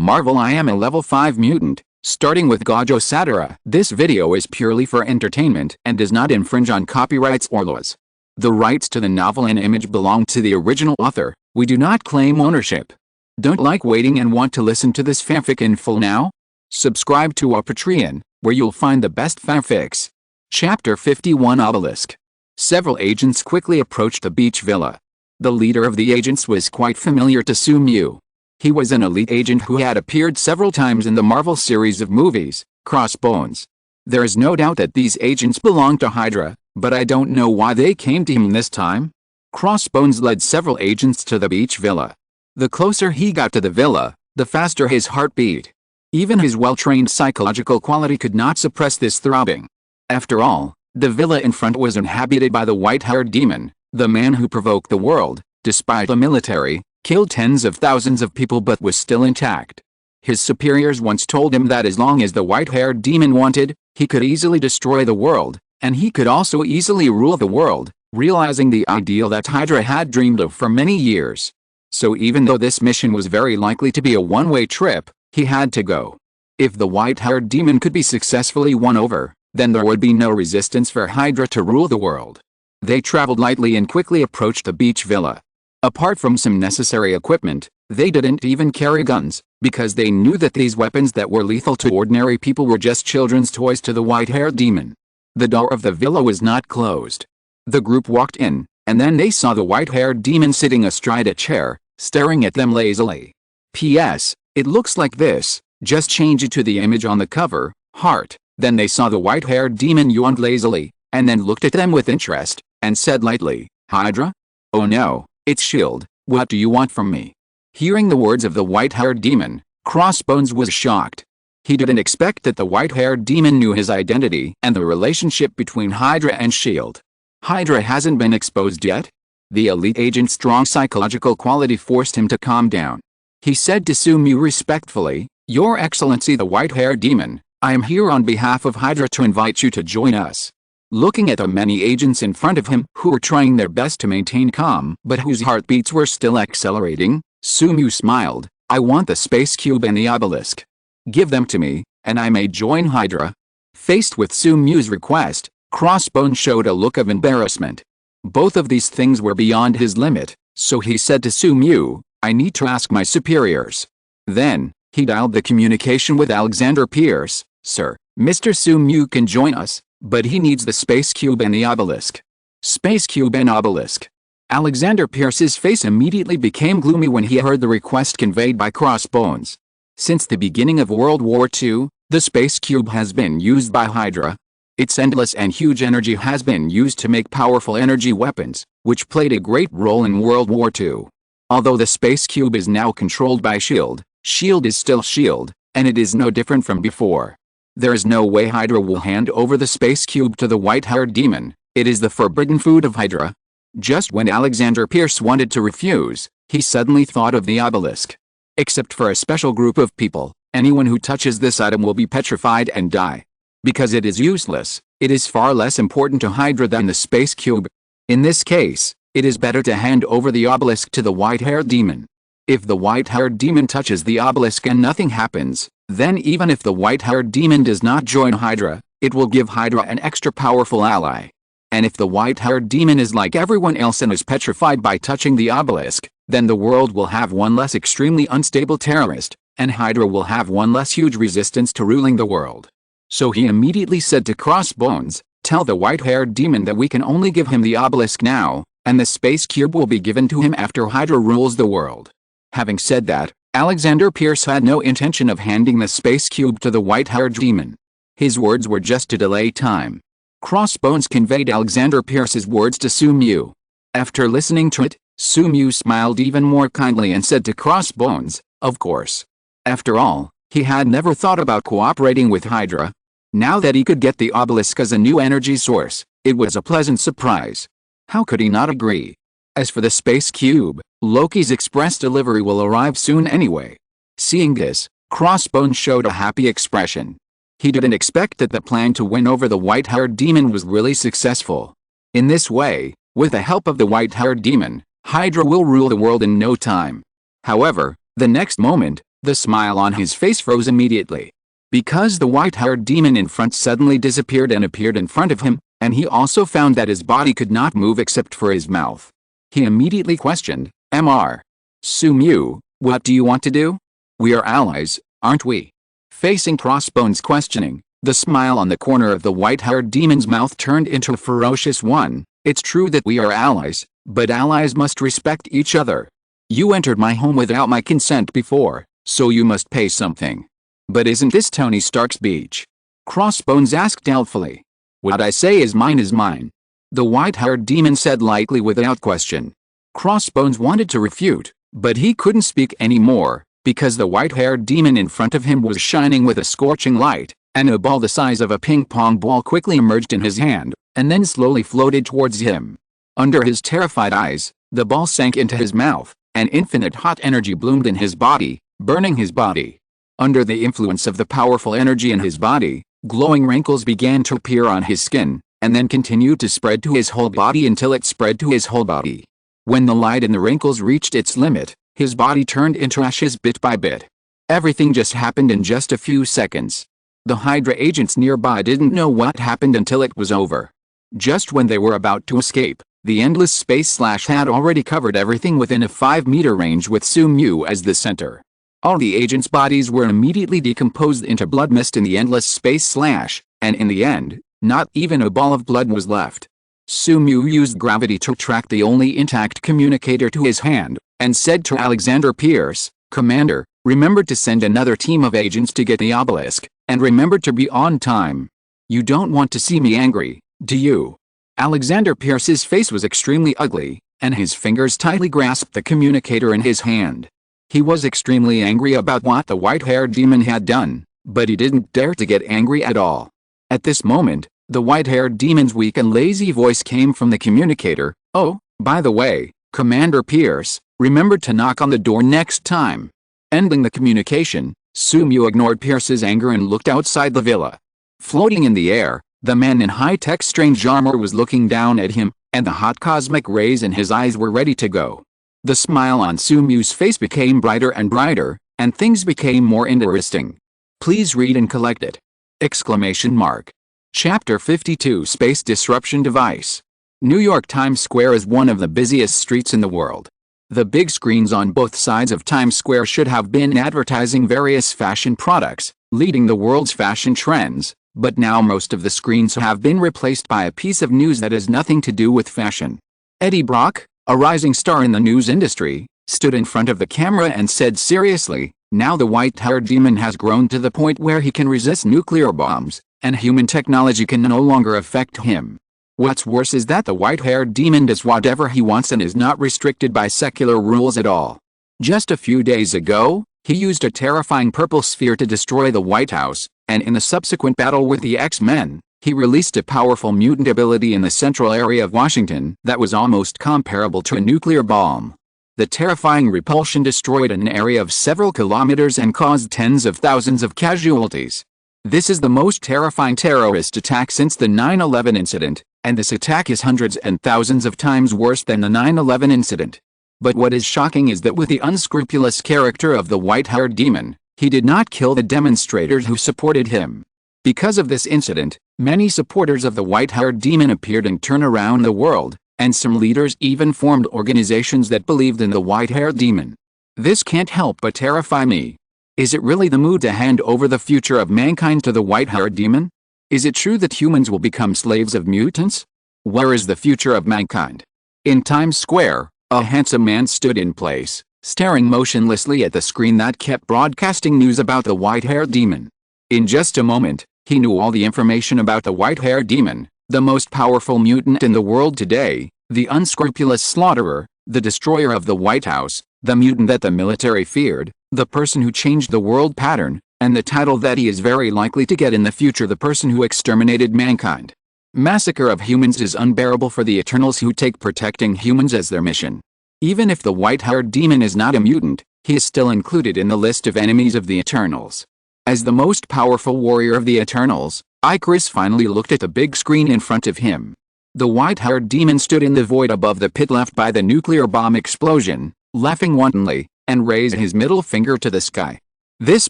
Marvel, I am a level 5 mutant, starting with Gojo Satoru. This video is purely for entertainment and does not infringe on copyrights or laws. The rights to the novel and image belong to the original author. We do not claim ownership. Don't like waiting and want to listen to this fanfic in full now? Subscribe to our Patreon, where you'll find the best fanfics. Chapter 51 Obelisk. Several agents quickly approached the beach villa. The leader of the agents was quite familiar to Sumu. He was an elite agent who had appeared several times in the Marvel series of movies, Crossbones. There is no doubt that these agents belong to Hydra, but I don't know why they came to him this time. Crossbones led several agents to the beach villa. The closer he got to the villa, the faster his heart beat. Even his well-trained psychological quality could not suppress this throbbing. After all, the villa in front was inhabited by the white-haired demon, the man who provoked the world, despite the military, killed tens of thousands of people but was still intact. His superiors once told him that as long as the white-haired demon wanted, he could easily destroy the world, and he could also easily rule the world, realizing the ideal that Hydra had dreamed of for many years. So even though this mission was very likely to be a one-way trip, he had to go. If the white-haired demon could be successfully won over, then there would be no resistance for Hydra to rule the world. They traveled lightly and quickly approached the beach villa. Apart from some necessary equipment, they didn't even carry guns, because they knew that these weapons that were lethal to ordinary people were just children's toys to the white-haired demon. The door of the villa was not closed. The group walked in, and then they saw the white-haired demon sitting astride a chair, staring at them lazily. P.S. It looks like this, just change it to the image on the cover, heart. Then they saw the white-haired demon yawned lazily, and then looked at them with interest, and said lightly, "Hydra? Oh no, it's S.H.I.E.L.D., what do you want from me?" Hearing the words of the white-haired demon, Crossbones was shocked. He didn't expect that the white-haired demon knew his identity and the relationship between Hydra and S.H.I.E.L.D. Hydra hasn't been exposed yet? The elite agent's strong psychological quality forced him to calm down. He said to Sumu respectfully, "Your Excellency the white-haired demon, I am here on behalf of Hydra to invite you to join us." Looking at the many agents in front of him who were trying their best to maintain calm but whose heartbeats were still accelerating, Sumu smiled, "I want the space cube and the obelisk. Give them to me, and I may join Hydra." Faced with Sumu's request, Crossbones showed a look of embarrassment. Both of these things were beyond his limit, so he said to Sumu, "I need to ask my superiors." Then, he dialed the communication with Alexander Pierce. "Sir, Mr. Sumu can join us, but he needs the space cube and the obelisk." Space cube and obelisk. Alexander Pierce's face immediately became gloomy when he heard the request conveyed by Crossbones. Since the beginning of World War II, the space cube has been used by Hydra. Its endless and huge energy has been used to make powerful energy weapons, which played a great role in World War II. Although the space cube is now controlled by S.H.I.E.L.D., S.H.I.E.L.D. is still S.H.I.E.L.D., and it is no different from before. There is no way Hydra will hand over the space cube to the white-haired demon. It is the forbidden food of Hydra. Just when Alexander Pierce wanted to refuse, he suddenly thought of the obelisk. Except for a special group of people, anyone who touches this item will be petrified and die. Because it is useless, it is far less important to Hydra than the space cube. In this case, it is better to hand over the obelisk to the white-haired demon. If the white-haired demon touches the obelisk and nothing happens, then even if the white-haired demon does not join Hydra, it will give Hydra an extra powerful ally. And if the white-haired demon is like everyone else and is petrified by touching the obelisk, then the world will have one less extremely unstable terrorist, and Hydra will have one less huge resistance to ruling the world. So he immediately said to Crossbones, "Tell the white-haired demon that we can only give him the obelisk now, and the space cube will be given to him after Hydra rules the world." Having said that, Alexander Pierce had no intention of handing the space cube to the white-haired demon. His words were just to delay time. Crossbones conveyed Alexander Pierce's words to Sumu. After listening to it, Sumu smiled even more kindly and said to Crossbones, "Of course." After all, he had never thought about cooperating with Hydra. Now that he could get the obelisk as a new energy source, it was a pleasant surprise. How could he not agree? As for the space cube, Loki's express delivery will arrive soon anyway. Seeing this, Crossbones showed a happy expression. He didn't expect that the plan to win over the white-haired demon was really successful. In this way, with the help of the white-haired demon, Hydra will rule the world in no time. However, the next moment, The smile on his face froze immediately. Because the white-haired demon in front suddenly disappeared and appeared in front of him, and he also found that his body could not move except for his mouth. He immediately questioned, "Mr. Sumu, what do you want to do? We are allies, aren't we?" Facing Crossbones' questioning, the smile on the corner of the white-haired demon's mouth turned into a ferocious one. "It's true that we are allies, but allies must respect each other. You entered my home without my consent before, so you must pay something. But isn't this Tony Stark's beach?" Crossbones asked doubtfully. "What I say is mine," the white-haired demon said lightly without question. Crossbones wanted to refute, but he couldn't speak anymore, because the white-haired demon in front of him was shining with a scorching light, and a ball the size of a ping-pong ball quickly emerged in his hand, and then slowly floated towards him. Under his terrified eyes, the ball sank into his mouth, and infinite hot energy bloomed in his body, burning his body. Under the influence of the powerful energy in his body, glowing wrinkles began to appear on his skin, and then continued to spread to his whole body until it spread to his whole body. When the light in the wrinkles reached its limit, his body turned into ashes bit by bit. Everything just happened in just a few seconds. The Hydra agents nearby didn't know what happened until it was over. Just when they were about to escape, the endless space slash had already covered everything within a 5-meter range with Sumu as the center. All the agents' bodies were immediately decomposed into blood mist in the endless space slash, and in the end, not even a ball of blood was left. Sumu used gravity to track the only intact communicator to his hand, and said to Alexander Pierce, "Commander, remember to send another team of agents to get the obelisk, and remember to be on time. You don't want to see me angry, do you?" Alexander Pierce's face was extremely ugly, and his fingers tightly grasped the communicator in his hand. He was extremely angry about what the white-haired demon had done, but he didn't dare to get angry at all. At this moment, the white-haired demon's weak and lazy voice came from the communicator. "Oh, by the way, Commander Pierce, remember to knock on the door next time." Ending the communication, Sumu ignored Pierce's anger and looked outside the villa. Floating in the air, the man in high-tech strange armor was looking down at him, and the hot cosmic rays in his eyes were ready to go. The smile on Sumu's face became brighter and brighter, and things became more interesting. Please read and collect it! Exclamation mark. Chapter 52 Space Disruption Device. New York Times Square is one of the busiest streets in the world. The big screens on both sides of Times Square should have been advertising various fashion products, leading the world's fashion trends, but now most of the screens have been replaced by a piece of news that has nothing to do with fashion. Eddie Brock, a rising star in the news industry, stood in front of the camera and said seriously, "Now the white-haired demon has grown to the point where he can resist nuclear bombs, and human technology can no longer affect him. What's worse is that the white-haired demon does whatever he wants and is not restricted by secular rules at all. Just a few days ago, he used a terrifying purple sphere to destroy the White House, and in the subsequent battle with the X-Men, he released a powerful mutant ability in the central area of Washington that was almost comparable to a nuclear bomb. The terrifying repulsion destroyed an area of several kilometers and caused tens of thousands of casualties. This is the most terrifying terrorist attack since the 9/11 incident, and this attack is hundreds and thousands of times worse than the 9/11 incident. But what is shocking is that with the unscrupulous character of the white-haired demon, he did not kill the demonstrators who supported him. Because of this incident, many supporters of the white-haired demon appeared and turned around the world, and some leaders even formed organizations that believed in the white-haired demon. This can't help but terrify me. Is it really the mood to hand over the future of mankind to the white-haired demon? Is it true that humans will become slaves of mutants? Where is the future of mankind? In Times Square, a handsome man stood in place, staring motionlessly at the screen that kept broadcasting news about the white-haired demon. In just a moment, he knew all the information about the white-haired demon, the most powerful mutant in the world today, the unscrupulous slaughterer, the destroyer of the White House, the mutant that the military feared, the person who changed the world pattern, and the title that he is very likely to get in the future, the person who exterminated mankind. Massacre of humans is unbearable for the Eternals who take protecting humans as their mission. Even if the white-haired demon is not a mutant, he is still included in the list of enemies of the Eternals. As the most powerful warrior of the Eternals, Icarus finally looked at the big screen in front of him. The white-haired demon stood in the void above the pit left by the nuclear bomb explosion, laughing wantonly, and raised his middle finger to the sky. This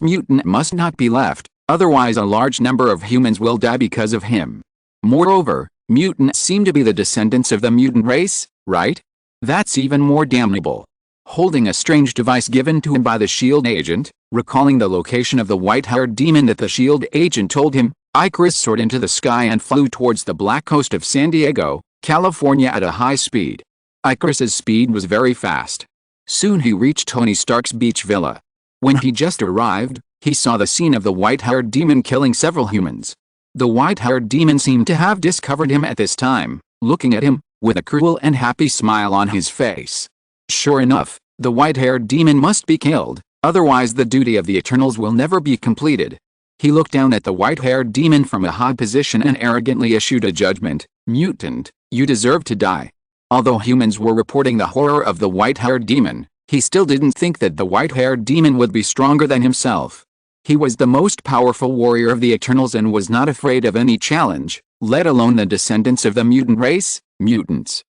mutant must not be left, otherwise a large number of humans will die because of him. Moreover, mutants seem to be the descendants of the mutant race, right? That's even more damnable. Holding a strange device given to him by the SHIELD agent, recalling the location of the white-haired demon that the SHIELD agent told him, Icarus soared into the sky and flew towards the black coast of San Diego, California at a high speed. Icarus's speed was very fast. Soon he reached Tony Stark's beach villa. When he just arrived, he saw the scene of the white-haired demon killing several humans. The white-haired demon seemed to have discovered him at this time, looking at him, with a cruel and happy smile on his face. Sure enough, the white-haired demon must be killed, otherwise the duty of the Eternals will never be completed. He looked down at the white-haired demon from a high position and arrogantly issued a judgment, "Mutant, you deserve to die." Although humans were reporting the horror of the white-haired demon, he still didn't think that the white-haired demon would be stronger than himself. He was the most powerful warrior of the Eternals and was not afraid of any challenge, let alone the descendants of the mutant race, mutants.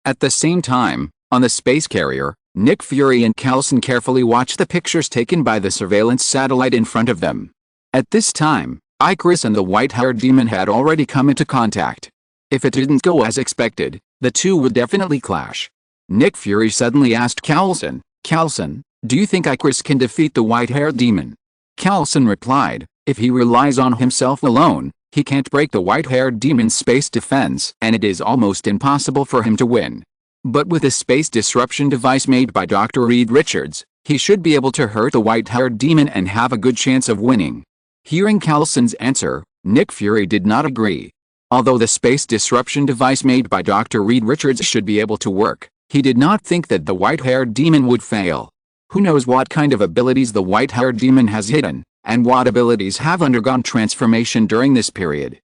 At the same time, on the space carrier, Nick Fury and Coulson carefully watched the pictures taken by the surveillance satellite in front of them. At this time, Icarus and the white-haired demon had already come into contact. If it didn't go as expected, the two would definitely clash. Nick Fury suddenly asked Coulson, "Coulson, do you think Icarus can defeat the white-haired demon?" Coulson replied, "If he relies on himself alone, he can't break the white-haired demon's space defense, and it is almost impossible for him to win. But with a space disruption device made by Dr. Reed Richards, he should be able to hurt the white-haired demon and have a good chance of winning." Hearing Coulson's answer, Nick Fury did not agree. Although the space disruption device made by Dr. Reed Richards should be able to work, he did not think that the white-haired demon would fail. Who knows what kind of abilities the white-haired demon has hidden, and what abilities have undergone transformation during this period.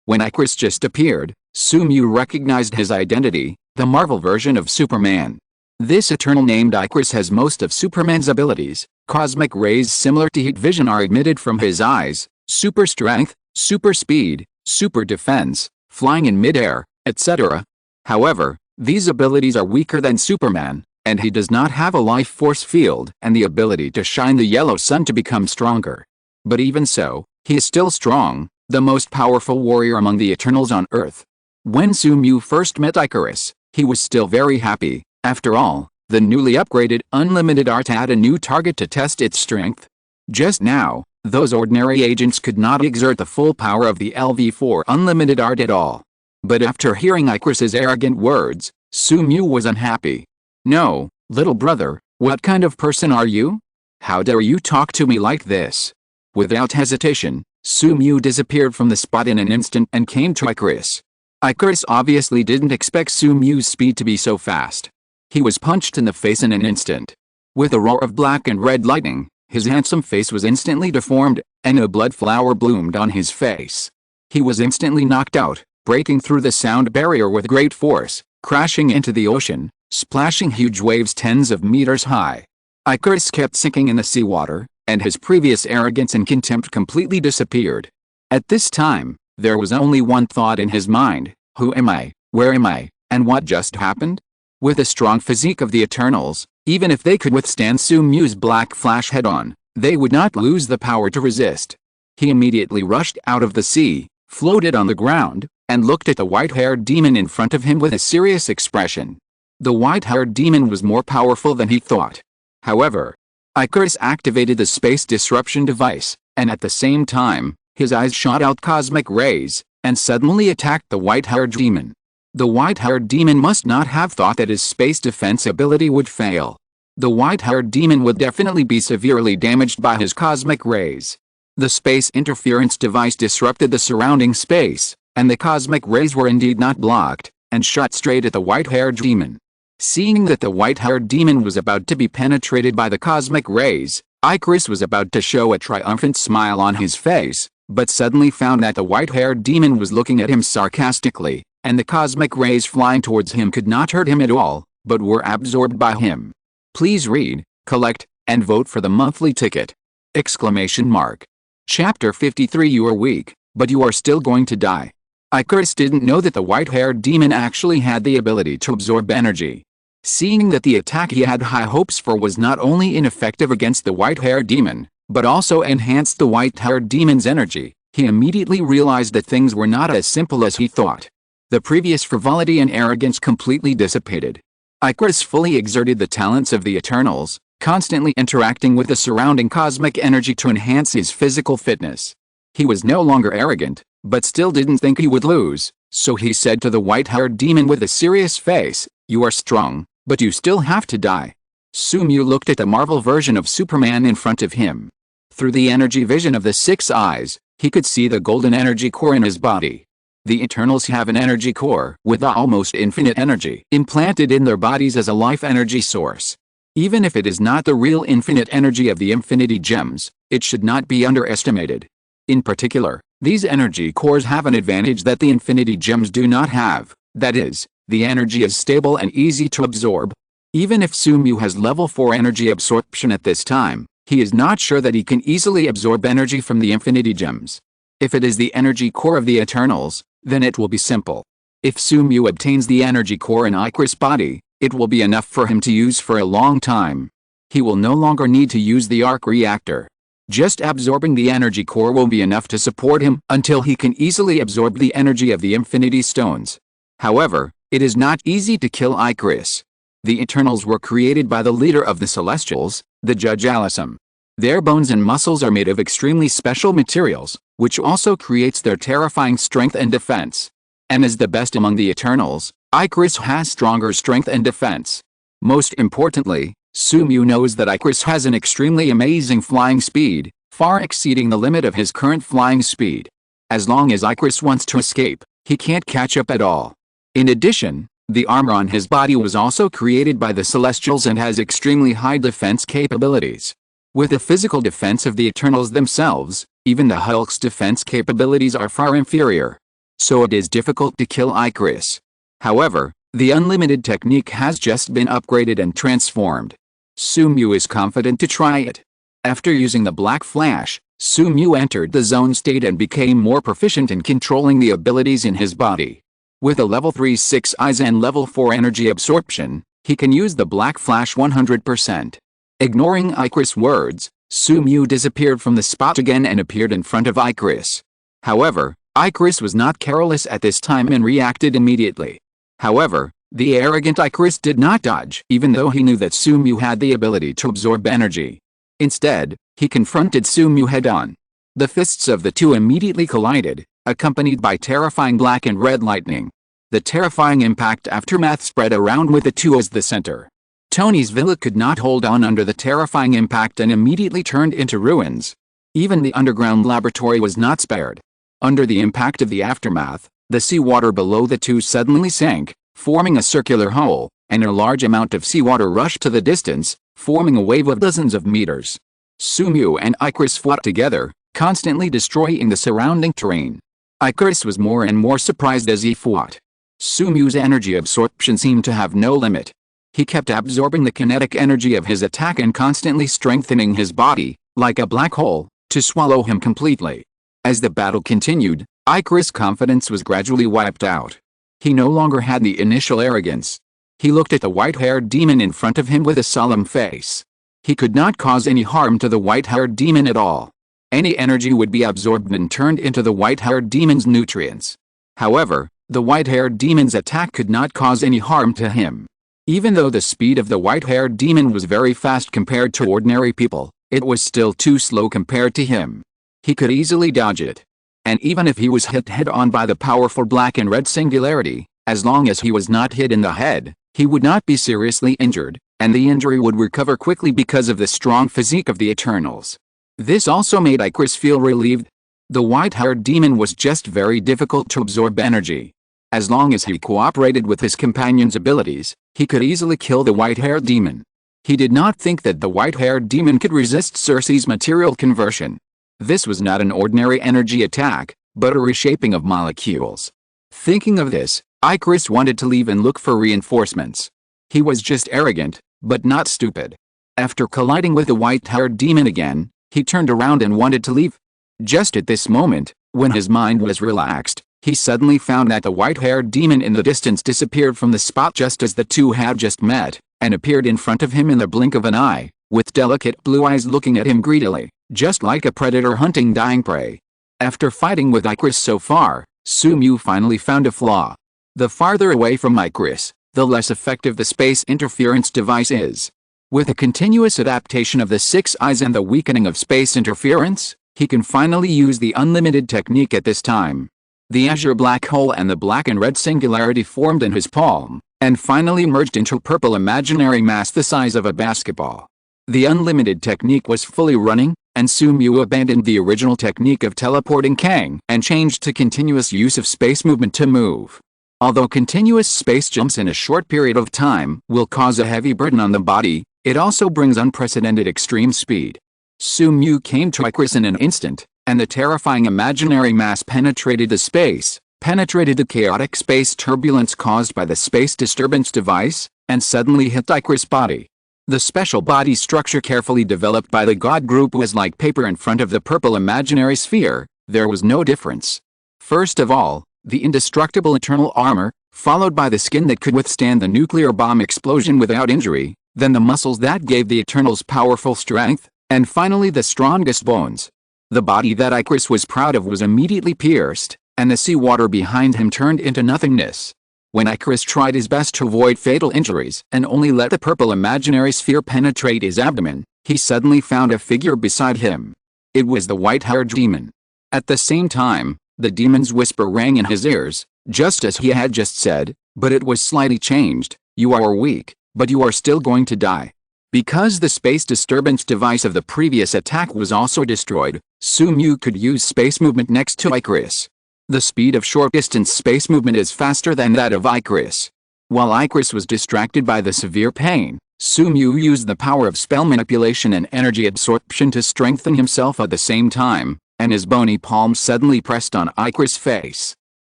When Icarus just appeared, Sumu recognized his identity, the Marvel version of Superman. This Eternal named Icarus has most of Superman's abilities. Cosmic rays similar to heat vision are emitted from his eyes, super strength, super speed, super defense, flying in midair, etc. However, these abilities are weaker than Superman, and he does not have a life force field and the ability to shine the yellow sun to become stronger. But even so, he is still strong, the most powerful warrior among the Eternals on Earth. When Sumu first met Icarus, he was still very happy. After all, the newly upgraded Unlimited Art had a new target to test its strength. Just now, those ordinary agents could not exert the full power of the LV4 Unlimited Art at all. But after hearing Icarus's arrogant words, Sumu was unhappy. "No, little brother, what kind of person are you? How dare you talk to me like this?" Without hesitation, Sumu disappeared from the spot in an instant and came to Icarus. Icarus obviously didn't expect Sumu's speed to be so fast. He was punched in the face in an instant. With a roar of black and red lightning, his handsome face was instantly deformed, and a blood flower bloomed on his face. He was instantly knocked out, breaking through the sound barrier with great force, crashing into the ocean, splashing huge waves tens of meters high. Icarus kept sinking in the seawater, and his previous arrogance and contempt completely disappeared. At this time, there was only one thought in his mind: who am I, where am I, and what just happened? With the strong physique of the Eternals, even if they could withstand Sumu's black flash head-on, they would not lose the power to resist. He immediately rushed out of the sea, floated on the ground, and looked at the white-haired demon in front of him with a serious expression. The white-haired demon was more powerful than he thought. However, Icarus activated the space disruption device, and at the same time, his eyes shot out cosmic rays, and suddenly attacked the white-haired demon. The white-haired demon must not have thought that his space defense ability would fail. The white-haired demon would definitely be severely damaged by his cosmic rays. The space interference device disrupted the surrounding space, and the cosmic rays were indeed not blocked, and shot straight at the white-haired demon. Seeing that the white-haired demon was about to be penetrated by the cosmic rays, Icarus was about to show a triumphant smile on his face, but suddenly found that the white-haired demon was looking at him sarcastically, and the cosmic rays flying towards him could not hurt him at all, but were absorbed by him. Please read, collect, and vote for the monthly ticket! Exclamation mark. Chapter 53. You are weak, but you are still going to die. Icarus didn't know that the white-haired demon actually had the ability to absorb energy. Seeing that the attack he had high hopes for was not only ineffective against the white-haired demon, but also enhanced the white-haired demon's energy, he immediately realized that things were not as simple as he thought. The previous frivolity and arrogance completely dissipated. Icarus fully exerted the talents of the Eternals, constantly interacting with the surrounding cosmic energy to enhance his physical fitness. He was no longer arrogant, but still didn't think he would lose, so he said to the white-haired demon with a serious face, "You are strong, but you still have to die." Sumu looked at the Marvel version of Superman in front of him. Through the energy vision of the 6 eyes, he could see the golden energy core in his body. The Eternals have an energy core with almost infinite energy implanted in their bodies as a life energy source. Even if it is not the real infinite energy of the Infinity Gems, it should not be underestimated. In particular, these energy cores have an advantage that the Infinity Gems do not have, that is, the energy is stable and easy to absorb. Even if Sumu has level 4 energy absorption at this time, he is not sure that he can easily absorb energy from the Infinity Gems. If it is the energy core of the Eternals, then it will be simple. If Sumu obtains the energy core in Icarus' body, it will be enough for him to use for a long time. He will no longer need to use the arc reactor. Just absorbing the energy core will be enough to support him until he can easily absorb the energy of the Infinity Stones. However, it is not easy to kill Icarus. The Eternals were created by the leader of the Celestials, the Judge Alasum. Their bones and muscles are made of extremely special materials, which also creates their terrifying strength and defense. And as the best among the Eternals, Icarus has stronger strength and defense. Most importantly, Sumu knows that Icarus has an extremely amazing flying speed, far exceeding the limit of his current flying speed. As long as Icarus wants to escape, he can't catch up at all. In addition, the armor on his body was also created by the Celestials and has extremely high defense capabilities. With the physical defense of the Eternals themselves, even the Hulk's defense capabilities are far inferior. So it is difficult to kill Icarus. However, the unlimited technique has just been upgraded and transformed. Sumu is confident to try it. After using the Black Flash, Sumu entered the zone state and became more proficient in controlling the abilities in his body. With a level 3 6 eyes and level 4 energy absorption, he can use the Black Flash 100%. Ignoring Icarus' words, Sumu disappeared from the spot again and appeared in front of Icarus. However, Icarus was not careless at this time and reacted immediately. However, the arrogant Icarus did not dodge even though he knew that Sumu had the ability to absorb energy. Instead, he confronted Sumu head-on. The fists of the two immediately collided, accompanied by terrifying black and red lightning. The terrifying impact aftermath spread around with the two as the center. Tony's villa could not hold on under the terrifying impact and immediately turned into ruins. Even the underground laboratory was not spared. Under the impact of the aftermath, the seawater below the two suddenly sank, forming a circular hole, and a large amount of seawater rushed to the distance, forming a wave of dozens of meters. Sumu and Icarus fought together, constantly destroying the surrounding terrain. Icarus was more and more surprised as he fought. Sumu's energy absorption seemed to have no limit. He kept absorbing the kinetic energy of his attack and constantly strengthening his body, like a black hole, to swallow him completely. As the battle continued, Icarus' confidence was gradually wiped out. He no longer had the initial arrogance. He looked at the white-haired demon in front of him with a solemn face. He could not cause any harm to the white-haired demon at all. Any energy would be absorbed and turned into the white-haired demon's nutrients. However, the white-haired demon's attack could not cause any harm to him. Even though the speed of the white-haired demon was very fast compared to ordinary people, it was still too slow compared to him. He could easily dodge it. And even if he was hit head-on by the powerful black and red singularity, as long as he was not hit in the head, he would not be seriously injured, and the injury would recover quickly because of the strong physique of the Eternals. This also made Icarus feel relieved. The white-haired demon was just very difficult to absorb energy. As long as he cooperated with his companion's abilities, he could easily kill the white-haired demon. He did not think that the white-haired demon could resist Circe's material conversion. This was not an ordinary energy attack, but a reshaping of molecules. Thinking of this, Icarus wanted to leave and look for reinforcements. He was just arrogant, but not stupid. After colliding with the white-haired demon again, he turned around and wanted to leave. Just at this moment, when his mind was relaxed, He suddenly found that the white-haired demon in the distance disappeared from the spot just as the two had just met, and appeared in front of him in the blink of an eye, with delicate blue eyes looking at him greedily, just like a predator hunting dying prey. After fighting with Icarus so far, Sumu finally found a flaw. The farther away from Icarus, the less effective the space interference device is. With a continuous adaptation of the 6 eyes and the weakening of space interference, he can finally use the unlimited technique at this time. The azure black hole and the black and red singularity formed in his palm, and finally merged into a purple imaginary mass the size of a basketball. The unlimited technique was fully running, and Sumu abandoned the original technique of teleporting Kang and changed to continuous use of space movement to move. Although continuous space jumps in a short period of time will cause a heavy burden on the body, it also brings unprecedented extreme speed. Sumu came to Icarus in an instant, and the terrifying imaginary mass penetrated the chaotic space turbulence caused by the space disturbance device, and suddenly hit Icarus' body. The special body structure carefully developed by the God Group was like paper in front of the purple imaginary sphere. There was no difference. First of all, the indestructible eternal armor, followed by the skin that could withstand the nuclear bomb explosion without injury, then the muscles that gave the Eternals powerful strength, and finally the strongest bones. The body that Icarus was proud of was immediately pierced, and the seawater behind him turned into nothingness. When Icarus tried his best to avoid fatal injuries and only let the purple imaginary sphere penetrate his abdomen, he suddenly found a figure beside him. It was the white-haired demon. At the same time, the demon's whisper rang in his ears, just as he had just said, but it was slightly changed. "You are weak, but you are still going to die." Because the space disturbance device of the previous attack was also destroyed, Sumu could use space movement next to Icarus. The speed of short-distance space movement is faster than that of Icarus. While Icarus was distracted by the severe pain, Sumu used the power of spell manipulation and energy absorption to strengthen himself at the same time, and his bony palm suddenly pressed on Icarus' face.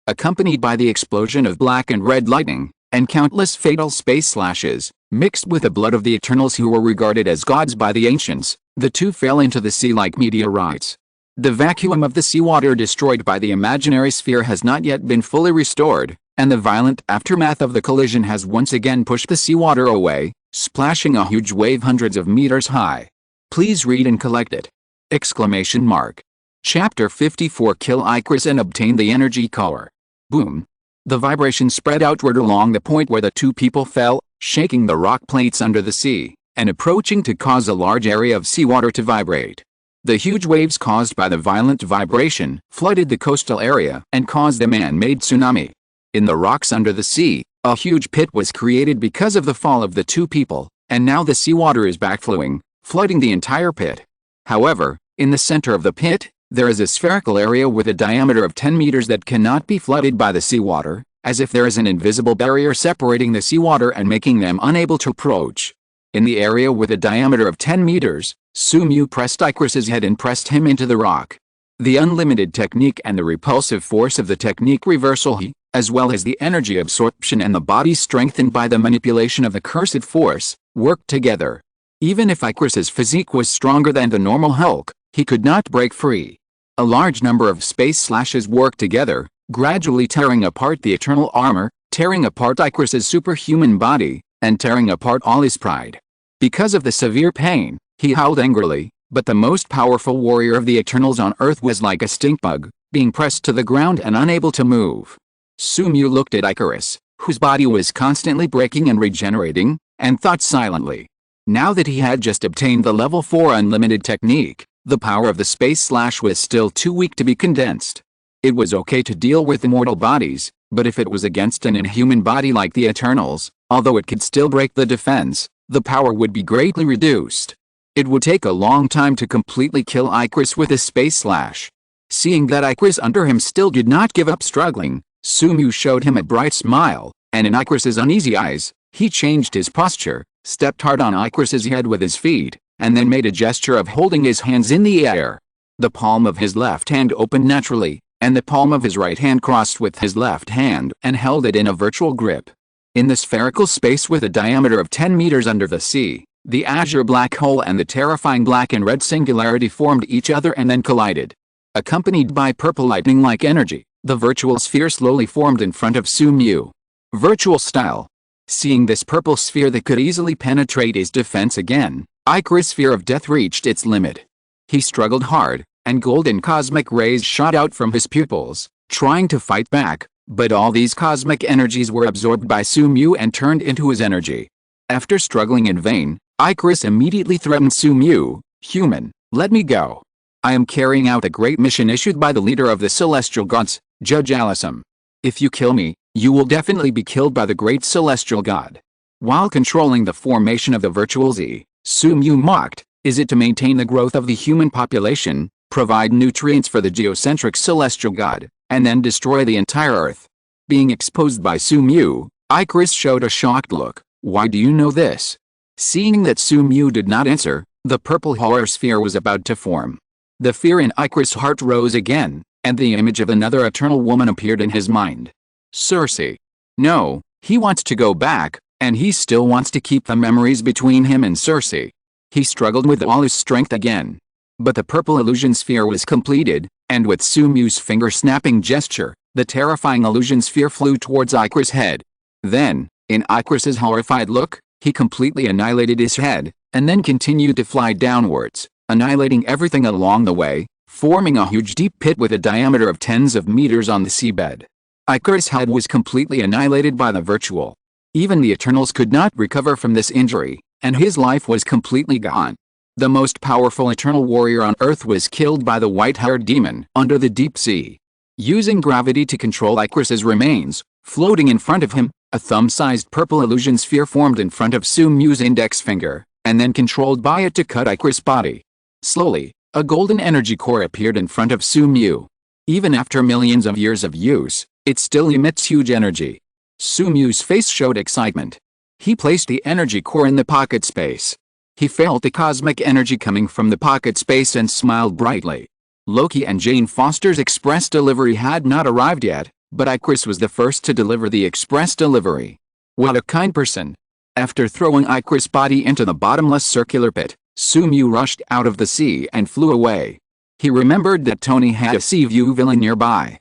Accompanied by the explosion of black and red lightning, and countless fatal space slashes, mixed with the blood of the Eternals who were regarded as gods by the ancients, the two fell into the sea like meteorites. The vacuum of the seawater destroyed by the imaginary sphere has not yet been fully restored, and the violent aftermath of the collision has once again pushed the seawater away, splashing a huge wave hundreds of meters high. Please read and collect it! Exclamation mark. Chapter 54 Kill Icarus and obtain the energy core. Boom. The vibration spread outward along the point where the two people fell, shaking the rock plates under the sea, and approaching to cause a large area of seawater to vibrate. The huge waves caused by the violent vibration flooded the coastal area and caused a man-made tsunami. In the rocks under the sea, a huge pit was created because of the fall of the two people, and now the seawater is backflowing, flooding the entire pit. However, in the center of the pit, there is a spherical area with a diameter of 10 meters that cannot be flooded by the seawater, as if there is an invisible barrier separating the seawater and making them unable to approach. In the area with a diameter of 10 meters, Sumu pressed Icarus's head and pressed him into the rock. The unlimited technique and the repulsive force of the technique reversal as well as the energy absorption and the body strengthened by the manipulation of the cursed force, worked together. Even if Icarus's physique was stronger than the normal Hulk, he could not break free. A large number of space slashes worked together, gradually tearing apart the eternal armor, tearing apart Icarus's superhuman body, and tearing apart all his pride. Because of the severe pain, he howled angrily, but the most powerful warrior of the Eternals on Earth was like a stink bug, being pressed to the ground and unable to move. Sumu looked at Icarus, whose body was constantly breaking and regenerating, and thought silently. Now that he had just obtained the level 4 unlimited technique, the power of the space slash was still too weak to be condensed. It was okay to deal with immortal bodies, but if it was against an inhuman body like the Eternals, although it could still break the defense, the power would be greatly reduced. It would take a long time to completely kill Icarus with a space slash. Seeing that Icarus under him still did not give up struggling, Sumu showed him a bright smile, and in Icarus's uneasy eyes, he changed his posture, stepped hard on Icarus's head with his feet, and then made a gesture of holding his hands in the air. The palm of his left hand opened naturally, and the palm of his right hand crossed with his left hand and held it in a virtual grip. In the spherical space with a diameter of 10 meters under the sea, the azure black hole and the terrifying black and red singularity formed each other and then collided. Accompanied by purple lightning-like energy, The virtual sphere slowly formed in front of Sumu. Virtual style. Seeing this purple sphere that could easily penetrate his defense again, Icarus' fear of death reached its limit. He struggled hard, and golden cosmic rays shot out from his pupils, trying to fight back, but all these cosmic energies were absorbed by Sumu and turned into his energy. After struggling in vain, Icarus immediately threatened Sumu, "Human, let me go. I am carrying out a great mission issued by the leader of the celestial gods, Judge Alisum. If you kill me, you will definitely be killed by the great celestial god." While controlling the formation of the virtual Z, Sumu mocked, "Is it to maintain the growth of the human population, provide nutrients for the geocentric celestial god, and then destroy the entire Earth?" Being exposed by Sumu, Icarus showed a shocked look. "Why do you know this?" Seeing that Sumu did not answer, the purple horror sphere was about to form. The fear in Icarus' heart rose again, and the image of another eternal woman appeared in his mind. Circe. No, he wants to go back, and he still wants to keep the memories between him and Circe. He struggled with all his strength again. But the purple illusion sphere was completed, and with Sumu's finger-snapping gesture, the terrifying illusion sphere flew towards Icarus' head. Then, in Icarus' horrified look, he completely annihilated his head, and then continued to fly downwards, annihilating everything along the way, forming a huge deep pit with a diameter of tens of meters on the seabed. Icarus' head was completely annihilated by the virtual. Even the Eternals could not recover from this injury, and his life was completely gone. The most powerful Eternal warrior on Earth was killed by the white-haired demon under the deep sea. Using gravity to control Icarus' remains, floating in front of him, a thumb-sized purple illusion sphere formed in front of Sumu's index finger, and then controlled by it to cut Icarus' body. Slowly, a golden energy core appeared in front of Sumu. Even after millions of years of use, it still emits huge energy. Sumu's face showed excitement. He placed the energy core in the pocket space. He felt the cosmic energy coming from the pocket space and smiled brightly. Loki and Jane Foster's express delivery had not arrived yet, but Icarus was the first to deliver the express delivery. What a kind person! After throwing Icarus' body into the bottomless circular pit, Sumu rushed out of the sea and flew away. He remembered that Tony had a Sea View villain nearby.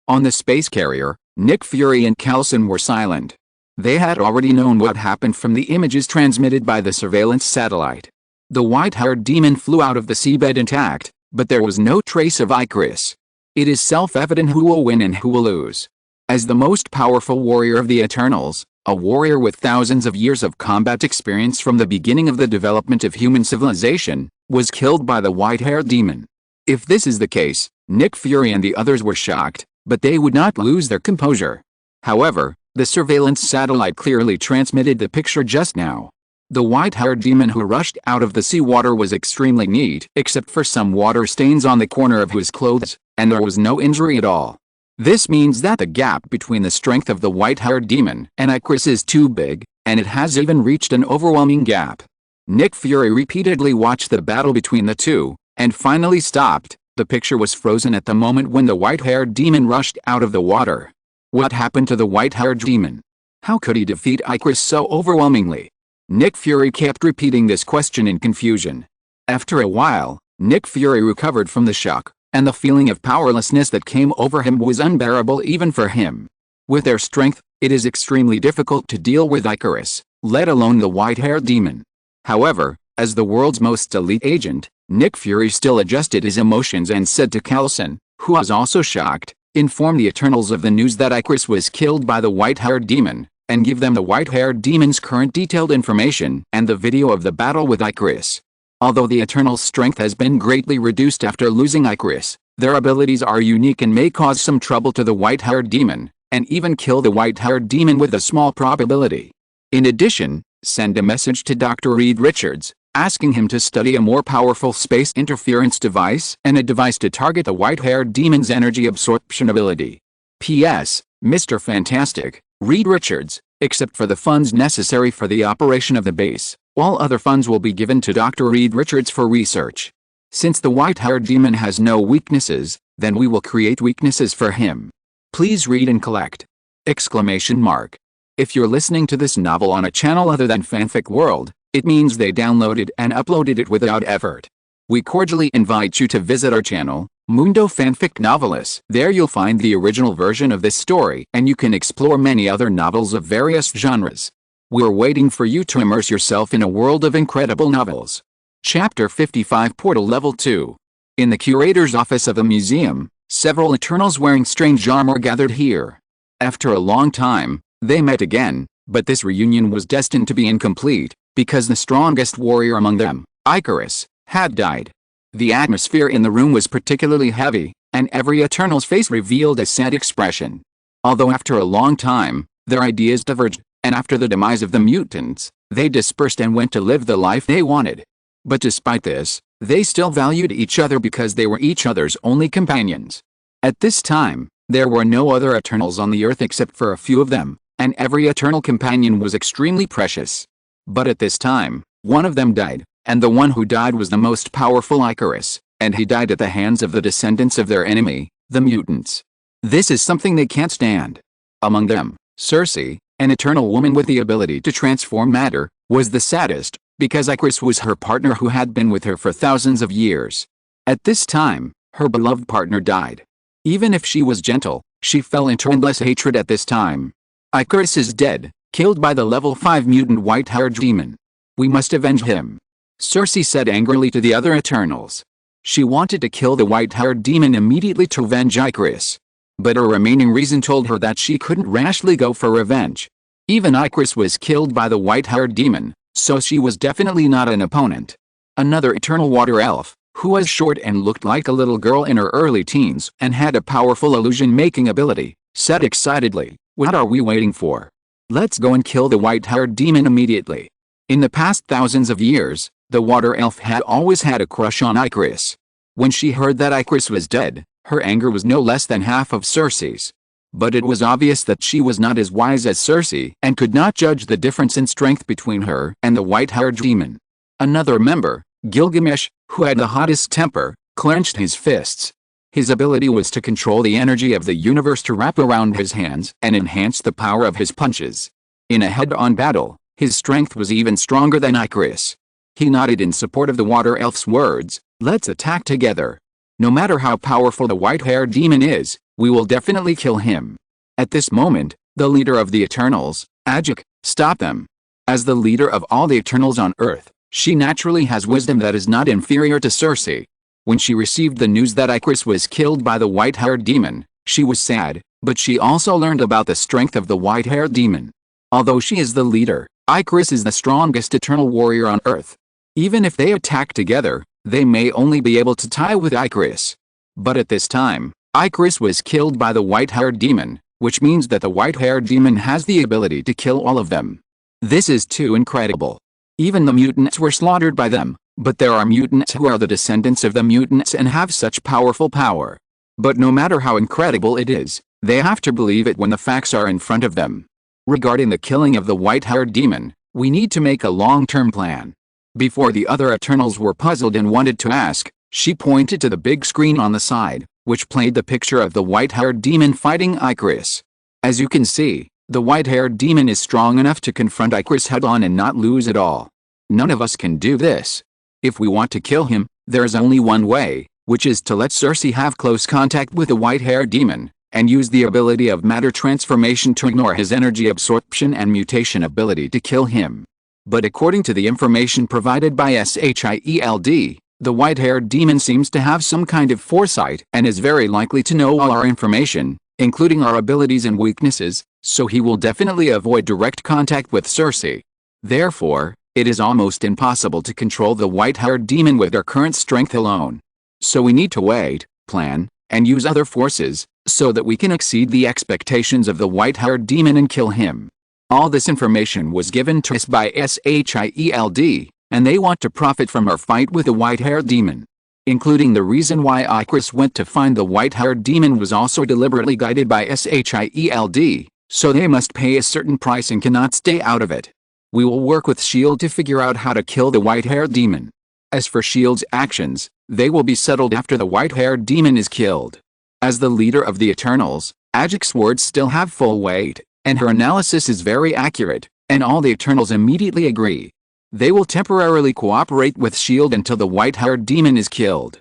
On the space carrier, Nick Fury and Coulson were silent. They had already known what happened from the images transmitted by the surveillance satellite. The white-haired demon flew out of the seabed intact, but there was no trace of Icarus. It is self-evident who will win and who will lose. As the most powerful warrior of the Eternals, a warrior with thousands of years of combat experience from the beginning of the development of human civilization, was killed by the white-haired demon. If this is the case, Nick Fury and the others were shocked, but they would not lose their composure. However, the surveillance satellite clearly transmitted the picture just now. The white-haired demon who rushed out of the seawater was extremely neat, except for some water stains on the corner of his clothes, and there was no injury at all. This means that the gap between the strength of the white-haired demon and Icarus is too big, and it has even reached an overwhelming gap. Nick Fury repeatedly watched the battle between the two, and finally stopped. The picture was frozen at the moment when the white-haired demon rushed out of the water. What happened to the white-haired demon? How could he defeat Icarus so overwhelmingly? Nick Fury kept repeating this question in confusion. After a while, Nick Fury recovered from the shock, and the feeling of powerlessness that came over him was unbearable even for him. With their strength, it is extremely difficult to deal with Icarus, let alone the white-haired demon. However, as the world's most elite agent, Nick Fury still adjusted his emotions and said to Coulson, who was also shocked, "Inform the Eternals of the news that Icarus was killed by the white-haired demon, and give them the white-haired demon's current detailed information and the video of the battle with Icarus." Although the Eternals' strength has been greatly reduced after losing Icarus, their abilities are unique and may cause some trouble to the white-haired demon, and even kill the white-haired demon with a small probability. In addition, send a message to Dr. Reed Richards, asking him to study a more powerful space interference device and a device to target the white-haired demon's energy absorption ability. P.S. Mr. Fantastic, Reed Richards, except for the funds necessary for the operation of the base, all other funds will be given to Dr. Reed Richards for research. Since the white-haired demon has no weaknesses, then we will create weaknesses for him. Please read and collect! Exclamation mark. If you're listening to this novel on a channel other than Fanfic World, it means they downloaded and uploaded it without effort. We cordially invite you to visit our channel, Mundo Fanfic Novelist. There you'll find the original version of this story, and you can explore many other novels of various genres. We're waiting for you to immerse yourself in a world of incredible novels. Chapter 55 Portal Level 2. In the curator's office of a museum, several Eternals wearing strange armor gathered here. After a long time, they met again, but this reunion was destined to be incomplete, because the strongest warrior among them, Icarus, had died. The atmosphere in the room was particularly heavy, and every Eternal's face revealed a sad expression. Although after a long time, their ideas diverged, and after the demise of the mutants, they dispersed and went to live the life they wanted. But despite this, they still valued each other because they were each other's only companions. At this time, there were no other Eternals on the Earth except for a few of them, and every Eternal companion was extremely precious. But at this time, one of them died, and the one who died was the most powerful Icarus, and he died at the hands of the descendants of their enemy, the mutants. This is something they can't stand. Among them, Circe, an Eternal woman with the ability to transform matter, was the saddest, because Icarus was her partner who had been with her for thousands of years. At this time, her beloved partner died. Even if she was gentle, she fell into endless hatred at this time. Icarus is dead, killed by the level 5 mutant white-haired demon. We must avenge him, Circe said angrily to the other Eternals. She wanted to kill the white-haired demon immediately to avenge Icarus. But her remaining reason told her that she couldn't rashly go for revenge. Even Icarus was killed by the white-haired demon, so she was definitely not an opponent. Another Eternal water elf, who was short and looked like a little girl in her early teens and had a powerful illusion-making ability, said excitedly, "What are we waiting for? Let's go and kill the white-haired demon immediately." In the past thousands of years, the water elf had always had a crush on Icarus. When she heard that Icarus was dead, her anger was no less than half of Circe's. But it was obvious that she was not as wise as Circe and could not judge the difference in strength between her and the white-haired demon. Another member, Gilgamesh, who had the hottest temper, clenched his fists. His ability was to control the energy of the universe to wrap around his hands and enhance the power of his punches. In a head-on battle, his strength was even stronger than Icarus. He nodded in support of the water elf's words, "Let's attack together. No matter how powerful the white-haired demon is, we will definitely kill him." At this moment, the leader of the Eternals, Ajik, stopped them. As the leader of all the Eternals on Earth, she naturally has wisdom that is not inferior to Circe. When she received the news that Icarus was killed by the white-haired demon, she was sad, but she also learned about the strength of the white-haired demon. Although she is the leader, Icarus is the strongest Eternal warrior on Earth. Even if they attack together, they may only be able to tie with Icarus. But at this time, Icarus was killed by the white-haired demon, which means that the white-haired demon has the ability to kill all of them. This is too incredible. Even the mutants were slaughtered by them, but there are mutants who are the descendants of the mutants and have such powerful power. But no matter how incredible it is, they have to believe it when the facts are in front of them. Regarding the killing of the white-haired demon, we need to make a long-term plan. Before the other Eternals were puzzled and wanted to ask, she pointed to the big screen on the side, which played the picture of the white-haired demon fighting Icarus. As you can see, the white-haired demon is strong enough to confront Icarus head-on and not lose at all. None of us can do this. If we want to kill him, there is only one way, which is to let Circe have close contact with the white-haired demon, and use the ability of matter transformation to ignore his energy absorption and mutation ability to kill him. But according to the information provided by SHIELD, the white-haired demon seems to have some kind of foresight and is very likely to know all our information, including our abilities and weaknesses, so he will definitely avoid direct contact with Circe. Therefore, it is almost impossible to control the white-haired demon with our current strength alone. So we need to wait, plan, and use other forces, so that we can exceed the expectations of the white-haired demon and kill him. All this information was given to us by SHIELD, and they want to profit from our fight with the white-haired demon. Including the reason why Icarus went to find the white-haired demon was also deliberately guided by SHIELD, so they must pay a certain price and cannot stay out of it. We will work with S.H.I.E.L.D. to figure out how to kill the white-haired demon. As for S.H.I.E.L.D.'s actions, they will be settled after the white-haired demon is killed. As the leader of the Eternals, Ajik's words still have full weight, and her analysis is very accurate, and all the Eternals immediately agree. They will temporarily cooperate with S.H.I.E.L.D. until the white-haired demon is killed.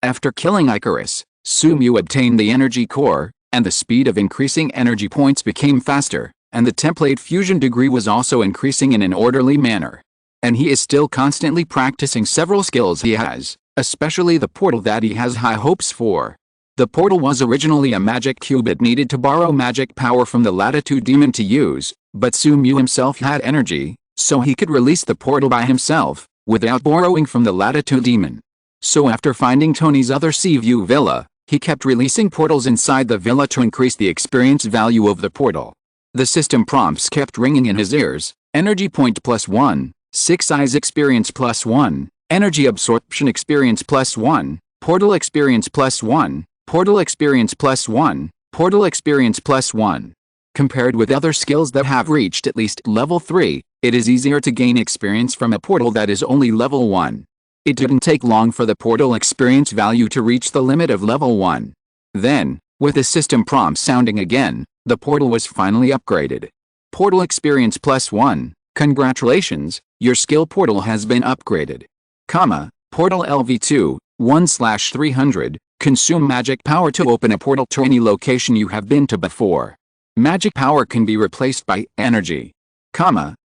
After killing Icarus, Sumu obtained the energy core, and the speed of increasing energy points became faster, and the template fusion degree was also increasing in an orderly manner. And he is still constantly practicing several skills he has, especially the portal that he has high hopes for. The portal was originally a magic cube it needed to borrow magic power from the Latitude Demon to use, but Sumu himself had energy, so he could release the portal by himself, without borrowing from the Latitude Demon. So after finding Tony's other Seaview villa, he kept releasing portals inside the villa to increase the experience value of the portal. The system prompts kept ringing in his ears: energy point +1, 6 eyes experience +1, energy absorption experience +1, portal experience +1, portal experience +1, portal experience +1. Compared with other skills that have reached at least level 3, it is easier to gain experience from a portal that is only level 1. It didn't take long for the portal experience value to reach the limit of level 1. Then, with the system prompt sounding again, the portal was finally upgraded. Portal experience +1, congratulations, your skill portal has been upgraded. Portal LV2, 1/300, consume magic power to open a portal to any location you have been to before. Magic power can be replaced by energy.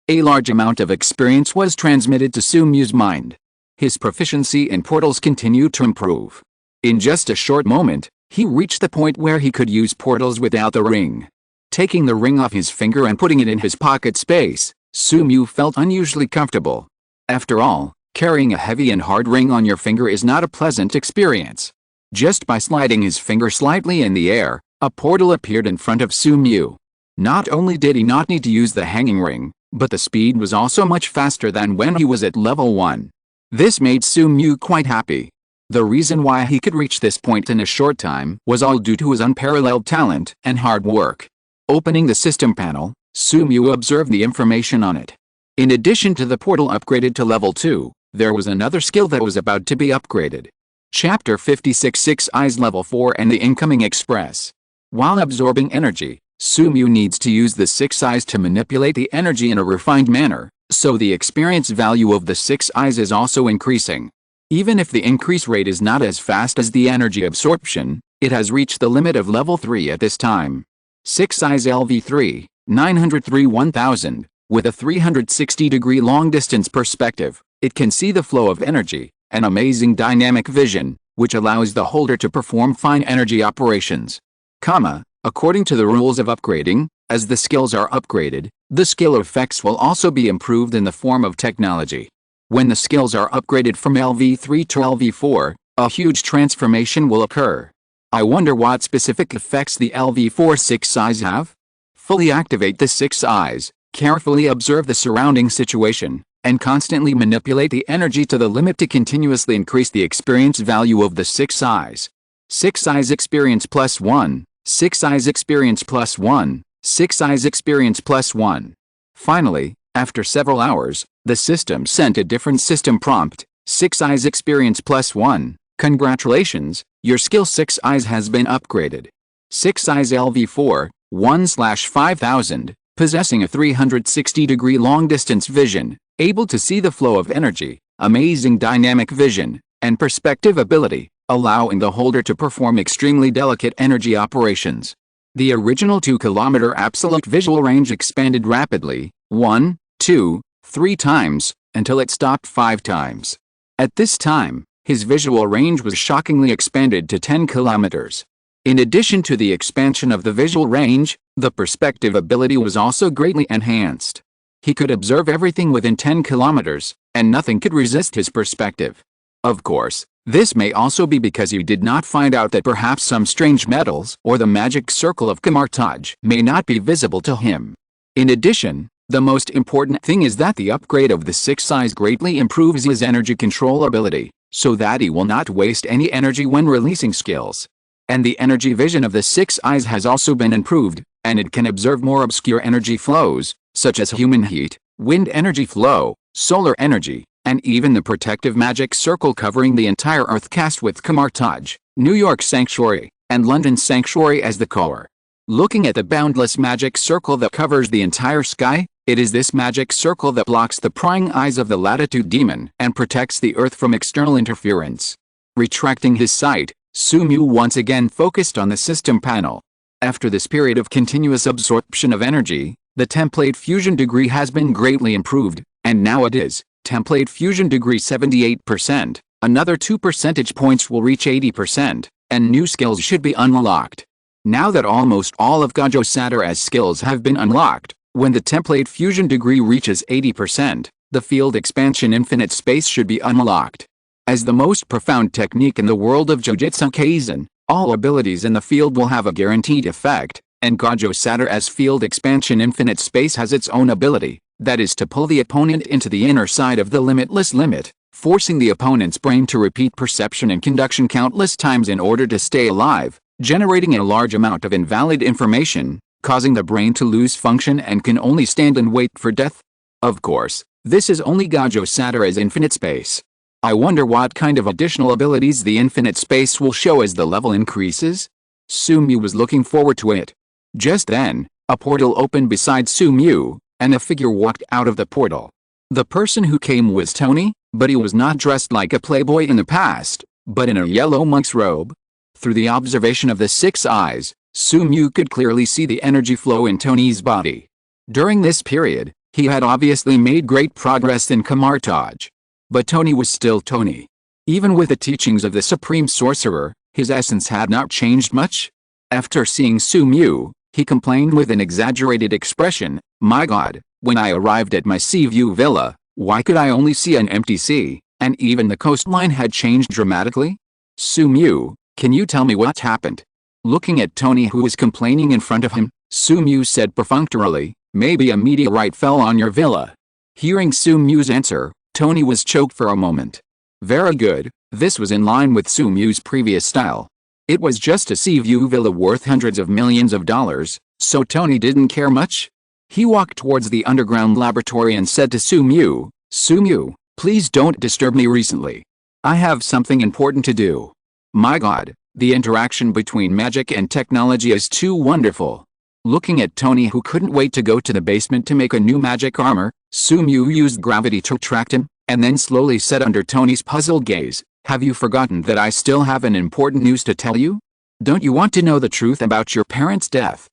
A large amount of experience was transmitted to Sumu's mind. His proficiency in portals continued to improve. In just a short moment, he reached the point where he could use portals without the ring. Taking the ring off his finger and putting it in his pocket space, Sumu felt unusually comfortable. After all, carrying a heavy and hard ring on your finger is not a pleasant experience. Just by sliding his finger slightly in the air, a portal appeared in front of Sumu. Not only did he not need to use the hanging ring, but the speed was also much faster than when he was at level 1. This made Sumu quite happy. The reason why he could reach this point in a short time was all due to his unparalleled talent and hard work. Opening the system panel, Sumu observed the information on it. In addition to the portal upgraded to level 2, there was another skill that was about to be upgraded. Chapter 56 6 Eyes Level 4 and the Incoming Express. While absorbing energy, Sumu needs to use the 6 eyes to manipulate the energy in a refined manner, so the experience value of the 6 eyes is also increasing. Even if the increase rate is not as fast as the energy absorption, it has reached the limit of level 3 at this time. 6 eyes LV3, 903 1000, with a 360-degree long-distance perspective, it can see the flow of energy, an amazing dynamic vision, which allows the holder to perform fine energy operations. According to the rules of upgrading, as the skills are upgraded, the skill effects will also be improved in the form of technology. When the skills are upgraded from LV3 to LV4, a huge transformation will occur. I wonder what specific effects the LV4 6 eyes have? Fully activate the 6 eyes, carefully observe the surrounding situation, and constantly manipulate the energy to the limit to continuously increase the experience value of the 6 eyes. 6 eyes experience +1, 6 eyes experience +1, 6 eyes experience +1. Finally, after several hours, the system sent a different system prompt: 6 eyes experience +1, congratulations, your skill 6 eyes has been upgraded. 6 eyes LV4, 1/5000, possessing a 360-degree long-distance vision, able to see the flow of energy, amazing dynamic vision, and perspective ability, allowing the holder to perform extremely delicate energy operations. The original 2-kilometer absolute visual range expanded rapidly, 1, 2, 3 times, until it stopped 5 times. At this time, his visual range was shockingly expanded to 10 kilometers. In addition to the expansion of the visual range, the perspective ability was also greatly enhanced. He could observe everything within 10 kilometers, and nothing could resist his perspective. Of course, this may also be because he did not find out that perhaps some strange metals or the magic circle of Kamartaj may not be visible to him. In addition, the most important thing is that the upgrade of the 6 eyes greatly improves his energy control ability, so that he will not waste any energy when releasing skills. And the energy vision of the 6 eyes has also been improved, and it can observe more obscure energy flows, such as human heat, wind energy flow, solar energy, and even the protective magic circle covering the entire Earth cast with Kamartaj, New York Sanctuary, and London Sanctuary as the core. Looking at the boundless magic circle that covers the entire sky, It is this magic circle that blocks the prying eyes of the latitude demon and protects the Earth from external interference. Retracting his sight, Sumu once again focused on the system panel. After this period of continuous absorption of energy, the template fusion degree has been greatly improved, and now it is template fusion degree 78%. Another 2 percentage points will reach 80%, and new skills should be unlocked. Now that almost all of Gojo Satoru's skills have been unlocked, when the template fusion degree reaches 80%, the field expansion infinite space should be unlocked. As the most profound technique in the world of Jujutsu Kaisen, all abilities in the field will have a guaranteed effect, and Gojo Satoru's field expansion infinite space has its own ability, that is to pull the opponent into the inner side of the limitless limit, forcing the opponent's brain to repeat perception and conduction countless times in order to stay alive, generating a large amount of invalid information, causing the brain to lose function and can only stand and wait for death. Of course, this is only Gojo Satoru's infinite space. I wonder what kind of additional abilities the infinite space will show as the level increases? Sumu was looking forward to it. Just then, a portal opened beside Sumu, and a figure walked out of the portal. The person who came was Tony, but he was not dressed like a playboy in the past, but in a yellow monk's robe. Through the observation of the 6 eyes, Sumu could clearly see the energy flow in Tony's body. During this period, he had obviously made great progress in camouflage. But Tony was still Tony. Even with the teachings of the Supreme Sorcerer, his essence had not changed much. After seeing Sumu, he complained with an exaggerated expression, "My God, when I arrived at my Seaview villa, why could I only see an empty sea, and even the coastline had changed dramatically? Sumu, can you tell me what happened?" Looking at Tony who was complaining in front of him, Sumu said perfunctorily, "Maybe a meteorite fell on your villa." Hearing Sumu's answer, Tony was choked for a moment. Very good, this was in line with Sumu's previous style. It was just a Seaview villa worth hundreds of millions of dollars, so Tony didn't care much. He walked towards the underground laboratory and said to Sumu, "Sumu, please don't disturb me recently. I have something important to do." My God, the interaction between magic and technology is too wonderful. Looking at Tony who couldn't wait to go to the basement to make a new magic armor, Sumu used gravity to attract him, and then slowly said under Tony's puzzled gaze, "Have you forgotten that I still have an important news to tell you? Don't you want to know the truth about your parents' death?"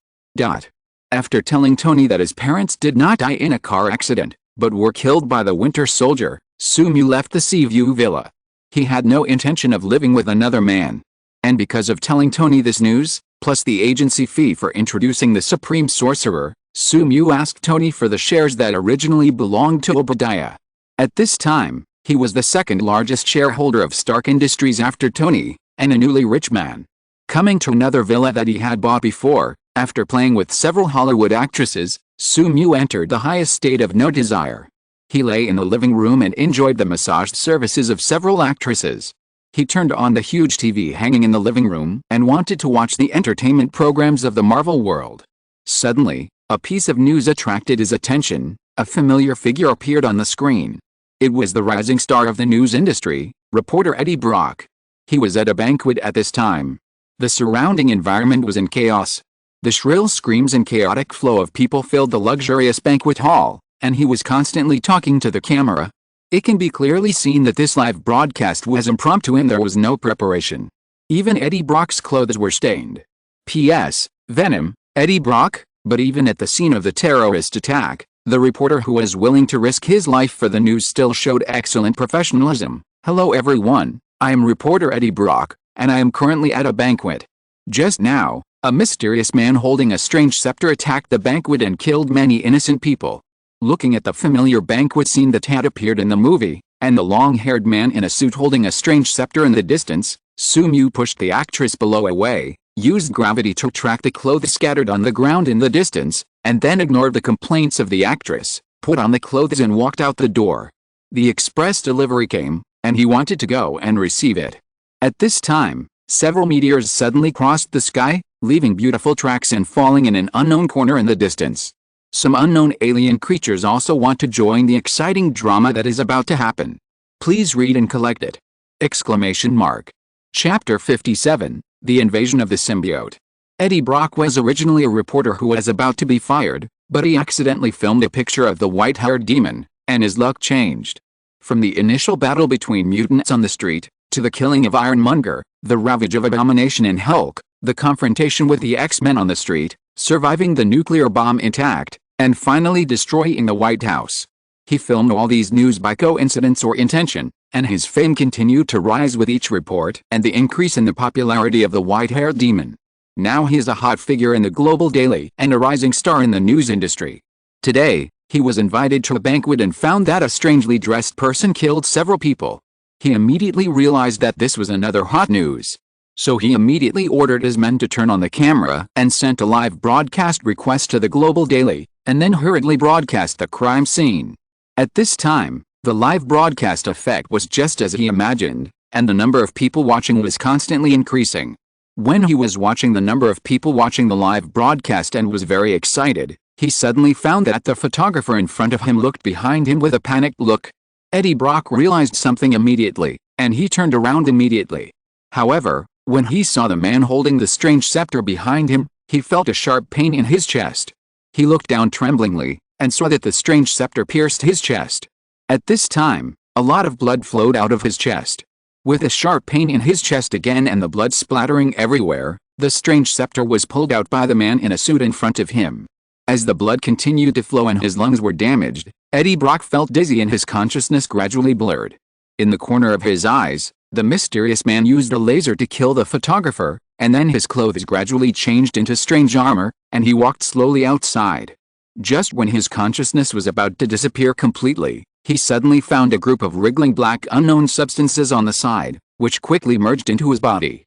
After telling Tony that his parents did not die in a car accident, but were killed by the Winter Soldier, Sumu left the Seaview villa. He had no intention of living with another man. And because of telling Tony this news, plus the agency fee for introducing the Supreme Sorcerer, Sumu asked Tony for the shares that originally belonged to Obadiah. At this time, he was the second largest shareholder of Stark Industries after Tony, and a newly rich man. Coming to another villa that he had bought before, after playing with several Hollywood actresses, Sumu entered the highest state of no desire. He lay in the living room and enjoyed the massage services of several actresses. He turned on the huge TV hanging in the living room and wanted to watch the entertainment programs of the Marvel world. Suddenly, a piece of news attracted his attention. A familiar figure appeared on the screen. It was the rising star of the news industry, reporter Eddie Brock. He was at a banquet at this time. The surrounding environment was in chaos. The shrill screams and chaotic flow of people filled the luxurious banquet hall, and he was constantly talking to the camera. It can be clearly seen that this live broadcast was impromptu and there was no preparation. Even Eddie Brock's clothes were stained. P.S. Venom, Eddie Brock, but even at the scene of the terrorist attack, the reporter who was willing to risk his life for the news still showed excellent professionalism. "Hello everyone, I am reporter Eddie Brock, and I am currently at a banquet. Just now, a mysterious man holding a strange scepter attacked the banquet and killed many innocent people." Looking at the familiar banquet scene that had appeared in the movie, and the long-haired man in a suit holding a strange scepter in the distance, Sumu pushed the actress below away, used gravity to attract the clothes scattered on the ground in the distance, and then ignored the complaints of the actress, put on the clothes and walked out the door. The express delivery came, and he wanted to go and receive it. At this time, several meteors suddenly crossed the sky, leaving beautiful tracks and falling in an unknown corner in the distance. Some unknown alien creatures also want to join the exciting drama that is about to happen. Please read and collect it! Exclamation mark. Chapter 57, The Invasion of the Symbiote. Eddie Brock was originally a reporter who was about to be fired, But he accidentally filmed a picture of the white-haired demon, and his luck changed. From the initial battle between mutants on the street, to the killing of Ironmonger, the ravage of Abomination and Hulk, the confrontation with the X-Men on the street, surviving the nuclear bomb intact, and finally destroying the White House. He filmed all these news by coincidence or intention, and his fame continued to rise with each report and the increase in the popularity of the white-haired demon. Now he is a hot figure in the global daily and a rising star in the news industry. Today, he was invited to a banquet and found that a strangely dressed person killed several people. He immediately realized that this was another hot news. So he immediately ordered his men to turn on the camera and sent a live broadcast request to the global daily, and then hurriedly broadcast the crime scene. At this time, the live broadcast effect was just as he imagined, and the number of people watching was constantly increasing. When he was watching the number of people watching the live broadcast and was very excited, he suddenly found that the photographer in front of him looked behind him with a panicked look. Eddie Brock realized something immediately, and he turned around immediately. However, when he saw the man holding the strange scepter behind him, he felt a sharp pain in his chest. He looked down tremblingly, and saw that the strange scepter pierced his chest. At this time, a lot of blood flowed out of his chest. With a sharp pain in his chest again and the blood splattering everywhere, the strange scepter was pulled out by the man in a suit in front of him. As the blood continued to flow and his lungs were damaged, Eddie Brock felt dizzy and his consciousness gradually blurred. In the corner of his eyes, the mysterious man used a laser to kill the photographer, and then his clothes gradually changed into strange armor, and he walked slowly outside. Just when his consciousness was about to disappear completely, he suddenly found a group of wriggling black unknown substances on the side, which quickly merged into his body.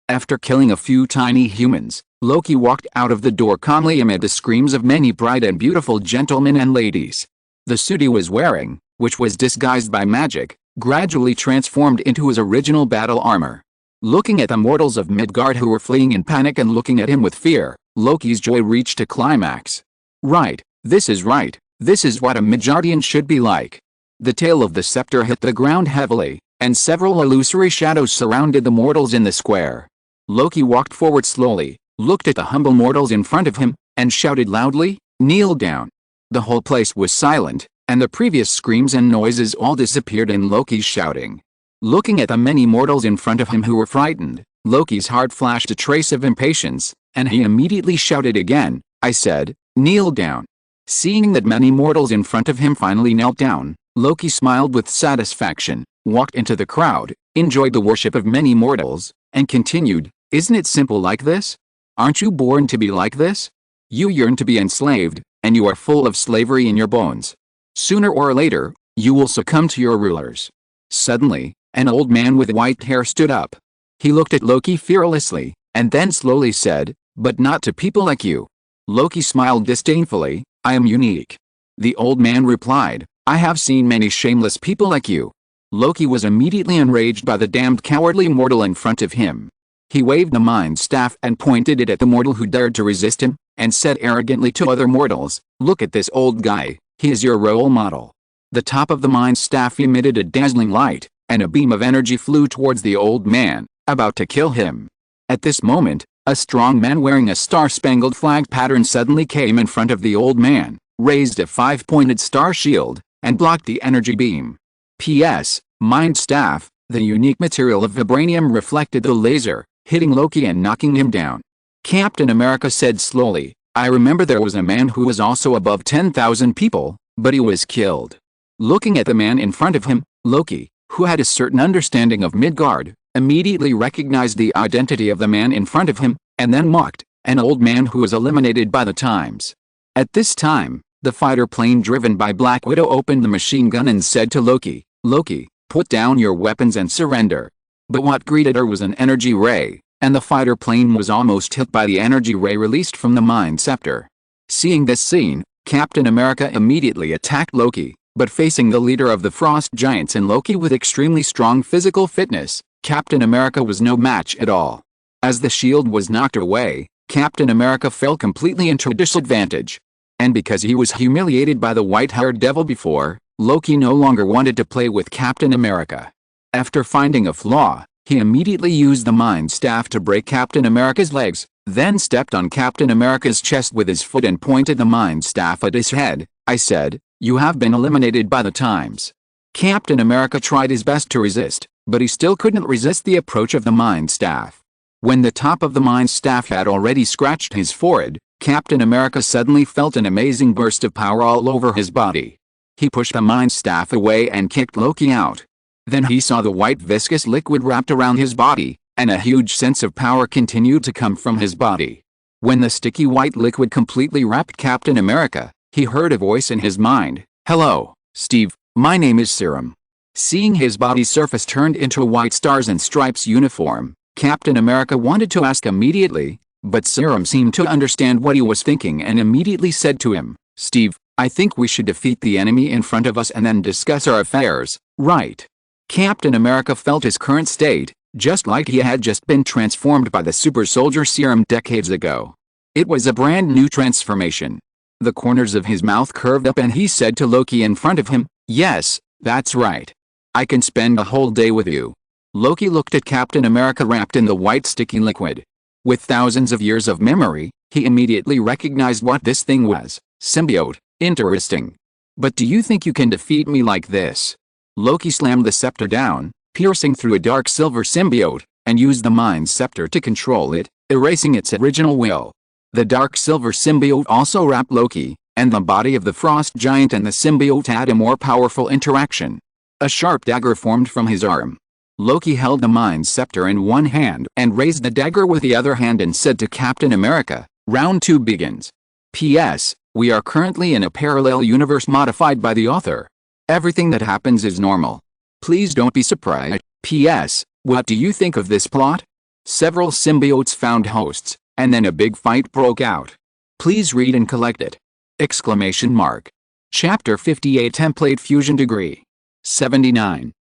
After killing a few tiny humans, Loki walked out of the door calmly amid the screams of many bright and beautiful gentlemen and ladies. The suit he was wearing, which was disguised by magic, gradually transformed into his original battle armor. Looking at the mortals of Midgard who were fleeing in panic and looking at him with fear, Loki's joy reached a climax. Right, this is right. This is what a Midgardian should be like. The tail of the scepter hit the ground heavily, and several illusory shadows surrounded the mortals in the square. Loki walked forward slowly, looked at the humble mortals in front of him, and shouted loudly, "Kneel down." The whole place was silent, and the previous screams and noises all disappeared in Loki's shouting. Looking at the many mortals in front of him who were frightened, Loki's heart flashed a trace of impatience, and he immediately shouted again, "I said, kneel down." Seeing that many mortals in front of him finally knelt down, Loki smiled with satisfaction, walked into the crowd, enjoyed the worship of many mortals, and continued, "Isn't it simple like this? Aren't you born to be like this? You yearn to be enslaved, and you are full of slavery in your bones. Sooner or later, you will succumb to your rulers." Suddenly, an old man with white hair stood up. He looked at Loki fearlessly, and then slowly said, "But not to people like you." Loki smiled disdainfully, "I am unique." The old man replied, "I have seen many shameless people like you." Loki was immediately enraged by the damned cowardly mortal in front of him. He waved the mind staff and pointed it at the mortal who dared to resist him, and said arrogantly to other mortals, "Look at this old guy, he is your role model." The top of the mind staff emitted a dazzling light, and a beam of energy flew towards the old man, about to kill him. At this moment, a strong man wearing a star-spangled flag pattern suddenly came in front of the old man, raised a 5-pointed star shield, and blocked the energy beam. P.S. Mind Staff, the unique material of vibranium reflected the laser, hitting Loki and knocking him down. Captain America said slowly, "I remember there was a man who was also above 10,000 people, but he was killed." Looking at the man in front of him, Loki, who had a certain understanding of Midgard, immediately recognized the identity of the man in front of him, and then mocked, "An old man who was eliminated by the times." At this time, the fighter plane driven by Black Widow opened the machine gun and said to Loki, "Loki, put down your weapons and surrender." But what greeted her was an energy ray, and the fighter plane was almost hit by the energy ray released from the Mind Scepter. Seeing this scene, Captain America immediately attacked Loki, but facing the leader of the Frost Giants and Loki with extremely strong physical fitness, Captain America was no match at all. As the shield was knocked away, Captain America fell completely into a disadvantage. And because he was humiliated by the white-haired devil before, Loki no longer wanted to play with Captain America. After finding a flaw, he immediately used the Mind Staff to break Captain America's legs, then stepped on Captain America's chest with his foot and pointed the mind staff at his head. I said, "You have been eliminated by the times." Captain America tried his best to resist, but he still couldn't resist the approach of the mind staff. When the top of the mind staff had already scratched his forehead, Captain America suddenly felt an amazing burst of power all over his body. He pushed the mind staff away and kicked Loki out. Then he saw the white viscous liquid wrapped around his body, and a huge sense of power continued to come from his body. When the sticky white liquid completely wrapped Captain America, he heard a voice in his mind. "Hello, Steve, my name is Serum." Seeing his body's surface turned into a white stars and stripes uniform, Captain America wanted to ask immediately, but Serum seemed to understand what he was thinking and immediately said to him, "Steve, I think we should defeat the enemy in front of us and then discuss our affairs, right?" Captain America felt his current state, just like he had just been transformed by the super soldier serum decades ago. It was a brand new transformation. The corners of his mouth curved up and he said to Loki in front of him, "Yes, that's right. I can spend a whole day with you." Loki looked at Captain America wrapped in the white sticky liquid. With thousands of years of memory, he immediately recognized what this thing was. Symbiote. Interesting. But do you think you can defeat me like this? Loki slammed the scepter down, piercing through a dark silver symbiote, and used the mind scepter to control it, erasing its original will. The dark silver symbiote also wrapped Loki, and the body of the frost giant and the symbiote had a more powerful interaction. A sharp dagger formed from his arm. Loki held the mind scepter in one hand and raised the dagger with the other hand and said to Captain America, "Round 2 begins. P.S. We are currently in a parallel universe modified by the author. Everything that happens is normal. Please don't be surprised. P.S. What do you think of this plot?" Several symbiotes found hosts, and then a big fight broke out. Please read and collect it! Exclamation mark. Chapter 58 Template Fusion Degree. 79%.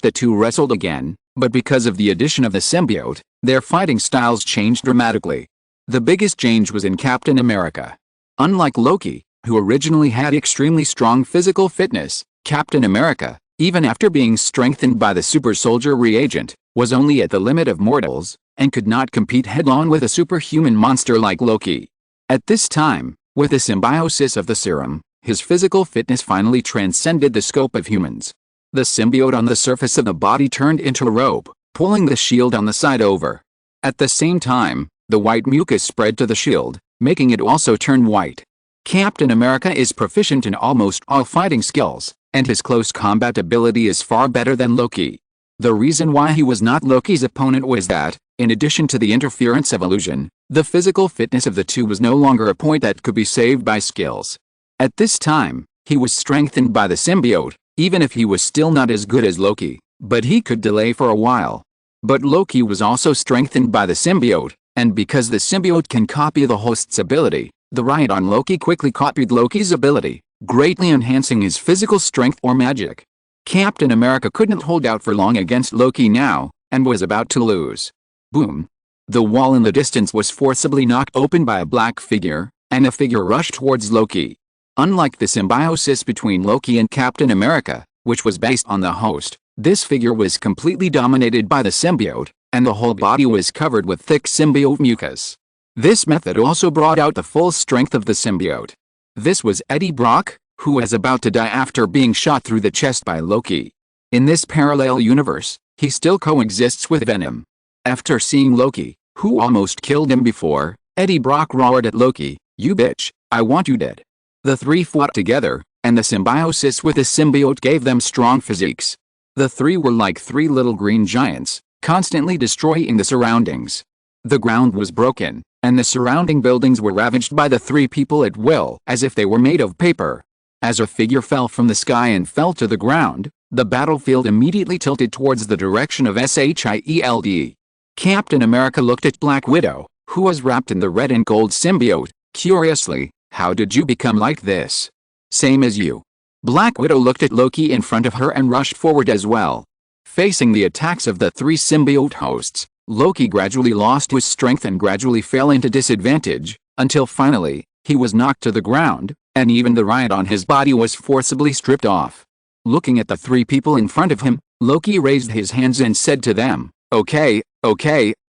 The two wrestled again, but because of the addition of the symbiote, their fighting styles changed dramatically. The biggest change was in Captain America. Unlike Loki, who originally had extremely strong physical fitness, Captain America, even after being strengthened by the super soldier reagent, was only at the limit of mortals, and could not compete head-on with a superhuman monster like Loki. At this time, with the symbiosis of the serum, his physical fitness finally transcended the scope of humans. The symbiote on the surface of the body turned into a rope, pulling the shield on the side over. At the same time, the white mucus spread to the shield, making it also turn white. Captain America is proficient in almost all fighting skills, and his close combat ability is far better than Loki. The reason why he was not Loki's opponent was that, in addition to the interference of illusion, the physical fitness of the two was no longer a point that could be saved by skills. At this time, he was strengthened by the symbiote, even if he was still not as good as Loki, but he could delay for a while. But Loki was also strengthened by the symbiote, and because the symbiote can copy the host's ability, the riot on Loki quickly copied Loki's ability, greatly enhancing his physical strength or magic. Captain America couldn't hold out for long against Loki now, and was about to lose. Boom! The wall in the distance was forcibly knocked open by a black figure, and a figure rushed towards Loki. Unlike the symbiosis between Loki and Captain America, which was based on the host, this figure was completely dominated by the symbiote, and the whole body was covered with thick symbiote mucus. This method also brought out the full strength of the symbiote. This was Eddie Brock, who was about to die after being shot through the chest by Loki. In this parallel universe, he still coexists with Venom. After seeing Loki, who almost killed him before, Eddie Brock roared at Loki, "You bitch, I want you dead." The three fought together, and the symbiosis with the symbiote gave them strong physiques. The three were like three little green giants, constantly destroying the surroundings. The ground was broken, and the surrounding buildings were ravaged by the three people at will, as if they were made of paper. As a figure fell from the sky and fell to the ground, the battlefield immediately tilted towards the direction of SHIELD. Captain America looked at Black Widow, who was wrapped in the red and gold symbiote, curiously. "How did you become like this?" "Same as you." Black Widow looked at Loki in front of her and rushed forward as well. Facing the attacks of the three symbiote hosts, Loki gradually lost his strength and gradually fell into disadvantage, until finally, he was knocked to the ground, and even the riot on his body was forcibly stripped off. Looking at the three people in front of him, Loki raised his hands and said to them, Okay,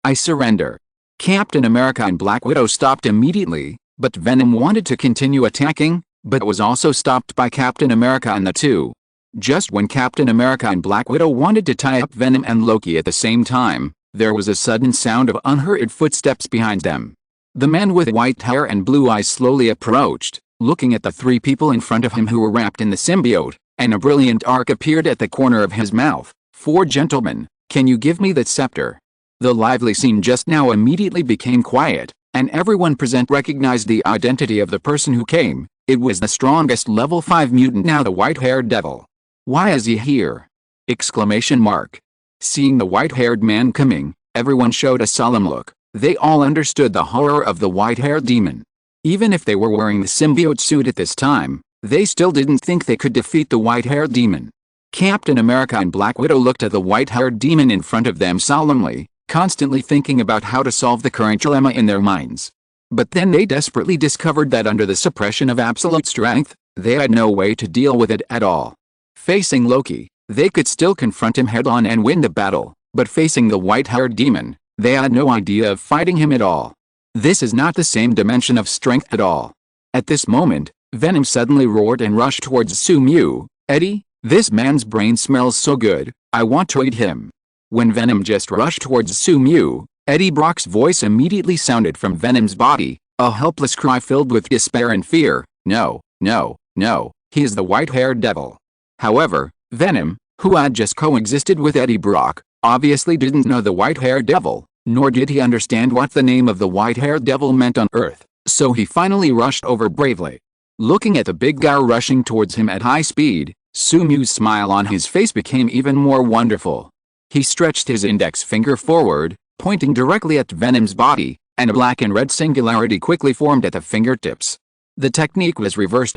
I surrender." Captain America and Black Widow stopped immediately, but Venom wanted to continue attacking, but was also stopped by Captain America and the two. Just when Captain America and Black Widow wanted to tie up Venom and Loki at the same time, there was a sudden sound of unheard footsteps behind them. The man with white hair and blue eyes slowly approached, looking at the three people in front of him who were wrapped in the symbiote, and a brilliant arc appeared at the corner of his mouth. "For gentlemen, can you give me that scepter?" The lively scene just now immediately became quiet, and everyone present recognized the identity of the person who came. It was the strongest level 5 mutant, now the white-haired devil. "Why is he here?" Exclamation mark. Seeing the white-haired man coming, everyone showed a solemn look. They all understood the horror of the white-haired demon. Even if they were wearing the symbiote suit at this time, they still didn't think they could defeat the white-haired demon. Captain America and Black Widow looked at the white-haired demon in front of them solemnly, constantly thinking about how to solve the current dilemma in their minds. But then they desperately discovered that under the suppression of absolute strength, they had no way to deal with it at all. Facing Loki, they could still confront him head-on and win the battle, but facing the white-haired demon, they had no idea of fighting him at all. This is not the same dimension of strength at all. At this moment, Venom suddenly roared and rushed towards Sumu. "Eddie, this man's brain smells so good, I want to eat him." When Venom just rushed towards Sumu, Eddie Brock's voice immediately sounded from Venom's body, a helpless cry filled with despair and fear. "No, no, no, he is the white-haired devil." However, Venom, who had just coexisted with Eddie Brock, obviously didn't know the white-haired devil, nor did he understand what the name of the white-haired devil meant on Earth, so he finally rushed over bravely. Looking at the big guy rushing towards him at high speed, Sumu's smile on his face became even more wonderful. He stretched his index finger forward, pointing directly at Venom's body, and a black and red singularity quickly formed at the fingertips. The technique was reversed.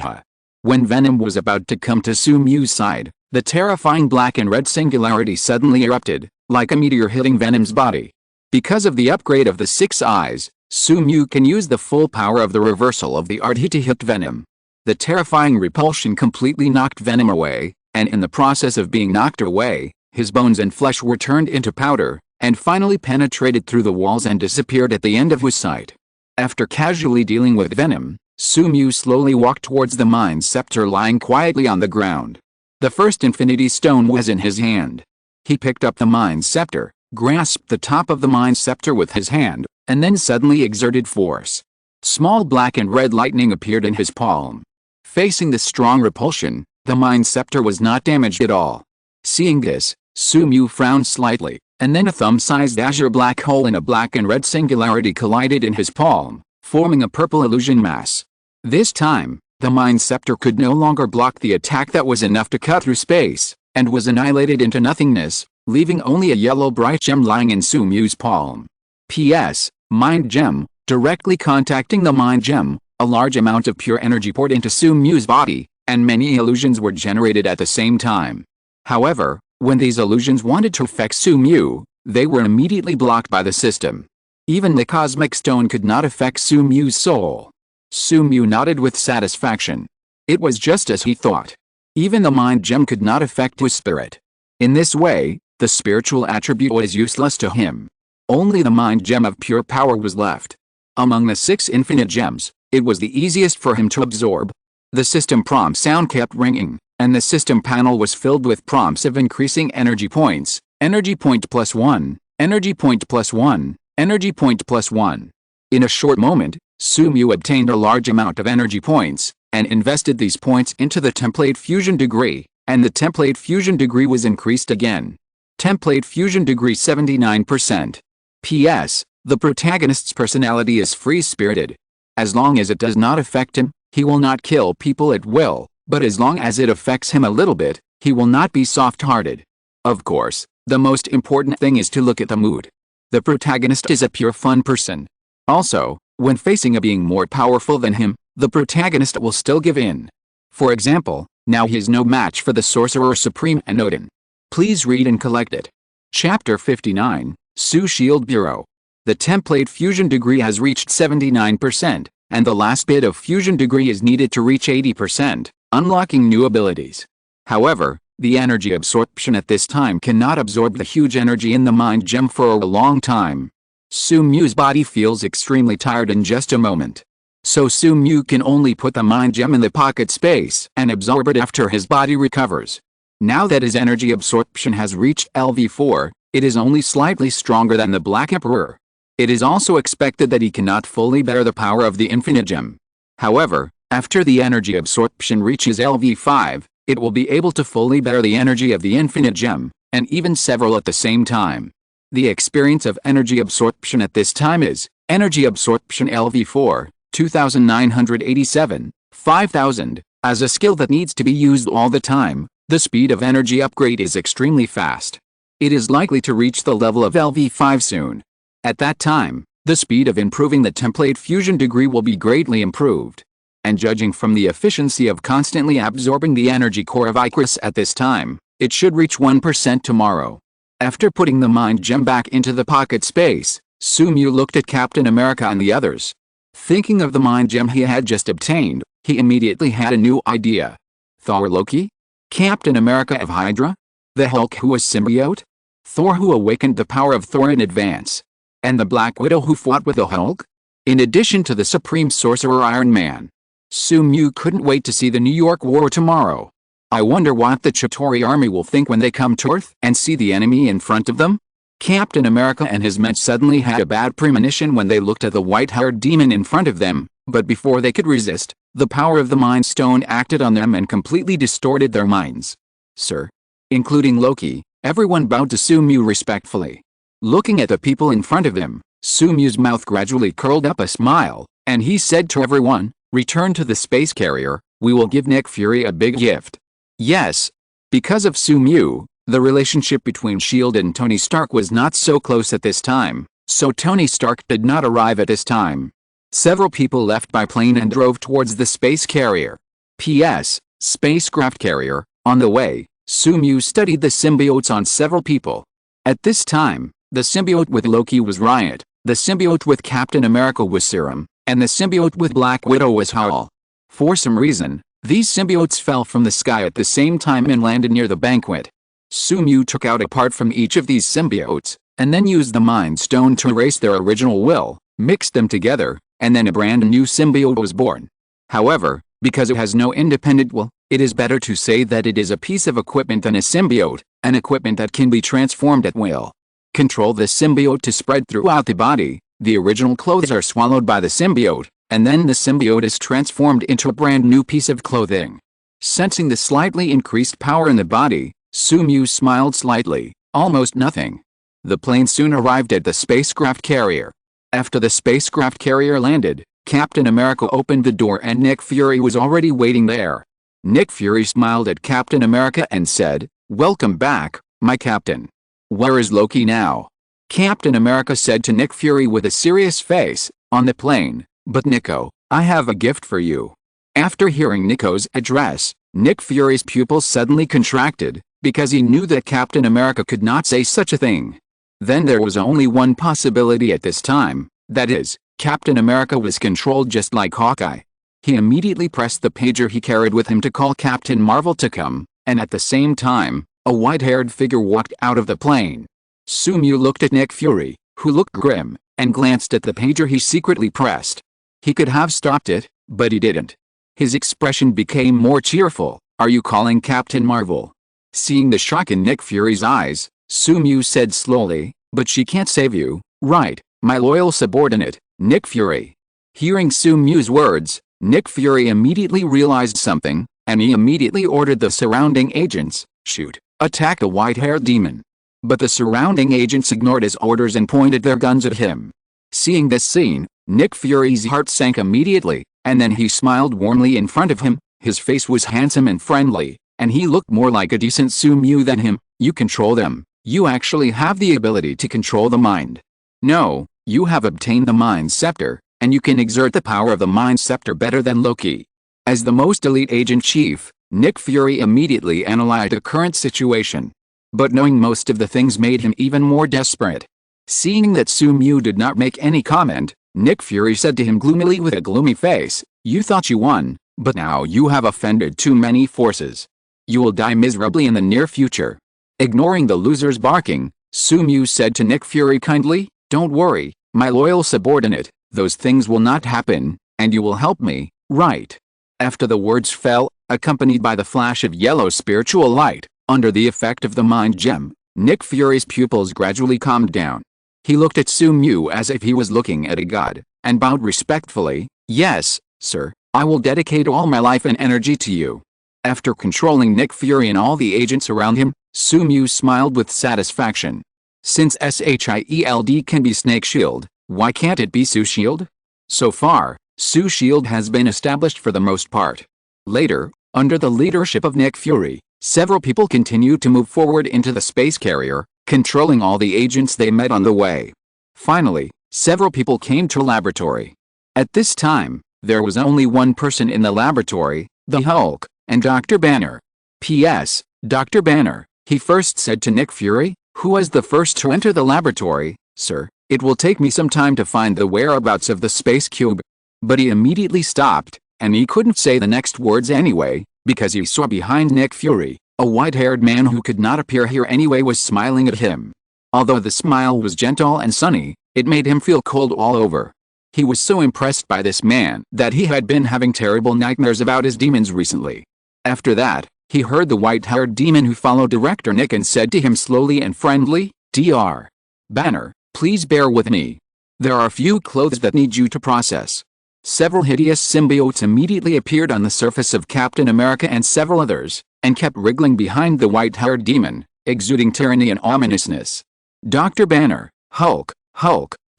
When Venom was about to come to Sumu's side, the terrifying black and red singularity suddenly erupted, like a meteor hitting Venom's body. Because of the upgrade of the 6 eyes, Sumu can use the full power of the reversal of the art to hit Venom. The terrifying repulsion completely knocked Venom away, and in the process of being knocked away, his bones and flesh were turned into powder, and finally penetrated through the walls and disappeared at the end of his sight. After casually dealing with Venom, Sumu slowly walked towards the Mind Scepter lying quietly on the ground. The first Infinity Stone was in his hand. He picked up the Mind Scepter, grasped the top of the Mind Scepter with his hand, and then suddenly exerted force. Small black and red lightning appeared in his palm. Facing the strong repulsion, the Mind Scepter was not damaged at all. Seeing this, Sumu frowned slightly, and then a thumb-sized azure black hole in a black and red singularity collided in his palm, forming a purple illusion mass. This time, the Mind Scepter could no longer block the attack that was enough to cut through space, and was annihilated into nothingness, leaving only a yellow bright gem lying in Sumu's palm. P.S. Mind Gem. Directly contacting the Mind Gem, a large amount of pure energy poured into Sumu's body, and many illusions were generated at the same time. However, when these illusions wanted to affect Sumu, they were immediately blocked by the system. Even the Cosmic Stone could not affect Sumu's soul. Sumu nodded with satisfaction. It was just as he thought. Even the Mind Gem could not affect his spirit. In this way, the spiritual attribute was useless to him. Only the Mind Gem of pure power was left. Among the 6 infinite gems, it was the easiest for him to absorb. The system prompt sound kept ringing, and the system panel was filled with prompts of increasing energy points. Energy point +1, energy point +1, energy point +1. In a short moment, Sumu obtained a large amount of energy points, and invested these points into the template fusion degree, and the template fusion degree was increased again. Template fusion degree 79%. P.S. The protagonist's personality is free-spirited. As long as it does not affect him, he will not kill people at will, but as long as it affects him a little bit, he will not be soft-hearted. Of course, the most important thing is to look at the mood. The protagonist is a pure fun person. Also, when facing a being more powerful than him, the protagonist will still give in. For example, now he is no match for the Sorcerer Supreme and Odin. Please read and collect it. Chapter 59, Su Shield Bureau. The template fusion degree has reached 79%, and the last bit of fusion degree is needed to reach 80%, unlocking new abilities. However, the energy absorption at this time cannot absorb the huge energy in the Mind Gem for a long time. Su-Mu's body feels extremely tired in just a moment. So Su-Mu can only put the mind gem in the pocket space and absorb it after his body recovers. Now that his energy absorption has reached LV4, it is only slightly stronger than the Black Emperor. It is also expected that he cannot fully bear the power of the Infinite Gem. However, after the energy absorption reaches LV5, it will be able to fully bear the energy of the Infinite Gem, and even several at the same time. The experience of energy absorption at this time is energy absorption LV4, 2987, 5000. As a skill that needs to be used all the time, the speed of energy upgrade is extremely fast. It is likely to reach the level of LV5 soon. At that time, the speed of improving the template fusion degree will be greatly improved. And judging from the efficiency of constantly absorbing the energy core of Icarus at this time, it should reach 1% tomorrow. After putting the mind gem back into the pocket space, Su-Mu looked at Captain America and the others. Thinking of the mind gem he had just obtained, he immediately had a new idea. Thor Loki? Captain America of Hydra? The Hulk who was symbiote? Thor who awakened the power of Thor in advance? And the Black Widow who fought with the Hulk? In addition to the Supreme Sorcerer Iron Man. Su-Mu couldn't wait to see the New York War tomorrow. I wonder what the Chitauri army will think when they come to Earth and see the enemy in front of them? Captain America and his men suddenly had a bad premonition when they looked at the white-haired demon in front of them, but before they could resist, the power of the Mind Stone acted on them and completely distorted their minds. Sir. Including Loki, everyone bowed to Su-Mu respectfully. Looking at the people in front of him, Su-Mu's mouth gradually curled up a smile, and he said to everyone, "Return to the space carrier, we will give Nick Fury a big gift." Yes. Because of Su-Mu, the relationship between S.H.I.E.L.D. and Tony Stark was not so close at this time, so Tony Stark did not arrive at this time. Several people left by plane and drove towards the space carrier. P.S. Spacecraft carrier. On the way, Su-Mu studied the symbiotes on several people. At this time, the symbiote with Loki was Riot, the symbiote with Captain America was Serum, and the symbiote with Black Widow was Howl. For some reason, these symbiotes fell from the sky at the same time and landed near the banquet. Su-Mu took out a part from each of these symbiotes, and then used the Mind Stone to erase their original will, mixed them together, and then a brand new symbiote was born. However, because it has no independent will, it is better to say that it is a piece of equipment than a symbiote, an equipment that can be transformed at will. Control the symbiote to spread throughout the body, the original clothes are swallowed by the symbiote, and then the symbiote is transformed into a brand new piece of clothing. Sensing the slightly increased power in the body, Su-Mu smiled slightly, almost nothing. The plane soon arrived at the spacecraft carrier. After the spacecraft carrier landed, Captain America opened the door and Nick Fury was already waiting there. Nick Fury smiled at Captain America and said, "Welcome back, my captain." "Where is Loki now?" Captain America said to Nick Fury with a serious face. "On the plane, but Nico, I have a gift for you." After hearing Nico's address, Nick Fury's pupils suddenly contracted, because he knew that Captain America could not say such a thing. Then there was only one possibility at this time, that is, Captain America was controlled just like Hawkeye. He immediately pressed the pager he carried with him to call Captain Marvel to come, and at the same time, a white-haired figure walked out of the plane. Su-Mu looked at Nick Fury, who looked grim, and glanced at the pager he secretly pressed. He could have stopped it, but he didn't. His expression became more cheerful. "Are you calling Captain Marvel?" Seeing the shock in Nick Fury's eyes, Su-Mu said slowly, "But she can't save you, right, my loyal subordinate, Nick Fury." Hearing Su-Mu's words, Nick Fury immediately realized something, and he immediately ordered the surrounding agents, "Shoot, attack the white-haired demon." But the surrounding agents ignored his orders and pointed their guns at him. Seeing this scene, Nick Fury's heart sank immediately, and then he smiled warmly in front of him. His face was handsome and friendly, and he looked more like a decent Su-Mu than him. "You control them. You actually have the ability to control the mind. No, you have obtained the Mind Scepter, and you can exert the power of the Mind Scepter better than Loki." As the most elite agent chief, Nick Fury immediately analyzed the current situation. But knowing most of the things made him even more desperate. Seeing that Su-Mu did not make any comment, Nick Fury said to him gloomily with a gloomy face, "You thought you won, but now you have offended too many forces. You will die miserably in the near future." Ignoring the loser's barking, Su-Mu said to Nick Fury kindly, "Don't worry, My loyal subordinate, those things will not happen, and you will help me, right? After the words fell, accompanied by the flash of yellow spiritual light, under the effect of the mind gem, Nick Fury's pupils gradually calmed down. He looked at Sumu as if he was looking at a god, and bowed respectfully. Yes, sir, I will dedicate all my life and energy to you. After controlling Nick Fury and all the agents around him, Sumu smiled with satisfaction. Since SHIELD can be Snake Shield, why can't it be Su Shield? So far, Su Shield has been established for the most part. Later, under the leadership of Nick Fury, several people continued to move forward into the space carrier, controlling all the agents they met on the way. Finally, several people came to a laboratory. At this time, there was only one person in the laboratory, the Hulk, and Dr. Banner. P.S. Dr. Banner, he first said to Nick Fury, who was the first to enter the laboratory, "Sir, it will take me some time to find the whereabouts of the space cube." But he immediately stopped, and he couldn't say the next words anyway, because he saw behind Nick Fury, a white-haired man who could not appear here anyway was smiling at him. Although the smile was gentle and sunny, it made him feel cold all over. He was so impressed by this man that he had been having terrible nightmares about his demons recently. After that, he heard the white-haired demon who followed Director Nick and said to him slowly and friendly, "Dr. Banner, please bear with me. There are a few clothes that need you to process." Several hideous symbiotes immediately appeared on the surface of Captain America and several others, and kept wriggling behind the white-haired demon, exuding tyranny and ominousness. "Dr. Banner, Hulk,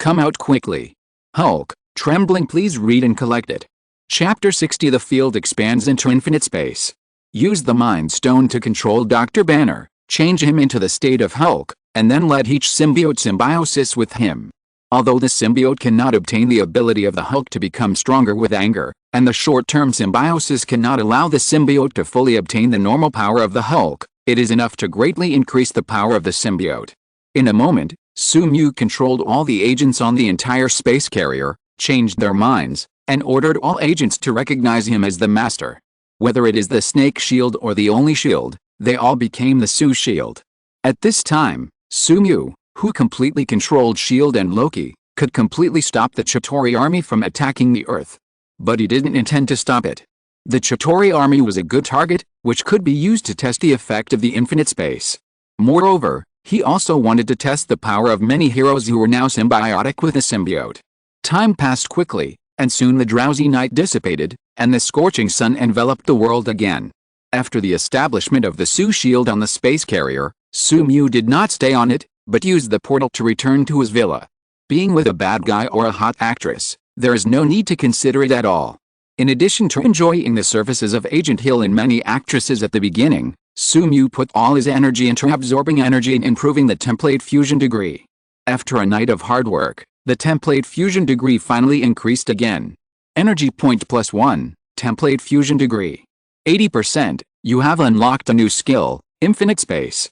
come out quickly. Hulk, trembling, please read and collect it." Chapter 60. The field expands into infinite space. Use the Mind Stone to control Dr. Banner, change him into the state of Hulk, and then let each symbiote symbiosis with him. Although the symbiote cannot obtain the ability of the Hulk to become stronger with anger, and the short-term symbiosis cannot allow the symbiote to fully obtain the normal power of the Hulk, it is enough to greatly increase the power of the symbiote. In a moment, Sumu controlled all the agents on the entire space carrier, changed their minds, and ordered all agents to recognize him as the master. Whether it is the Snake Shield or the only shield, they all became the Su Shield. At this time, Sumu, who completely controlled S.H.I.E.L.D. and Loki, could completely stop the Chitauri army from attacking the Earth. But he didn't intend to stop it. The Chitauri army was a good target, which could be used to test the effect of the infinite space. Moreover, he also wanted to test the power of many heroes who were now symbiotic with the symbiote. Time passed quickly, and soon the drowsy night dissipated, and the scorching sun enveloped the world again. After the establishment of the Su Shield on the space carrier, Sumu did not stay on it, but used the portal to return to his villa. Being with a bad guy or a hot actress, there is no need to consider it at all. In addition to enjoying the services of Agent Hill and many actresses at the beginning, Sumu put all his energy into absorbing energy and improving the template fusion degree. After a night of hard work, the template fusion degree finally increased again. Energy point +1, template fusion degree. 80%, you have unlocked a new skill, infinite space.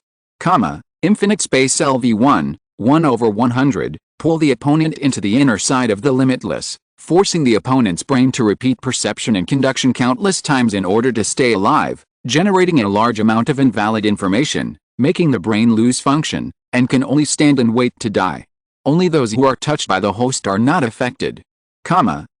Infinite space LV1, 1/100, pull the opponent into the inner side of the Limitless, forcing the opponent's brain to repeat perception and conduction countless times in order to stay alive, generating a large amount of invalid information, making the brain lose function, and can only stand and wait to die. Only those who are touched by the host are not affected.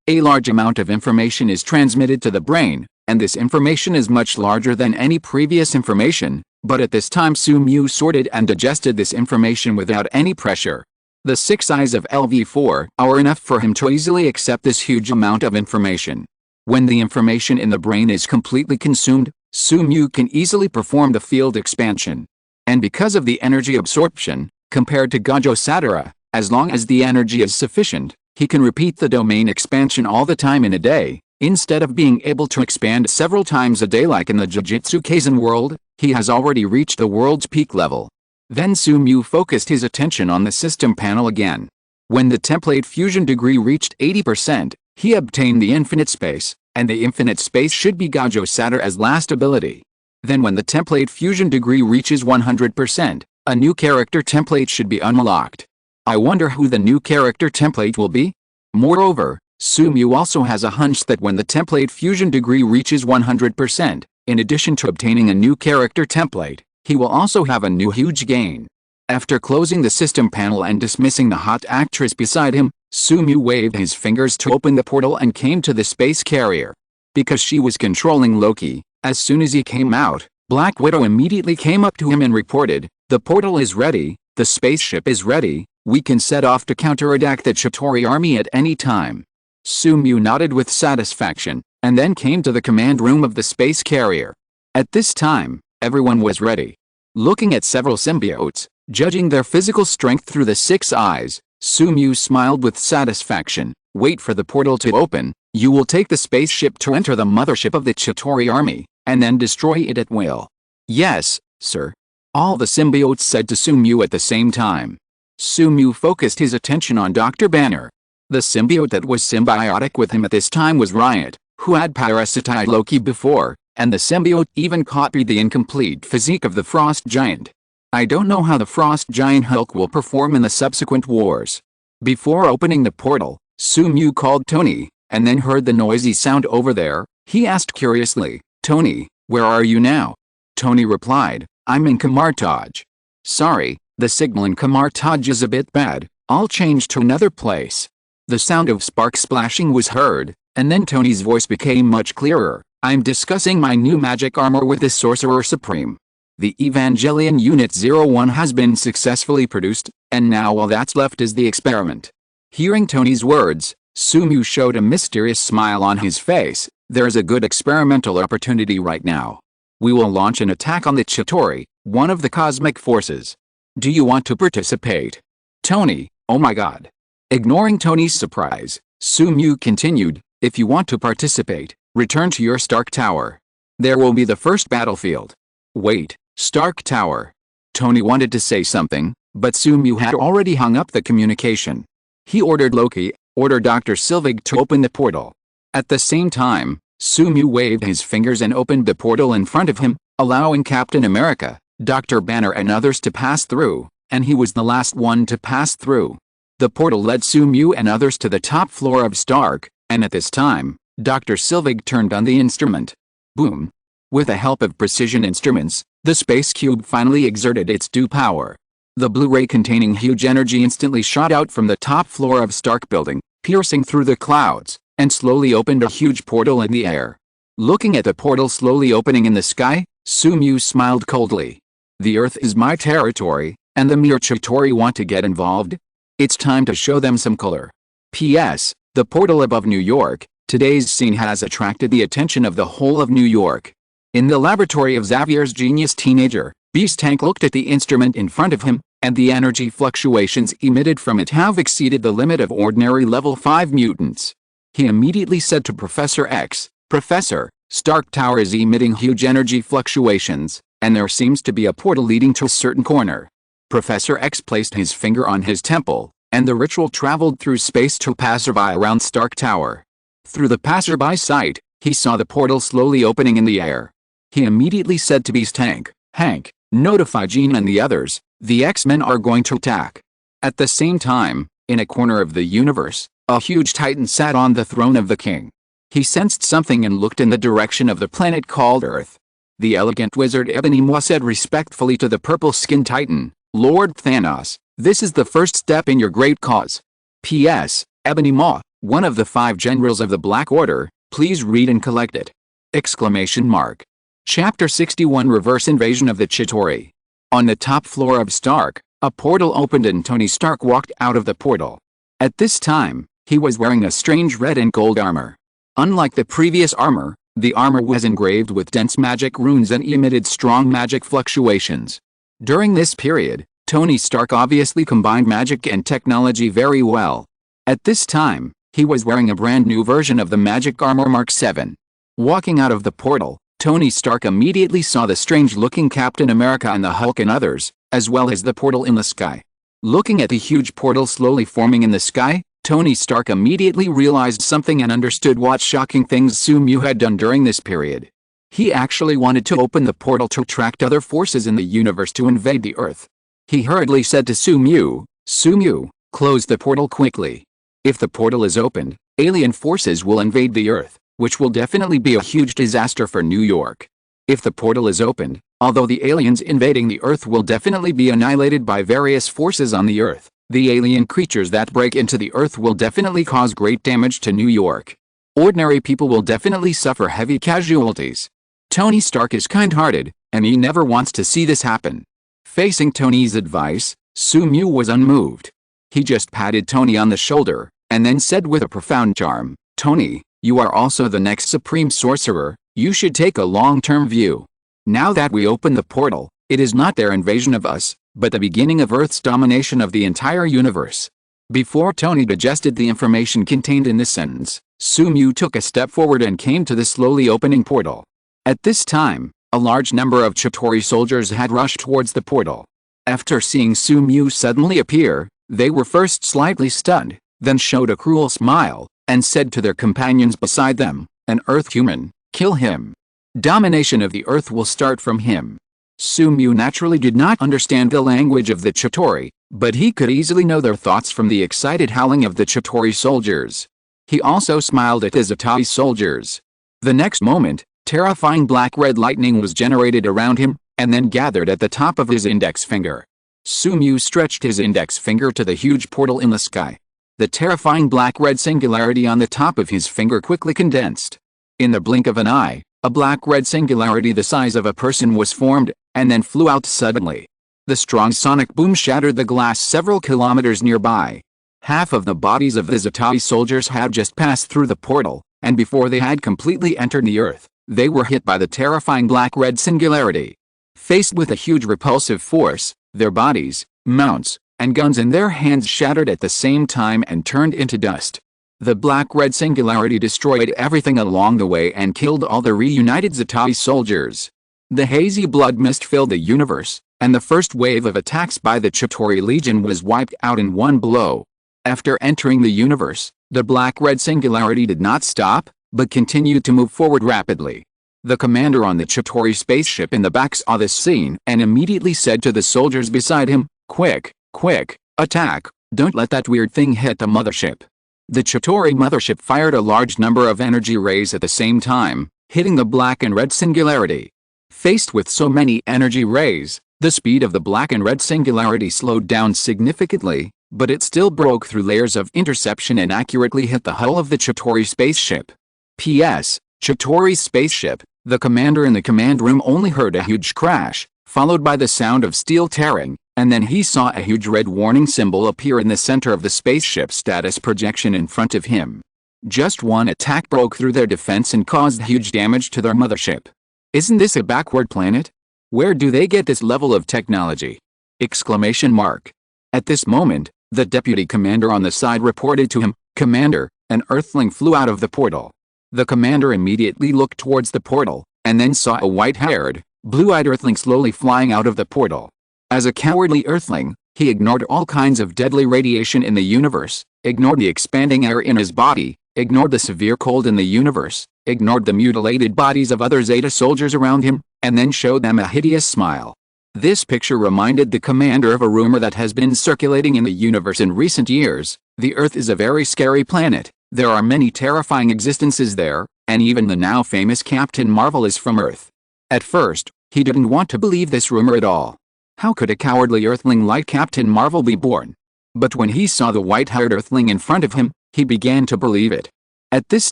A large amount of information is transmitted to the brain, and this information is much larger than any previous information, but at this time Sumu sorted and digested this information without any pressure. The 6 eyes of LV4 are enough for him to easily accept this huge amount of information. When the information in the brain is completely consumed, Sumu can easily perform the field expansion. And because of the energy absorption, compared to Gojo Satoru, as long as the energy is sufficient, he can repeat the domain expansion all the time in a day. Instead of being able to expand several times a day like in the Jujutsu Kaisen world, he has already reached the world's peak level. Then Sumu focused his attention on the system panel again. When the template fusion degree reached 80%, he obtained the infinite space, and the infinite space should be Gojo Satoru's last ability. Then when the template fusion degree reaches 100%, a new character template should be unlocked. I wonder who the new character template will be? Moreover, Sumu also has a hunch that when the template fusion degree reaches 100%, in addition to obtaining a new character template, he will also have a new huge gain. After closing the system panel and dismissing the hot actress beside him, Sumu waved his fingers to open the portal and came to the space carrier. Because she was controlling Loki, as soon as he came out, Black Widow immediately came up to him and reported, "The portal is ready, the spaceship is ready, we can set off to counterattack the Chitauri army at any time." Sumu nodded with satisfaction, and then came to the command room of the space carrier. At this time, everyone was ready. Looking at several symbiotes, judging their physical strength through the 6 eyes, Sumu smiled with satisfaction. "Wait for the portal to open, you will take the spaceship to enter the mothership of the Chitauri army, and then destroy it at will." "Yes, sir." All the symbiotes said to Sumu at the same time. Sumu focused his attention on Dr. Banner. The symbiote that was symbiotic with him at this time was Riot, who had parasitized Loki before, and the symbiote even copied the incomplete physique of the Frost Giant. I don't know how the Frost Giant Hulk will perform in the subsequent wars. Before opening the portal, Sumu called Tony, and then heard the noisy sound over there. He asked curiously, "Tony, where are you now?" Tony replied, "I'm in Kamartaj." "Sorry, the signal in Kamartaj is a bit bad, I'll change to another place." The sound of sparks splashing was heard, and then Tony's voice became much clearer. "I'm discussing my new magic armor with the Sorcerer Supreme. The Evangelion Unit 01 has been successfully produced, and now all that's left is the experiment." Hearing Tony's words, Sumu showed a mysterious smile on his face. "There's a good experimental opportunity right now. We will launch an attack on the Chitauri, one of the cosmic forces. Do you want to participate?" Tony, "Oh my god." Ignoring Tony's surprise, Sumu continued, "If you want to participate, return to your Stark Tower. There will be the first battlefield." "Wait, Stark Tower." Tony wanted to say something, but Sumu had already hung up the communication. He ordered Loki, ordered Dr. Sylvig to open the portal. At the same time, Sumu waved his fingers and opened the portal in front of him, allowing Captain America, Dr. Banner and others to pass through, and he was the last one to pass through. The portal led Sumu and others to the top floor of Stark, and at this time, Dr. Sylvig turned on the instrument. Boom! With the help of precision instruments, the space cube finally exerted its due power. The blue ray containing huge energy instantly shot out from the top floor of Stark building, piercing through the clouds, and slowly opened a huge portal in the air. Looking at the portal slowly opening in the sky, Sumu smiled coldly. "The Earth is my territory, and the mere Chitauri want to get involved? It's time to show them some color." P.S. The portal above New York. Today's scene has attracted the attention of the whole of New York. In the laboratory of Xavier's genius teenager, Beast Tank looked at the instrument in front of him, and the energy fluctuations emitted from it have exceeded the limit of ordinary level 5 mutants. He immediately said to Professor X, "Professor, Stark Tower is emitting huge energy fluctuations, and there seems to be a portal leading to a certain corner." Professor X placed his finger on his temple, and the ritual traveled through space to a passerby around Stark Tower. Through the passerby's sight, he saw the portal slowly opening in the air. He immediately said to Beast Tank, "Hank, notify Jean and the others, the X-Men are going to attack." At the same time, in a corner of the universe, a huge titan sat on the throne of the king. He sensed something and looked in the direction of the planet called Earth. The elegant wizard Ebony Maw said respectfully to the purple-skinned titan, "Lord Thanos, this is the first step in your great cause. P.S. Ebony Maw, one of the 5 generals of the Black Order, please read and collect it." Exclamation mark. Chapter 61 Reverse Invasion of the Chitauri. On the top floor of Stark, a portal opened and Tony Stark walked out of the portal. At this time, he was wearing a strange red and gold armor. Unlike the previous armor, the armor was engraved with dense magic runes and emitted strong magic fluctuations. During this period, Tony Stark obviously combined magic and technology very well. At this time, he was wearing a brand new version of the magic armor Mark 7. Walking out of the portal, Tony Stark immediately saw the strange-looking Captain America and the Hulk and others, as well as the portal in the sky. Looking at the huge portal slowly forming in the sky, Tony Stark immediately realized something and understood what shocking things Sumu had done during this period. He actually wanted to open the portal to attract other forces in the universe to invade the Earth. He hurriedly said to Sumu, "Sumu, close the portal quickly. If the portal is opened, alien forces will invade the Earth, which will definitely be a huge disaster for New York. If the portal is opened, although the aliens invading the Earth will definitely be annihilated by various forces on the Earth, The alien creatures that break into the Earth will definitely cause great damage to New York. Ordinary people will definitely suffer heavy casualties. Tony Stark is kind-hearted, and he never wants to see this happen. Facing Tony's advice, Sumu was unmoved. He just patted Tony on the shoulder, and then said with a profound charm, "Tony, you are also the next supreme sorcerer, you should take a long-term view. Now that we open the portal, it is not their invasion of us, but the beginning of Earth's domination of the entire universe." Before Tony digested the information contained in this sentence, Sumu took a step forward and came to the slowly opening portal. At this time, a large number of Chitauri soldiers had rushed towards the portal. After seeing Sumu suddenly appear, they were first slightly stunned, then showed a cruel smile, and said to their companions beside them, "An Earth human, kill him. Domination of the Earth will start from him." Sumu naturally did not understand the language of the Chitauri, but he could easily know their thoughts from the excited howling of the Chitauri soldiers. He also smiled at the Zatai soldiers. The next moment, terrifying black-red lightning was generated around him, and then gathered at the top of his index finger. Sumu stretched his index finger to the huge portal in the sky. The terrifying black-red singularity on the top of his finger quickly condensed. In the blink of an eye, a black-red singularity the size of a person was formed, and then flew out suddenly. The strong sonic boom shattered the glass several kilometers nearby. Half of the bodies of the Zatai soldiers had just passed through the portal, and before they had completely entered the Earth, they were hit by the terrifying black-red singularity. Faced with a huge repulsive force, their bodies, mounts, and guns in their hands shattered at the same time and turned into dust. The black-red singularity destroyed everything along the way and killed all the reunited Zatai soldiers. The hazy blood mist filled the universe, and the first wave of attacks by the Chitauri Legion was wiped out in one blow. After entering the universe, the black-red singularity did not stop, but continued to move forward rapidly. The commander on the Chitauri spaceship in the back saw this scene and immediately said to the soldiers beside him, "Quick, quick, attack, don't let that weird thing hit the mothership." The Chitauri mothership fired a large number of energy rays at the same time, hitting the black and red singularity. Faced with so many energy rays, the speed of the black and red singularity slowed down significantly, but it still broke through layers of interception and accurately hit the hull of the Chitauri spaceship. P.S. Chitauri's spaceship, the commander in the command room only heard a huge crash, followed by the sound of steel tearing, and then he saw a huge red warning symbol appear in the center of the spaceship status projection in front of him. Just one attack broke through their defense and caused huge damage to their mothership. Isn't this a backward planet? Where do they get this level of technology? Exclamation mark. At this moment, the deputy commander on the side reported to him, "Commander, an Earthling flew out of the portal." The commander immediately looked towards the portal, and then saw a white-haired, blue-eyed Earthling slowly flying out of the portal. As a cowardly Earthling, he ignored all kinds of deadly radiation in the universe, ignored the expanding air in his body, ignored the severe cold in the universe, ignored the mutilated bodies of other Zeta soldiers around him, and then showed them a hideous smile. This picture reminded the commander of a rumor that has been circulating in the universe in recent years. The Earth is a very scary planet, there are many terrifying existences there, and even the now famous Captain Marvel is from Earth. At first, he didn't want to believe this rumor at all. How could a cowardly Earthling like Captain Marvel be born? But when he saw the white-haired Earthling in front of him, he began to believe it. At this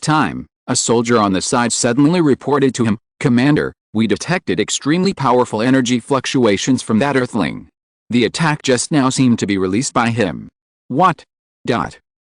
time, a soldier on the side suddenly reported to him, "Commander, we detected extremely powerful energy fluctuations from that Earthling. The attack just now seemed to be released by him." What?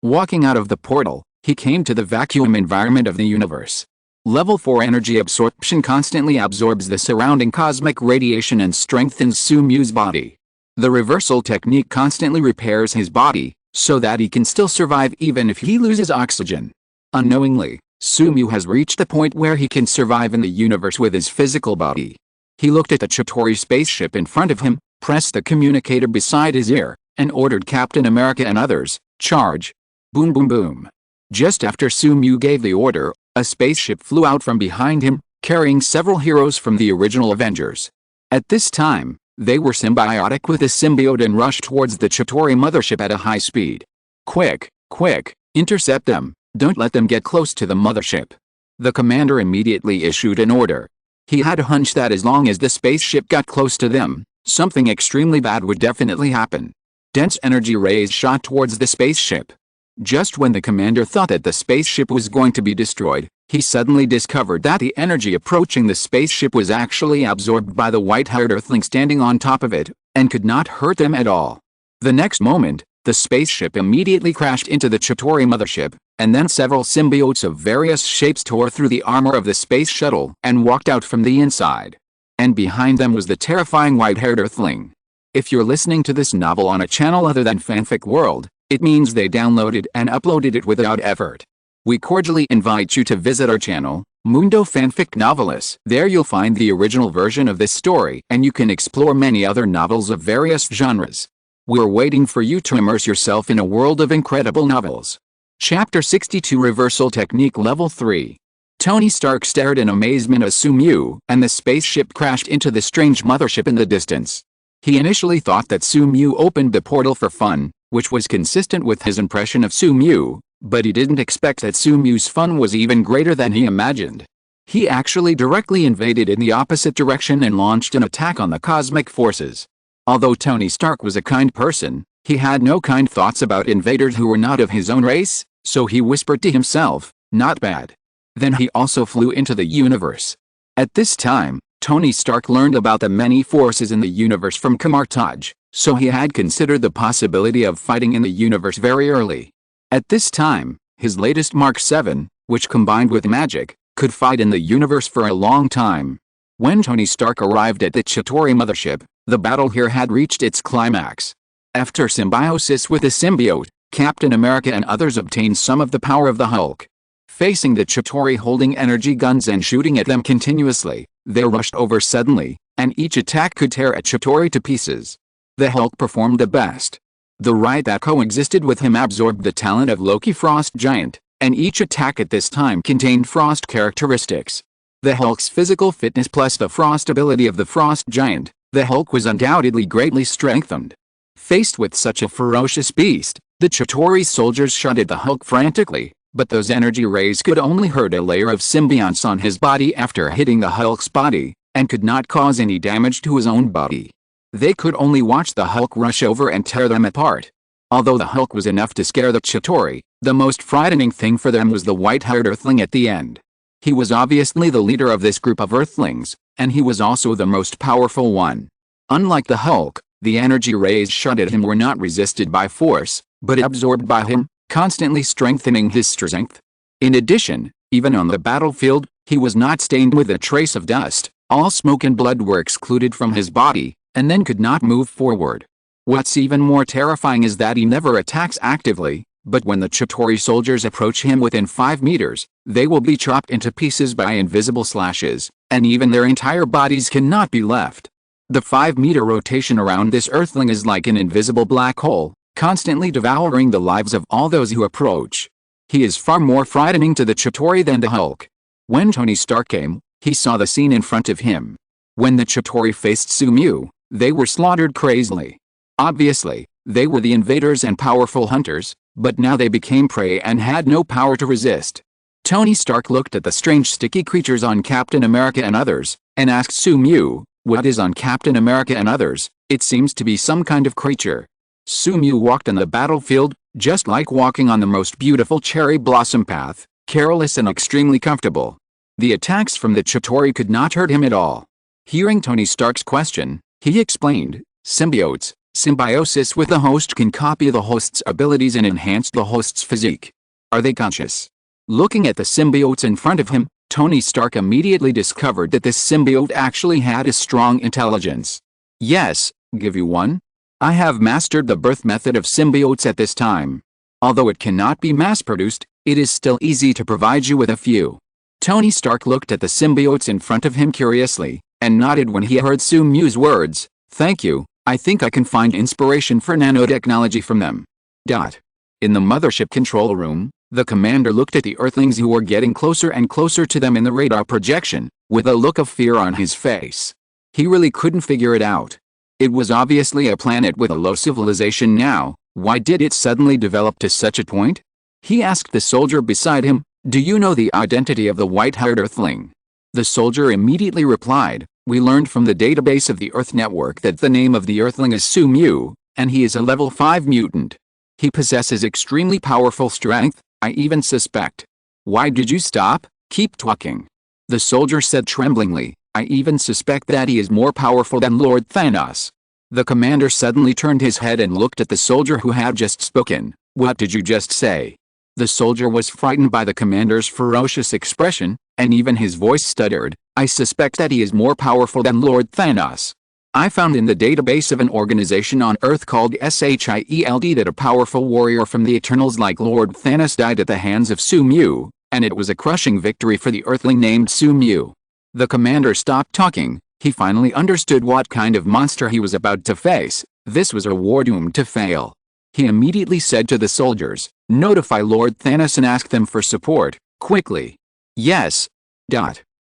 Walking out of the portal, he came to the vacuum environment of the universe. Level 4 energy absorption constantly absorbs the surrounding cosmic radiation and strengthens Sumu's body. The reversal technique constantly repairs his body, so that he can still survive even if he loses oxygen. Unknowingly, Sumu has reached the point where he can survive in the universe with his physical body. He looked at the Chitauri spaceship in front of him, pressed the communicator beside his ear, and ordered Captain America and others, "Charge!" Boom boom boom. Just after Sumu gave the order, a spaceship flew out from behind him, carrying several heroes from the original Avengers. At this time, they were symbiotic with the symbiote and rushed towards the Chitauri mothership at a high speed. "Quick, quick, intercept them, don't let them get close to the mothership." The commander immediately issued an order. He had a hunch that as long as the spaceship got close to them, something extremely bad would definitely happen. Dense energy rays shot towards the spaceship. Just when the commander thought that the spaceship was going to be destroyed, he suddenly discovered that the energy approaching the spaceship was actually absorbed by the white-haired Earthling standing on top of it, and could not hurt them at all. The next moment, the spaceship immediately crashed into the Chitauri mothership, and then several symbiotes of various shapes tore through the armor of the space shuttle and walked out from the inside. And behind them was the terrifying white-haired Earthling. If you're listening to this novel on a channel other than Fanfic World, it means they downloaded and uploaded it without effort. We cordially invite you to visit our channel, Mundo Fanfic Novelis. There you'll find the original version of this story, and you can explore many other novels of various genres. We're waiting for you to immerse yourself in a world of incredible novels. Chapter 62 Reversal Technique Level 3. Tony Stark stared in amazement as Sumu and the spaceship crashed into the strange mothership in the distance. He initially thought that Sumu opened the portal for fun, which was consistent with his impression of Sumu, but he didn't expect that Sumu's fun was even greater than he imagined. He actually directly invaded in the opposite direction and launched an attack on the cosmic forces. Although Tony Stark was a kind person, he had no kind thoughts about invaders who were not of his own race, so he whispered to himself, "Not bad." Then he also flew into the universe. At this time, Tony Stark learned about the many forces in the universe from Kamartaj, so he had considered the possibility of fighting in the universe very early. At this time, his latest Mark 7, which combined with magic, could fight in the universe for a long time. When Tony Stark arrived at the Chitauri mothership, the battle here had reached its climax. After symbiosis with a symbiote, Captain America and others obtained some of the power of the Hulk. Facing the Chitauri holding energy guns and shooting at them continuously, they rushed over suddenly, and each attack could tear a Chitauri to pieces. The Hulk performed the best. The right that coexisted with him absorbed the talent of Loki Frost Giant, and each attack at this time contained frost characteristics. The Hulk's physical fitness plus the frost ability of the Frost Giant, the Hulk was undoubtedly greatly strengthened. Faced with such a ferocious beast, the Chitauri soldiers shot at the Hulk frantically, but those energy rays could only hurt a layer of symbionts on his body after hitting the Hulk's body, and could not cause any damage to his own body. They could only watch the Hulk rush over and tear them apart. Although the Hulk was enough to scare the Chitauri, the most frightening thing for them was the white-haired Earthling at the end. He was obviously the leader of this group of Earthlings, and he was also the most powerful one. Unlike the Hulk, the energy rays shot at him were not resisted by force, but absorbed by him, constantly strengthening his strength. In addition, even on the battlefield, he was not stained with a trace of dust. All smoke and blood were excluded from his body, and then could not move forward. What's even more terrifying is that he never attacks actively, but when the Chitauri soldiers approach him within 5 meters, they will be chopped into pieces by invisible slashes, and even their entire bodies cannot be left. The 5-meter rotation around this Earthling is like an invisible black hole, constantly devouring the lives of all those who approach. He is far more frightening to the Chitauri than the Hulk. When Tony Stark came, he saw the scene in front of him. When the Chitauri faced Sumu, they were slaughtered crazily. Obviously, they were the invaders and powerful hunters, but now they became prey and had no power to resist. Tony Stark looked at the strange sticky creatures on Captain America and others, and asked Sumu, "What is on Captain America and others? It seems to be some kind of creature." Sumu walked on the battlefield, just like walking on the most beautiful cherry blossom path, careless and extremely comfortable. The attacks from the Chitauri could not hurt him at all. Hearing Tony Stark's question, he explained, "Symbiotes. Symbiosis with the host can copy the host's abilities and enhance the host's physique. Are they conscious?" Looking at the symbiotes in front of him, Tony Stark immediately discovered that this symbiote actually had a strong intelligence. "Yes, give you one? I have mastered the birth method of symbiotes at this time. Although it cannot be mass-produced, it is still easy to provide you with a few." Tony Stark looked at the symbiotes in front of him curiously, and nodded when he heard Sumu's words, "Thank you, I think I can find inspiration for nanotechnology from them." In the mothership control room, the commander looked at the Earthlings who were getting closer and closer to them in the radar projection, with a look of fear on his face. He really couldn't figure it out. It was obviously a planet with a low civilization now. Why did it suddenly develop to such a point? He asked the soldier beside him, "Do you know the identity of the white-haired Earthling?" The soldier immediately replied, "We learned from the database of the Earth Network that the name of the Earthling is Sumu, and he is a level 5 mutant. He possesses extremely powerful strength, I even suspect. Why did you stop? Keep talking. The soldier said tremblingly, I even suspect that he is more powerful than Lord Thanos. The commander suddenly turned his head and looked at the soldier who had just spoken. What did you just say? The soldier was frightened by the commander's ferocious expression, and even his voice stuttered. I suspect that he is more powerful than Lord Thanos. I found in the database of an organization on Earth called SHIELD that a powerful warrior from the Eternals like Lord Thanos died at the hands of Su-Mu, and it was a crushing victory for the Earthling named Su-Mu. The commander stopped talking. He finally understood what kind of monster he was about to face. This was a war doomed to fail. He immediately said to the soldiers, notify Lord Thanos and ask them for support, quickly. Yes.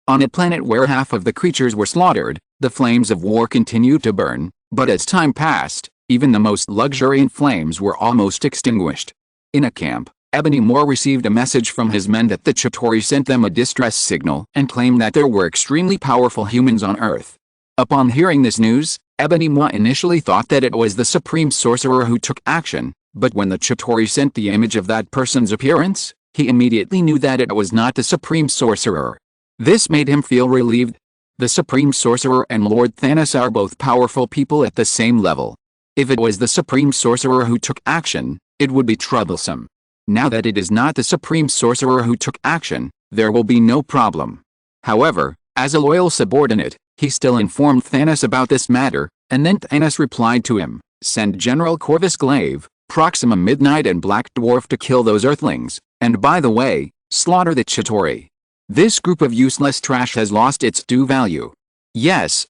On a planet where half of the creatures were slaughtered, the flames of war continued to burn, but as time passed, even the most luxuriant flames were almost extinguished. In a camp, Ebony Moore received a message from his men that the Chitauri sent them a distress signal and claimed that there were extremely powerful humans on Earth. Upon hearing this news, Ebony Moore initially thought that it was the Supreme Sorcerer who took action, but when the Chitauri sent the image of that person's appearance, he immediately knew that it was not the Supreme Sorcerer. This made him feel relieved. The Supreme Sorcerer and Lord Thanos are both powerful people at the same level. If it was the Supreme Sorcerer who took action, it would be troublesome. Now that it is not the Supreme Sorcerer who took action, there will be no problem. However, as a loyal subordinate, he still informed Thanos about this matter, and then Thanos replied to him, send General Corvus Glaive, Proxima Midnight and Black Dwarf to kill those Earthlings, and by the way, slaughter the Chitauri. This group of useless trash has lost its due value. Yes.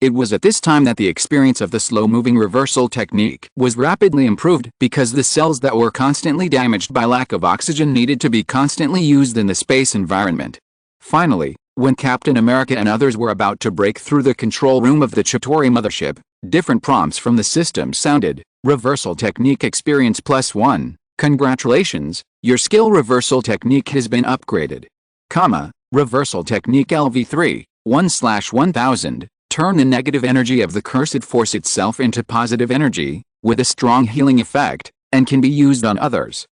It was at this time that the experience of the slow-moving reversal technique was rapidly improved because the cells that were constantly damaged by lack of oxygen needed to be constantly used in the space environment. Finally, when Captain America and others were about to break through the control room of the Chitauri mothership, different prompts from the system sounded. Reversal technique experience +1. Congratulations, your skill reversal technique has been upgraded. Reversal technique LV3, 1/1000, turn the negative energy of the cursed force itself into positive energy, with a strong healing effect, and can be used on others.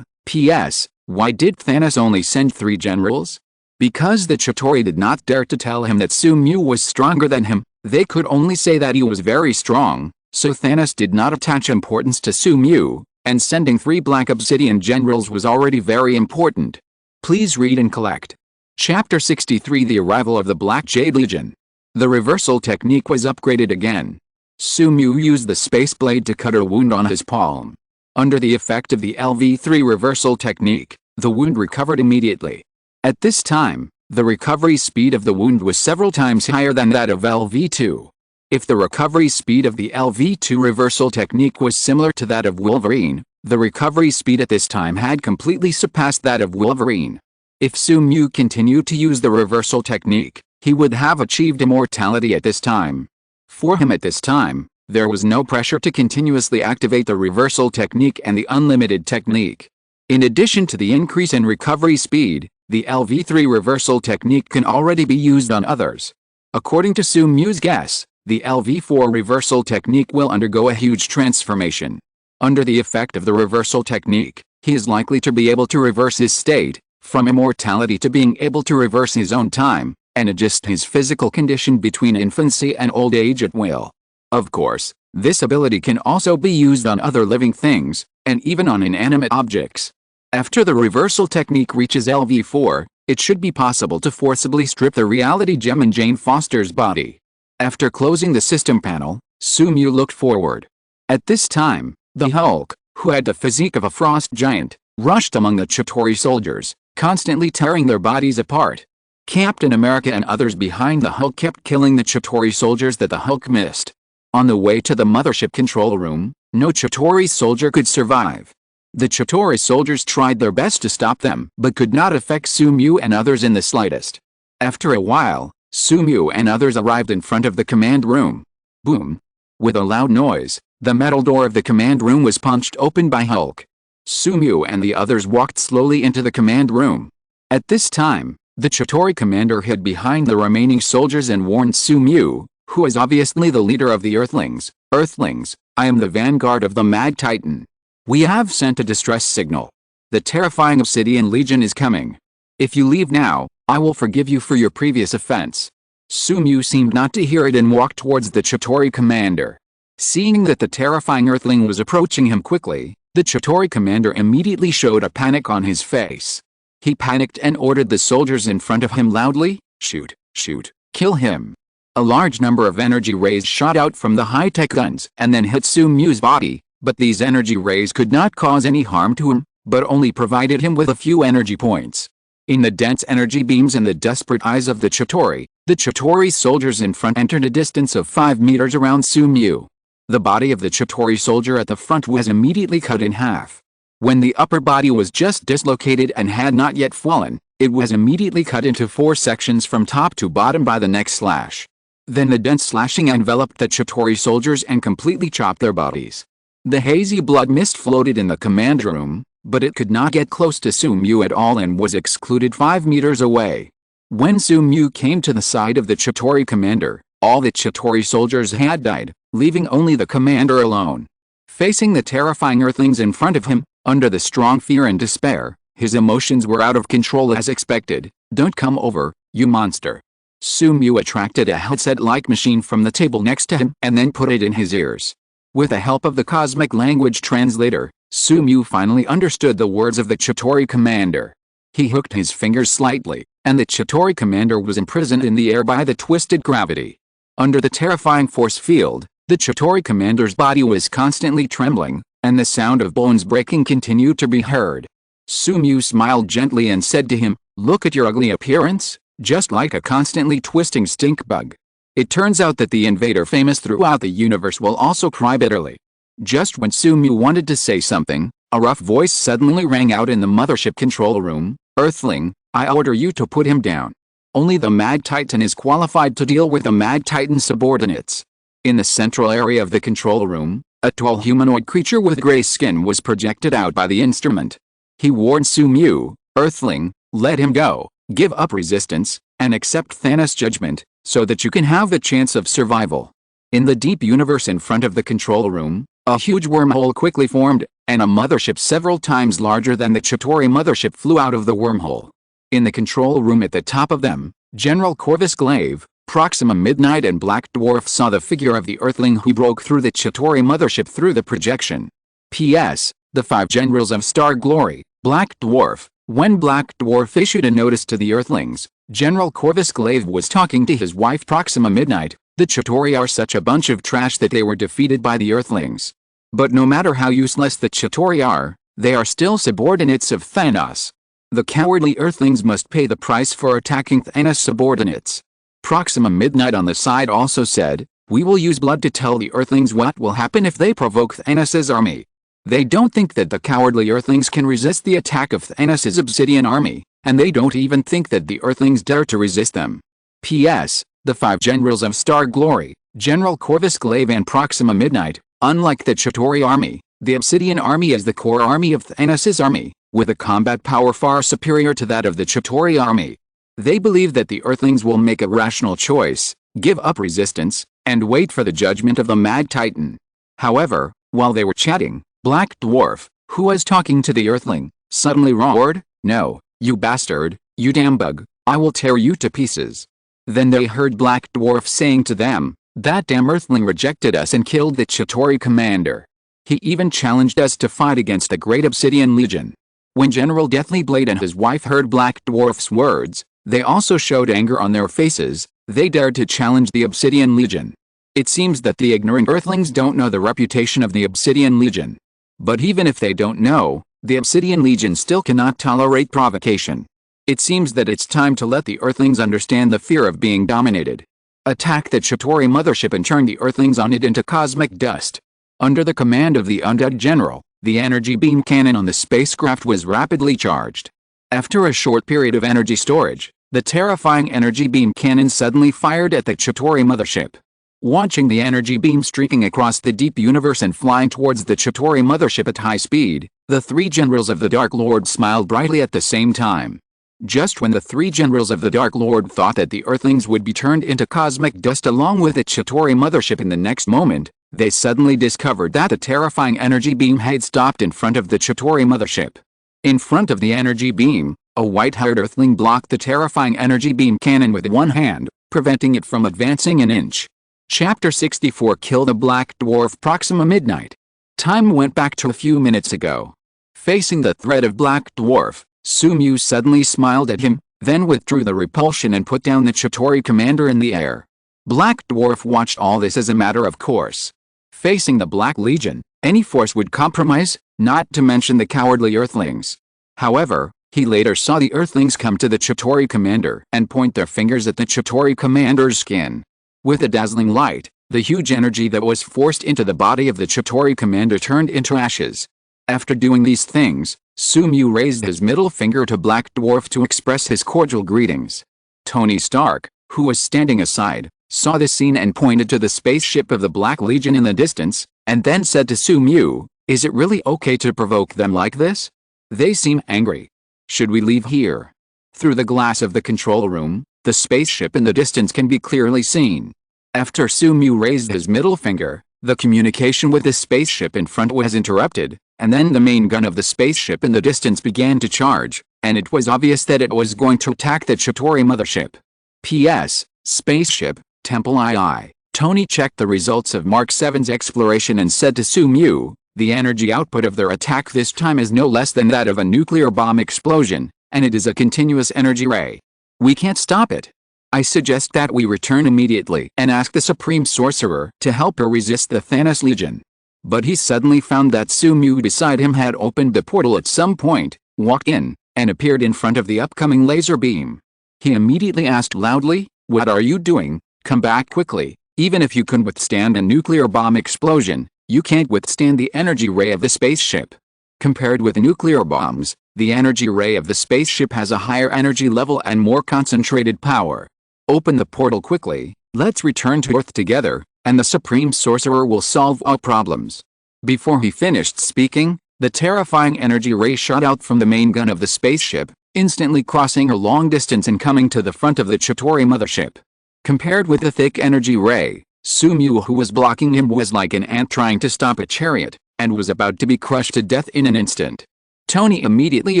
P.S. Why did Thanos only send 3 generals? Because the Chitauri did not dare to tell him that Su-Mu was stronger than him, they could only say that he was very strong, so Thanos did not attach importance to Su-Mu, and sending 3 black obsidian generals was already very important. Please read and collect. Chapter 63 The Arrival of the Black Jade Legion. The reversal technique was upgraded again. Su-Mu used the space blade to cut a wound on his palm. Under the effect of the LV3 reversal technique, the wound recovered immediately. At this time, the recovery speed of the wound was several times higher than that of LV2. If the recovery speed of the LV2 reversal technique was similar to that of Wolverine, the recovery speed at this time had completely surpassed that of Wolverine. If Su-Mu continued to use the reversal technique, he would have achieved immortality at this time. For him at this time, there was no pressure to continuously activate the reversal technique and the unlimited technique. In addition to the increase in recovery speed, the LV3 reversal technique can already be used on others. According to Su-Mu's guess, the LV4 reversal technique will undergo a huge transformation. Under the effect of the reversal technique, he is likely to be able to reverse his state, from immortality to being able to reverse his own time, and adjust his physical condition between infancy and old age at will. Of course, this ability can also be used on other living things, and even on inanimate objects. After the reversal technique reaches LV4, it should be possible to forcibly strip the reality gem in Jane Foster's body. After closing the system panel, Su-Mu looked forward. At this time, the Hulk, who had the physique of a frost giant, rushed among the Chitauri soldiers, constantly tearing their bodies apart. Captain America and others behind the Hulk kept killing the Chitauri soldiers that the Hulk missed. On the way to the mothership control room, no Chitauri soldier could survive. The Chitauri soldiers tried their best to stop them, but could not affect Su-Mu and others in the slightest. After a while, Su-Mu and others arrived in front of the command room. Boom! With a loud noise, the metal door of the command room was punched open by Hulk. Su-Mu and the others walked slowly into the command room. At this time, the Chitauri commander hid behind the remaining soldiers and warned Su-Mu, who is obviously the leader of the Earthlings. Earthlings, I am the vanguard of the Mad Titan. We have sent a distress signal. The terrifying Obsidian Legion is coming. If you leave now, I will forgive you for your previous offense. Sumu seemed not to hear it and walked towards the Chitauri commander. Seeing that the terrifying Earthling was approaching him quickly, the Chitauri commander immediately showed a panic on his face. He panicked and ordered the soldiers in front of him loudly, "Shoot, shoot, kill him." A large number of energy rays shot out from the high-tech guns and then hit Sumu's body, but these energy rays could not cause any harm to him, but only provided him with a few energy points. In the dense energy beams and the desperate eyes of the Chitauri soldiers in front entered a distance of 5 meters around Sumu. The body of the Chitauri soldier at the front was immediately cut in half. When the upper body was just dislocated and had not yet fallen, it was immediately cut into 4 sections from top to bottom by the next slash. Then the dense slashing enveloped the Chitauri soldiers and completely chopped their bodies. The hazy blood mist floated in the command room, but it could not get close to Sumu at all and was excluded 5 meters away. When Sumu came to the side of the Chitauri commander, all the Chitauri soldiers had died, leaving only the commander alone. Facing the terrifying Earthlings in front of him, under the strong fear and despair, his emotions were out of control as expected. "Don't come over, you monster." Sumu attracted a headset-like machine from the table next to him and then put it in his ears. With the help of the cosmic language translator, Sumu finally understood the words of the Chitauri commander. He hooked his fingers slightly, and the Chitauri commander was imprisoned in the air by the twisted gravity. Under the terrifying force field, the Chitauri commander's body was constantly trembling, and the sound of bones breaking continued to be heard. Sumu smiled gently and said to him, "Look at your ugly appearance, just like a constantly twisting stink bug. It turns out that the invader famous throughout the universe will also cry bitterly." Just when Sumu wanted to say something, a rough voice suddenly rang out in the mothership control room, "Earthling, I order you to put him down. Only the Mad Titan is qualified to deal with the Mad Titan subordinates." In the central area of the control room, a tall humanoid creature with gray skin was projected out by the instrument. He warned Sumu, "Earthling, let him go, give up resistance, and accept Thanos' judgment, so that you can have the chance of survival." In the deep universe in front of the control room, a huge wormhole quickly formed, and a mothership several times larger than the Chitauri mothership flew out of the wormhole. In the control room at the top of them, General Corvus Glaive, Proxima Midnight and Black Dwarf saw the figure of the Earthling who broke through the Chitauri mothership through the projection. P.S. The 5 generals of Star Glory, Black Dwarf. When Black Dwarf issued a notice to the Earthlings, General Corvus Glaive was talking to his wife Proxima Midnight. "The Chitauri are such a bunch of trash that they were defeated by the Earthlings. But no matter how useless the Chitauri are, they are still subordinates of Thanos. The cowardly Earthlings must pay the price for attacking Thanos' subordinates." Proxima Midnight on the side also said, "We will use blood to tell the Earthlings what will happen if they provoke Thanos' army. They don't think that the cowardly Earthlings can resist the attack of Thanos' Obsidian army, and they don't even think that the Earthlings dare to resist them." P.S. The 5 generals of Star Glory, General Corvus Glaive and Proxima Midnight, unlike the Chitauri army, the Obsidian army is the core army of Thanos' army, with a combat power far superior to that of the Chitauri army. They believe that the Earthlings will make a rational choice, give up resistance, and wait for the judgment of the Mad Titan. However, while they were chatting, Black Dwarf, who was talking to the Earthling, suddenly roared, "No, you bastard, you damn bug, I will tear you to pieces." Then they heard Black Dwarf saying to them, "That damn Earthling rejected us and killed the Chitauri commander. He even challenged us to fight against the Great Obsidian Legion." When General Deathly Blade and his wife heard Black Dwarf's words, they also showed anger on their faces. They dared to challenge the Obsidian Legion. It seems that the ignorant Earthlings don't know the reputation of the Obsidian Legion. But even if they don't know, the Obsidian Legion still cannot tolerate provocation. It seems that it's time to let the Earthlings understand the fear of being dominated. Attack the Chitauri mothership and turn the Earthlings on it into cosmic dust. Under the command of the undead general, the energy beam cannon on the spacecraft was rapidly charged. After a short period of energy storage, the terrifying energy beam cannon suddenly fired at the Chitauri mothership. Watching the energy beam streaking across the deep universe and flying towards the Chitauri mothership at high speed, the 3 generals of the Dark Lord smiled brightly at the same time. Just when the three generals of the Dark Lord thought that the Earthlings would be turned into cosmic dust along with the Chitauri mothership in the next moment, they suddenly discovered that the terrifying energy beam had stopped in front of the Chitauri mothership. In front of the energy beam, a white-haired Earthling blocked the terrifying energy beam cannon with one hand, preventing it from advancing an inch. Chapter 64 Kill the Black Dwarf. Proxima midnight. Time went back to a few minutes ago. Facing the threat of Black Dwarf, Sumu suddenly smiled at him, then withdrew the repulsion and put down the Chitauri commander in the air. Black Dwarf watched all this as a matter of course. Facing the Black Legion, any force would compromise, not to mention the cowardly Earthlings. However, he later saw the Earthlings come to the Chitauri commander and point their fingers at the Chitauri commander's skin. With a dazzling light, the huge energy that was forced into the body of the Chitauri commander turned into ashes. After doing these things, Sumu raised his middle finger to Black Dwarf to express his cordial greetings. Tony Stark, who was standing aside, saw this scene and pointed to the spaceship of the Black Legion in the distance, and then said to Sumu, "Is it really okay to provoke them like this? They seem angry. Should we leave here?" Through the glass of the control room, the spaceship in the distance can be clearly seen. After Sumu raised his middle finger, the communication with the spaceship in front was interrupted, and then the main gun of the spaceship in the distance began to charge, and it was obvious that it was going to attack the Chitauri mothership. P.S. Spaceship, Temple II. Tony checked the results of Mark 7's exploration and said to Sumu, "The energy output of their attack this time is no less than that of a nuclear bomb explosion, and it is a continuous energy ray. We can't stop it. I suggest that we return immediately and ask the Supreme Sorcerer to help her resist the Thanos Legion." But he suddenly found that Sumu beside him had opened the portal at some point, walked in, and appeared in front of the upcoming laser beam. He immediately asked loudly, "What are you doing? Come back quickly. Even if you can withstand a nuclear bomb explosion, you can't withstand the energy ray of the spaceship." Compared with nuclear bombs, the energy ray of the spaceship has a higher energy level and more concentrated power. "Open the portal quickly, let's return to Earth together, and the Supreme Sorcerer will solve all problems." Before he finished speaking, the terrifying energy ray shot out from the main gun of the spaceship, instantly crossing a long distance and coming to the front of the Chitauri mothership. Compared with the thick energy ray, Sumu, who was blocking him, was like an ant trying to stop a chariot, and was about to be crushed to death in an instant. Tony immediately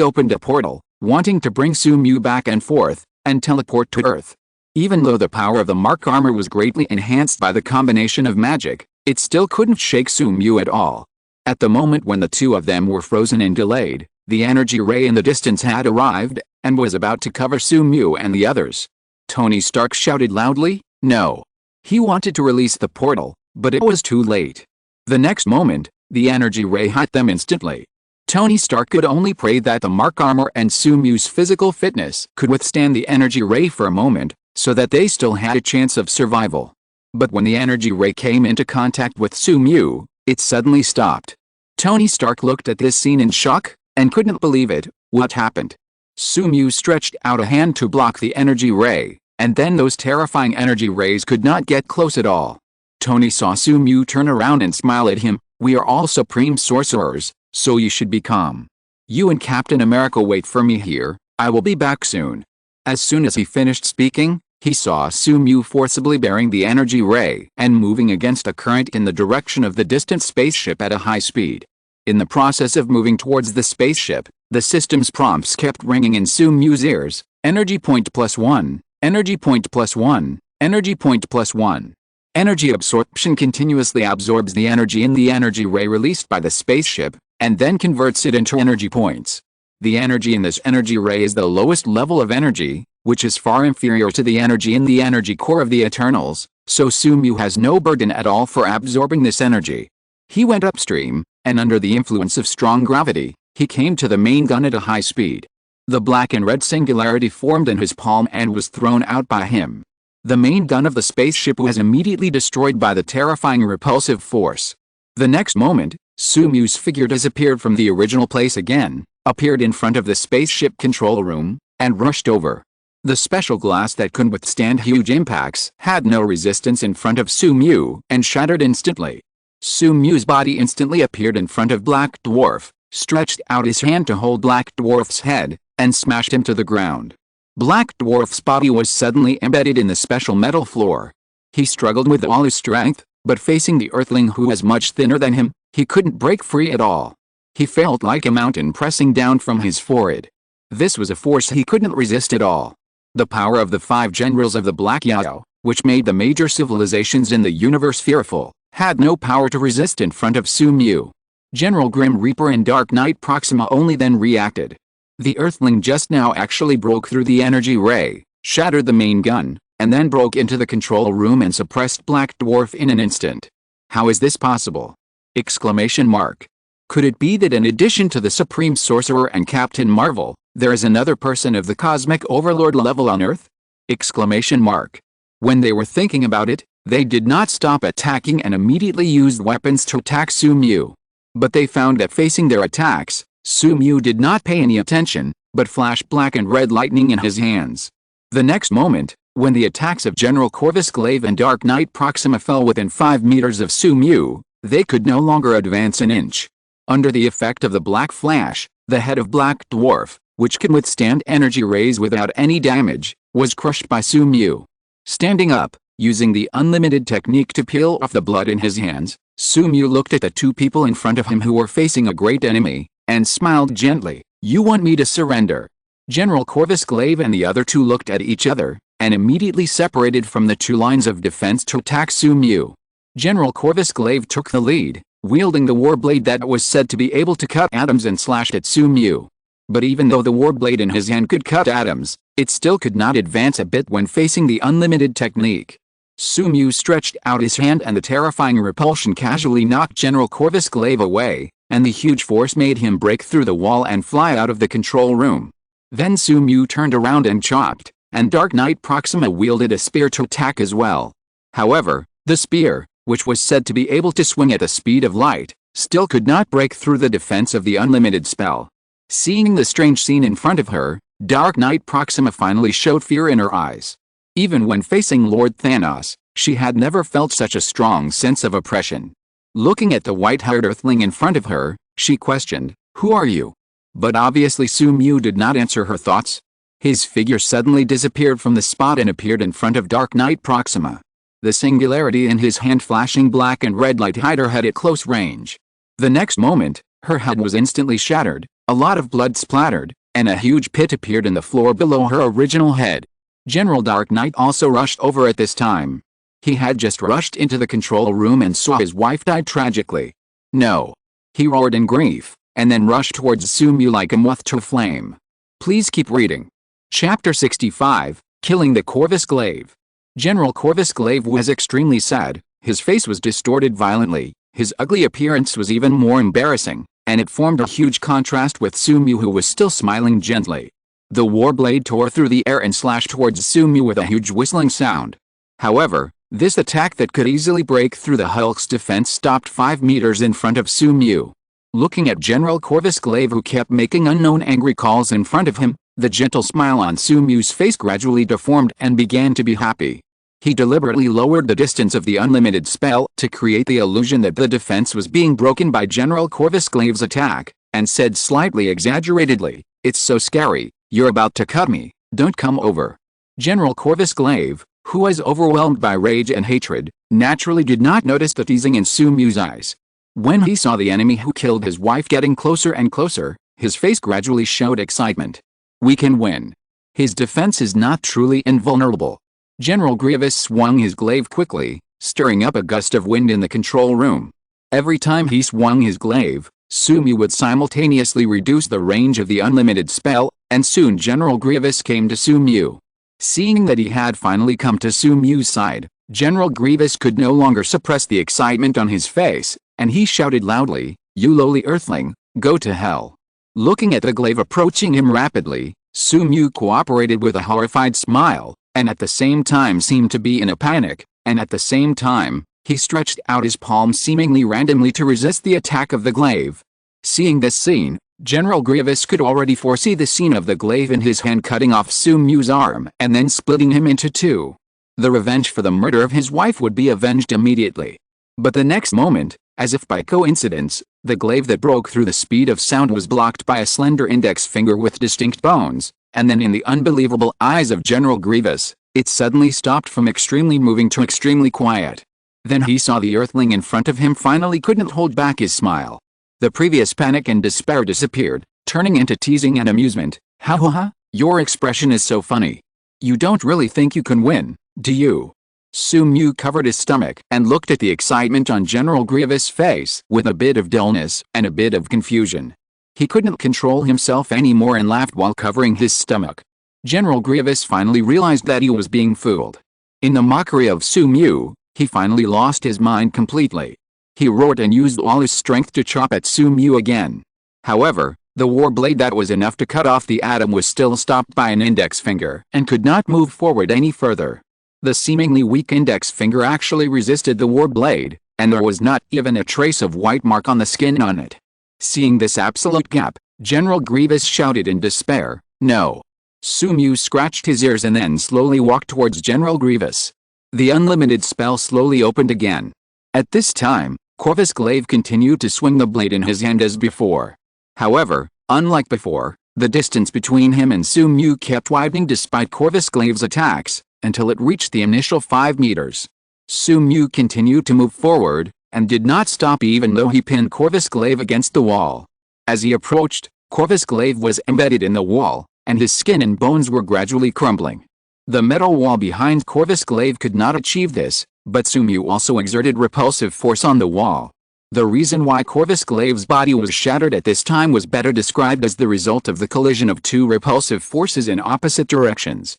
opened a portal, wanting to bring Sumu back and forth, and teleport to Earth. Even though the power of the Mark armor was greatly enhanced by the combination of magic, it still couldn't shake Sumu at all. At the moment when the two of them were frozen and delayed, the energy ray in the distance had arrived, and was about to cover Sumu and the others. Tony Stark shouted loudly, "No!" He wanted to release the portal, but it was too late. The next moment, the energy ray hit them instantly. Tony Stark could only pray that the Mark armor and Sumu's physical fitness could withstand the energy ray for a moment, so that they still had a chance of survival. But when the energy ray came into contact with Sumu, it suddenly stopped. Tony Stark looked at this scene in shock, and couldn't believe it. What happened? Sumu stretched out a hand to block the energy ray, and then those terrifying energy rays could not get close at all. Tony saw Sumu turn around and smile at him. "We are all Supreme Sorcerers, so you should be calm. You and Captain America wait for me here, I will be back soon." As soon as he finished speaking, he saw Sumu forcibly bearing the energy ray and moving against a current in the direction of the distant spaceship at a high speed. In the process of moving towards the spaceship, the system's prompts kept ringing in Sumu's ears: "Energy point +1, energy point +1, energy point +1. Energy absorption continuously absorbs the energy in the energy ray released by the spaceship, and then converts it into energy points. The energy in this energy ray is the lowest level of energy, which is far inferior to the energy in the energy core of the Eternals, so Sumu has no burden at all for absorbing this energy. He went upstream, and under the influence of strong gravity, he came to the main gun at a high speed. The black and red singularity formed in his palm and was thrown out by him. The main gun of the spaceship was immediately destroyed by the terrifying repulsive force. The next moment, Sumu's figure disappeared from the original place again, appeared in front of the spaceship control room, and rushed over. The special glass that could withstand huge impacts had no resistance in front of Sumu and shattered instantly. Sumu's body instantly appeared in front of Black Dwarf, stretched out his hand to hold Black Dwarf's head, and smashed him to the ground. Black Dwarf's body was suddenly embedded in the special metal floor. He struggled with all his strength, but facing the Earthling who was much thinner than him, he couldn't break free at all. He felt like a mountain pressing down from his forehead. This was a force he couldn't resist at all. The power of the 5 generals of the Black Yao, which made the major civilizations in the universe fearful, had no power to resist in front of Su Mu. General Grim Reaper and Dark Knight Proxima only then reacted. The Earthling just now actually broke through the energy ray, shattered the main gun, and then broke into the control room and suppressed Black Dwarf in an instant. How is this possible? Exclamation mark. Could it be that in addition to the Supreme Sorcerer and Captain Marvel, there is another person of the Cosmic Overlord level on Earth? Exclamation mark. When they were thinking about it, they did not stop attacking and immediately used weapons to attack Su Mu. But they found that facing their attacks, Su Mu did not pay any attention, but flashed black and red lightning in his hands. The next moment, when the attacks of General Corvus Glaive and Dark Knight Proxima fell within 5 meters of Su Mu, they could no longer advance an inch. Under the effect of the Black Flash, the head of Black Dwarf, which can withstand energy rays without any damage, was crushed by Su Mu. Standing up, using the unlimited technique to peel off the blood in his hands, Su Mu looked at the 2 people in front of him who were facing a great enemy, and smiled gently. "You want me to surrender?" General Corvus Glaive and the other 2 looked at each other, and immediately separated from the 2 lines of defense to attack Su Mu. General Corvus Glaive took the lead, wielding the warblade that was said to be able to cut atoms and slashed at Su Mu. But even though the warblade in his hand could cut atoms, it still could not advance a bit when facing the unlimited technique. Su Mu stretched out his hand and the terrifying repulsion casually knocked General Corvus Glaive away, and the huge force made him break through the wall and fly out of the control room. Then Su Mu turned around and chopped, and Dark Knight Proxima wielded a spear to attack as well. However, the spear, which was said to be able to swing at the speed of light, still could not break through the defense of the unlimited spell. Seeing the strange scene in front of her, Dark Knight Proxima finally showed fear in her eyes. Even when facing Lord Thanos, she had never felt such a strong sense of oppression. Looking at the white-haired Earthling in front of her, she questioned, "Who are you?" But obviously Su Mu did not answer her thoughts. His figure suddenly disappeared from the spot and appeared in front of Dark Knight Proxima. The singularity in his hand flashing black and red light hid her head at close range. The next moment, her head was instantly shattered, a lot of blood splattered, and a huge pit appeared in the floor below her original head. General Dark Knight also rushed over at this time. He had just rushed into the control room and saw his wife die tragically. "No!" he roared in grief, and then rushed towards Su Mu like a moth to a flame. Please keep reading. Chapter 65, Killing the Corvus Glaive. General Corvus Glaive was extremely sad, his face was distorted violently, his ugly appearance was even more embarrassing, and it formed a huge contrast with Su Mu who was still smiling gently. The warblade tore through the air and slashed towards Su Mu with a huge whistling sound. However, this attack that could easily break through the Hulk's defense stopped 5 meters in front of Su Mu. Looking at General Corvus Glaive who kept making unknown angry calls in front of him, the gentle smile on Su Mu's face gradually deformed and began to be happy. He deliberately lowered the distance of the unlimited spell to create the illusion that the defense was being broken by General Corvus Glaive's attack, and said slightly exaggeratedly, "It's so scary, you're about to cut me, don't come over." General Corvus Glaive, who was overwhelmed by rage and hatred, naturally did not notice the teasing in Su Mu's eyes. When he saw the enemy who killed his wife getting closer and closer, his face gradually showed excitement. "We can win. His defense is not truly invulnerable." General Grievous swung his glaive quickly, stirring up a gust of wind in the control room. Every time he swung his glaive, Su Mu would simultaneously reduce the range of the unlimited spell, and soon General Grievous came to Su Mu. Seeing that he had finally come to Su Mu's side, General Grievous could no longer suppress the excitement on his face, and he shouted loudly, "You lowly earthling, go to hell." Looking at the glaive approaching him rapidly, Su Mu cooperated with a horrified smile, and at the same time seemed to be in a panic, and at the same time, he stretched out his palm seemingly randomly to resist the attack of the glaive. Seeing this scene, General Grievous could already foresee the scene of the glaive in his hand cutting off Su Mu's arm and then splitting him into 2. The revenge for the murder of his wife would be avenged immediately. But the next moment, as if by coincidence, The glaive that broke through the speed of sound was blocked by a slender index finger with distinct bones, and then in the unbelievable eyes of General Grievous, it suddenly stopped from extremely moving to extremely quiet. Then he saw the Earthling in front of him finally couldn't hold back his smile. The previous panic and despair disappeared, turning into teasing and amusement. Ha ha ha, your expression is so funny. You don't really think you can win, do you? Su-Mu covered his stomach and looked at the excitement on General Grievous' face with a bit of dullness and a bit of confusion. He couldn't control himself anymore and laughed while covering his stomach. General Grievous finally realized that he was being fooled. In the mockery of Su-Mu, he finally lost his mind completely. He roared and used all his strength to chop at Su-Mu again. However, the war blade that was enough to cut off the atom was still stopped by an index finger and could not move forward any further. The seemingly weak index finger actually resisted the war blade, and there was not even a trace of white mark on the skin on it. Seeing this absolute gap, General Grievous shouted in despair, "No!" Su-Mu scratched his ears and then slowly walked towards General Grievous. The unlimited spell slowly opened again. At this time, Corvus Glaive continued to swing the blade in his hand as before. However, unlike before, the distance between him and Su-Mu kept widening despite Corvus Glaive's attacks, until it reached the initial 5 meters. Su-Mu continued to move forward, and did not stop even though he pinned Corvus Glaive against the wall. As he approached, Corvus Glaive was embedded in the wall, and his skin and bones were gradually crumbling. The metal wall behind Corvus Glaive could not achieve this, but Su-Mu also exerted repulsive force on the wall. The reason why Corvus Glaive's body was shattered at this time was better described as the result of the collision of two repulsive forces in opposite directions.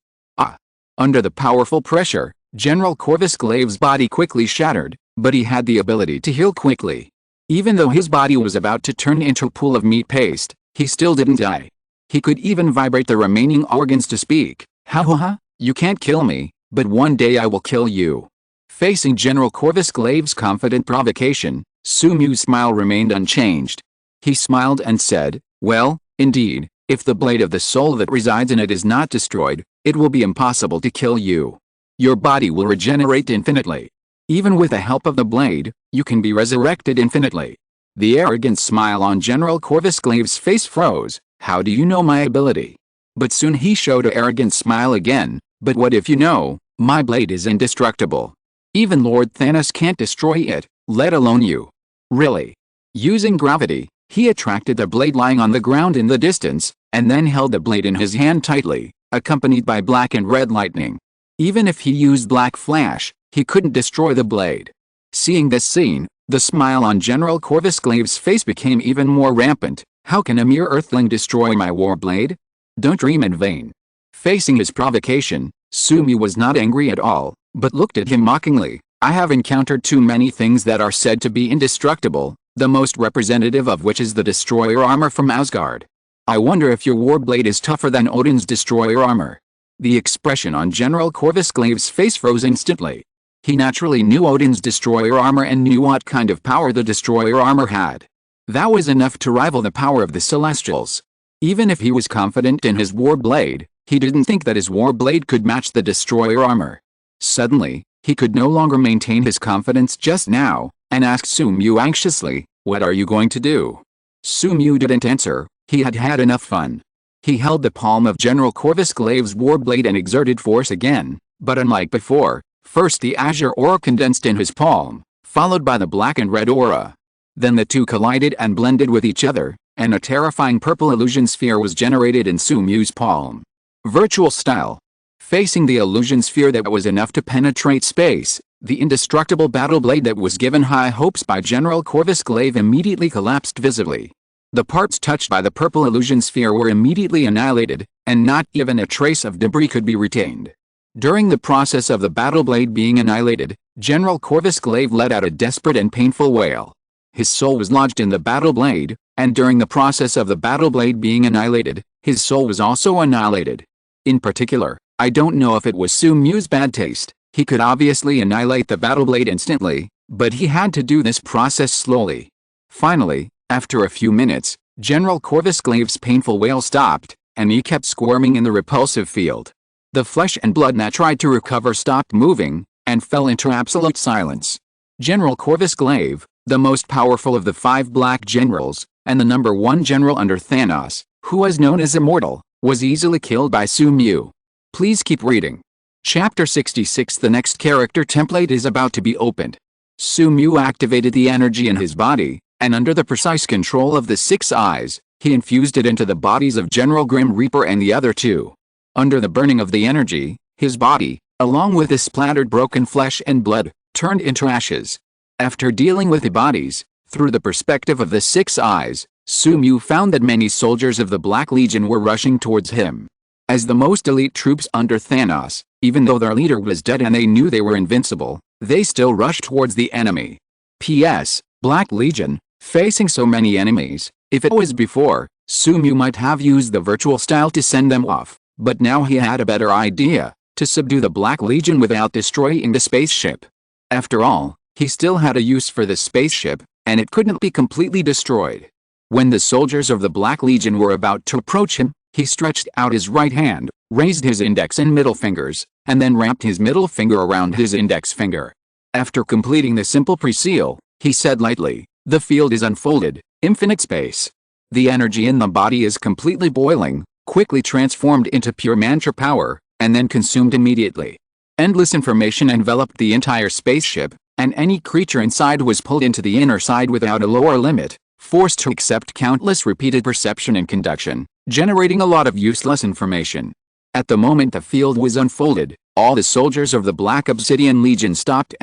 Under the powerful pressure, General Corvus Glaive's body quickly shattered, but he had the ability to heal quickly. Even though his body was about to turn into a pool of meat paste, he still didn't die. He could even vibrate the remaining organs to speak. Ha ha ha, you can't kill me, but one day I will kill you. Facing General Corvus Glaive's confident provocation, Su-Mu's smile remained unchanged. He smiled and said, "Well, indeed, if the blade of the soul that resides in it is not destroyed, it will be impossible to kill you. Your body will regenerate infinitely. Even with the help of the blade, you can be resurrected infinitely." The arrogant smile on General Corvus Glaive's face froze. "How do you know my ability?" But soon he showed an arrogant smile again. "But what if you know, my blade is indestructible. Even Lord Thanos can't destroy it, let alone you." Really? Using gravity, he attracted the blade lying on the ground in the distance, and then held the blade in his hand tightly, accompanied by black and red lightning. Even if he used black flash, he couldn't destroy the blade. Seeing this scene, the smile on General Corvus Glaive's face became even more rampant. "How can a mere earthling destroy my war blade? Don't dream in vain." Facing his provocation, Su-Mu was not angry at all, but looked at him mockingly. "I have encountered too many things that are said to be indestructible, the most representative of which is the destroyer armor from Asgard. I wonder if your war blade is tougher than Odin's destroyer armor." The expression on General Corvus Glaive's face froze instantly. He naturally knew Odin's destroyer armor and knew what kind of power the destroyer armor had. That was enough to rival the power of the Celestials. Even if he was confident in his war blade, he didn't think that his war blade could match the destroyer armor. Suddenly, he could no longer maintain his confidence just now, and asked Su-Mu anxiously, "What are you going to do?" Su-Mu didn't answer. He had had enough fun. He held the palm of General Corvus Glaive's war blade and exerted force again, but unlike before, first the azure aura condensed in his palm, followed by the black and red aura. Then the two collided and blended with each other, and a terrifying purple illusion sphere was generated in Su-Mu's palm. Virtual style. Facing the illusion sphere that was enough to penetrate space, the indestructible battle blade that was given high hopes by General Corvus Glaive immediately collapsed visibly. The parts touched by the purple illusion sphere were immediately annihilated, and not even a trace of debris could be retained. During the process of the battle blade being annihilated, General Corvus Glaive let out a desperate and painful wail. His soul was lodged in the battle blade, and during the process of the battle blade being annihilated, his soul was also annihilated. In particular, I don't know if it was Su-Mu's bad taste. He could obviously annihilate the battle blade instantly, but he had to do this process slowly. Finally, after a few minutes, General Corvus Glaive's painful wail stopped, and he kept squirming in the repulsive field. The flesh and blood that tried to recover stopped moving, and fell into absolute silence. General Corvus Glaive, the most powerful of the 5 black generals, and the #1 general under Thanos, who was known as Immortal, was easily killed by Su-Mu. Please keep reading. Chapter 66. The next character template is about to be opened. Su-Mu activated the energy in his body, and under the precise control of the 6 eyes, he infused it into the bodies of General Grim Reaper and the other 2. Under the burning of the energy, his body, along with the splattered broken flesh and blood, turned into ashes. After dealing with the bodies, through the perspective of the 6 eyes, Su-Mu found that many soldiers of the Black Legion were rushing towards him. As the most elite troops under Thanos, even though their leader was dead and they knew they were invincible, they still rushed towards the enemy. P.S. Black Legion, facing so many enemies, if it was before, Su-Mu might have used the virtual style to send them off, but now he had a better idea, to subdue the Black Legion without destroying the spaceship. After all, he still had a use for the spaceship, and it couldn't be completely destroyed. When the soldiers of the Black Legion were about to approach him, he stretched out his right hand, raised his index and middle fingers, and then wrapped his middle finger around his index finger. After completing the simple pre-seal, he said lightly, "The field is unfolded, infinite space." The energy in the body is completely boiling, quickly transformed into pure mantra power, and then consumed immediately. Endless information enveloped the entire spaceship, and any creature inside was pulled into the inner side without a lower limit, forced to accept countless repeated perception and conduction, generating a lot of useless information. At the moment the field was unfolded, all the soldiers of the Black Obsidian Legion stopped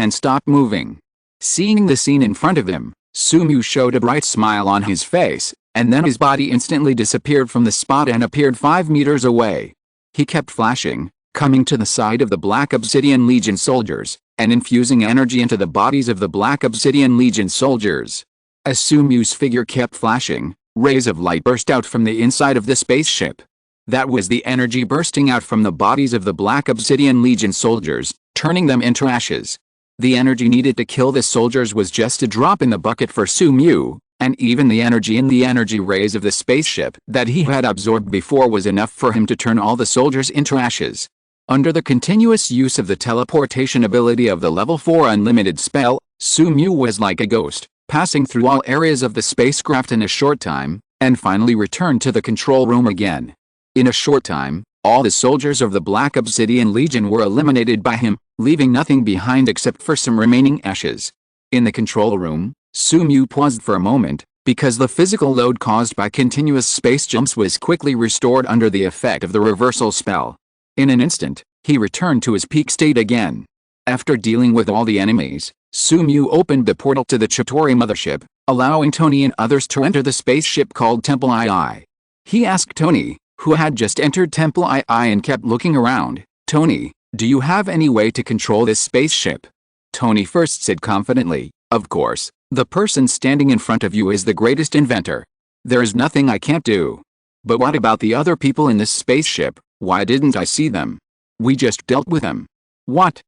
moving. Seeing the scene in front of him, Su-Mu showed a bright smile on his face, and then his body instantly disappeared from the spot and appeared 5 meters away. He kept flashing, coming to the side of the Black Obsidian Legion soldiers, and infusing energy into the bodies of the Black Obsidian Legion soldiers. As Su-Mu's figure kept flashing, rays of light burst out from the inside of the spaceship. That was the energy bursting out from the bodies of the Black Obsidian Legion soldiers, turning them into ashes. The energy needed to kill the soldiers was just a drop in the bucket for Su-Mu, and even the energy in the energy rays of the spaceship that he had absorbed before was enough for him to turn all the soldiers into ashes. Under the continuous use of the teleportation ability of the level 4 unlimited spell, Su-Mu was like a ghost, passing through all areas of the spacecraft in a short time, and finally returned to the control room again. In a short time, all the soldiers of the Black Obsidian Legion were eliminated by him, leaving nothing behind except for some remaining ashes. In the control room, Su-Mu paused for a moment, because the physical load caused by continuous space jumps was quickly restored under the effect of the reversal spell. In an instant, he returned to his peak state again. After dealing with all the enemies, Su-Mu opened the portal to the Chitauri mothership, allowing Tony and others to enter the spaceship called Temple II. He asked Tony, who had just entered Temple II and kept looking around, "Tony, do you have any way to control this spaceship?" Tony first said confidently, "Of course, the person standing in front of you is the greatest inventor. There is nothing I can't do." "But what about the other people in this spaceship? Why didn't I see them? We just dealt with them." "What?"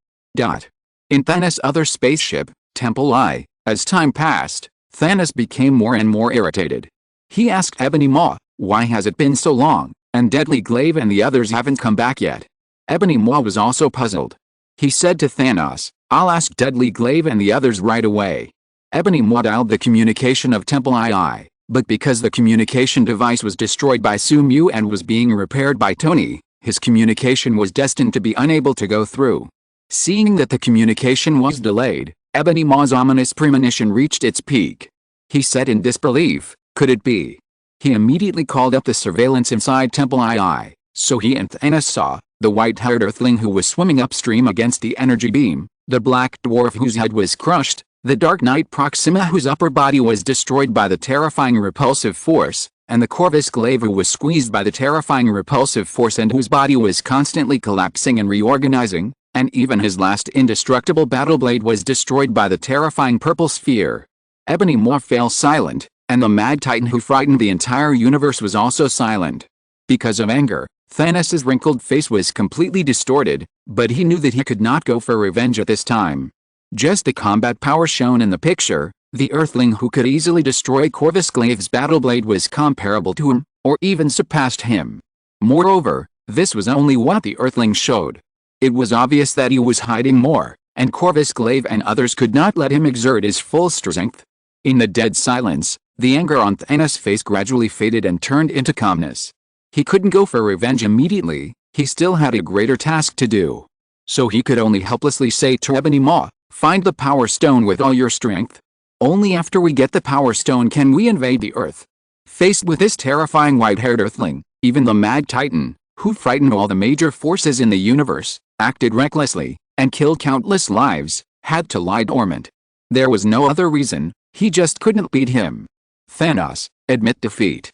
In Thanos' other spaceship, Temple I, as time passed, Thanos became more and more irritated. He asked Ebony Maw, "Why has it been so long, and Deadly Glaive and the others haven't come back yet?" Ebony Maw was also puzzled. He said to Thanos, "I'll ask Deadly Glaive and the others right away." Ebony Maw dialed the communication of Temple II, but because the communication device was destroyed by Su-Mu and was being repaired by Tony, his communication was destined to be unable to go through. Seeing that the communication was delayed, Ebony Maw's ominous premonition reached its peak. He said in disbelief, "Could it be?" He immediately called up the surveillance inside Temple II, so he and Thanos saw the white-haired Earthling who was swimming upstream against the energy beam, the Black Dwarf whose head was crushed, the Dark Knight Proxima whose upper body was destroyed by the terrifying repulsive force, and the Corvus Glaive who was squeezed by the terrifying repulsive force and whose body was constantly collapsing and reorganizing, and even his last indestructible battle blade was destroyed by the terrifying purple sphere. Ebony Maw fell silent, and the Mad Titan who frightened the entire universe was also silent. Because of anger, Thanos' wrinkled face was completely distorted, but he knew that he could not go for revenge at this time. Just the combat power shown in the picture, the Earthling who could easily destroy Corvus Glaive's battle blade was comparable to him, or even surpassed him. Moreover, this was only what the Earthling showed. It was obvious that he was hiding more, and Corvus Glaive and others could not let him exert his full strength. In the dead silence, the anger on Thanos' face gradually faded and turned into calmness. He couldn't go for revenge immediately, he still had a greater task to do. So he could only helplessly say to Ebony Maw, "Find the Power Stone with all your strength. Only after we get the Power Stone can we invade the Earth." Faced with this terrifying white-haired Earthling, even the Mad Titan, who frightened all the major forces in the universe, acted recklessly, and killed countless lives, had to lie dormant. There was no other reason, he just couldn't beat him. Thanos, admit defeat.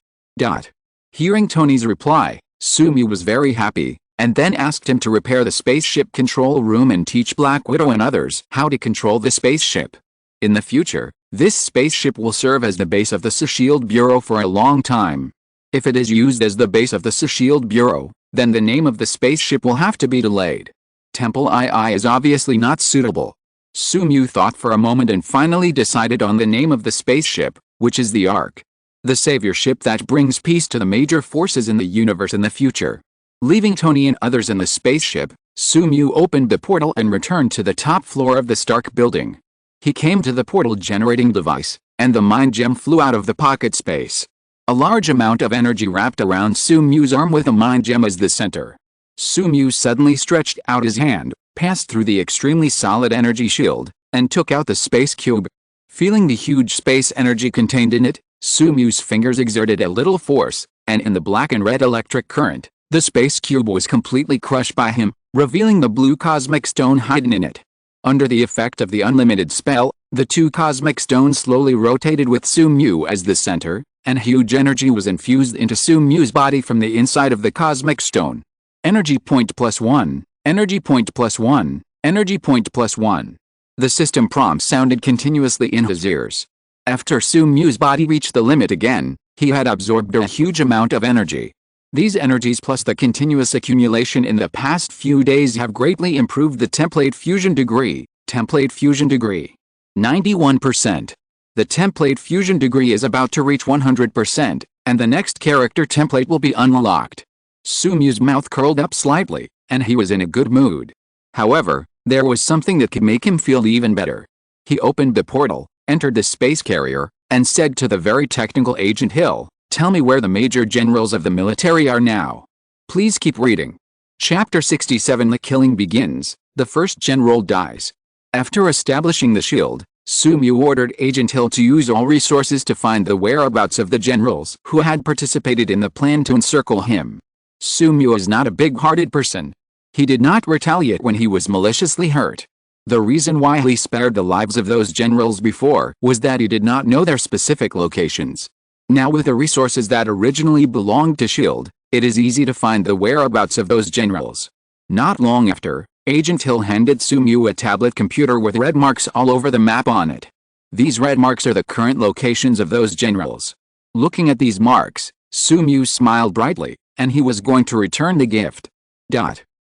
Hearing Tony's reply, Sumu was very happy, and then asked him to repair the spaceship control room and teach Black Widow and others how to control the spaceship. In the future, this spaceship will serve as the base of the S.H.I.E.L.D. Bureau for a long time. If it is used as the base of the S.H.I.E.L.D. Bureau, then the name of the spaceship will have to be delayed. Temple II is obviously not suitable. Sumu thought for a moment and finally decided on the name of the spaceship, which is the Ark. The savior ship that brings peace to the major forces in the universe in the future. Leaving Tony and others in the spaceship, Sumu opened the portal and returned to the top floor of the Stark building. He came to the portal generating device, and the mind gem flew out of the pocket space. A large amount of energy wrapped around Sumu's arm with the mind gem as the center. Sumu suddenly stretched out his hand, passed through the extremely solid energy shield, and took out the space cube. Feeling the huge space energy contained in it, Sumu's fingers exerted a little force, and in the black and red electric current, the space cube was completely crushed by him, revealing the blue cosmic stone hidden in it. Under the effect of the unlimited spell, the two cosmic stones slowly rotated with Sumu as the center, and huge energy was infused into Sumu's body from the inside of the cosmic stone. Energy point +1, energy point +1, energy point +1. The system prompt sounded continuously in his ears. After Sumu's body reached the limit again, he had absorbed a huge amount of energy. These energies plus the continuous accumulation in the past few days have greatly improved the template fusion degree. Template fusion degree. 91%. The template fusion degree is about to reach 100%, and the next character template will be unlocked. Sumu's mouth curled up slightly, and he was in a good mood. However, there was something that could make him feel even better. He opened the portal, entered the space carrier, and said to the very technical Agent Hill, "Tell me where the major generals of the military are now." Please keep reading. Chapter 67. The killing begins. The first general dies. After establishing the shield, Sumu ordered Agent Hill to use all resources to find the whereabouts of the generals who had participated in the plan to encircle him. Sumu is not a big-hearted person. He did not retaliate when he was maliciously hurt. The reason why he spared the lives of those generals before was that he did not know their specific locations. Now with the resources that originally belonged to S.H.I.E.L.D., it is easy to find the whereabouts of those generals. Not long after, Agent Hill handed Sumu a tablet computer with red marks all over the map on it. These red marks are the current locations of those generals. Looking at these marks, Sumu smiled brightly, and he was going to return the gift.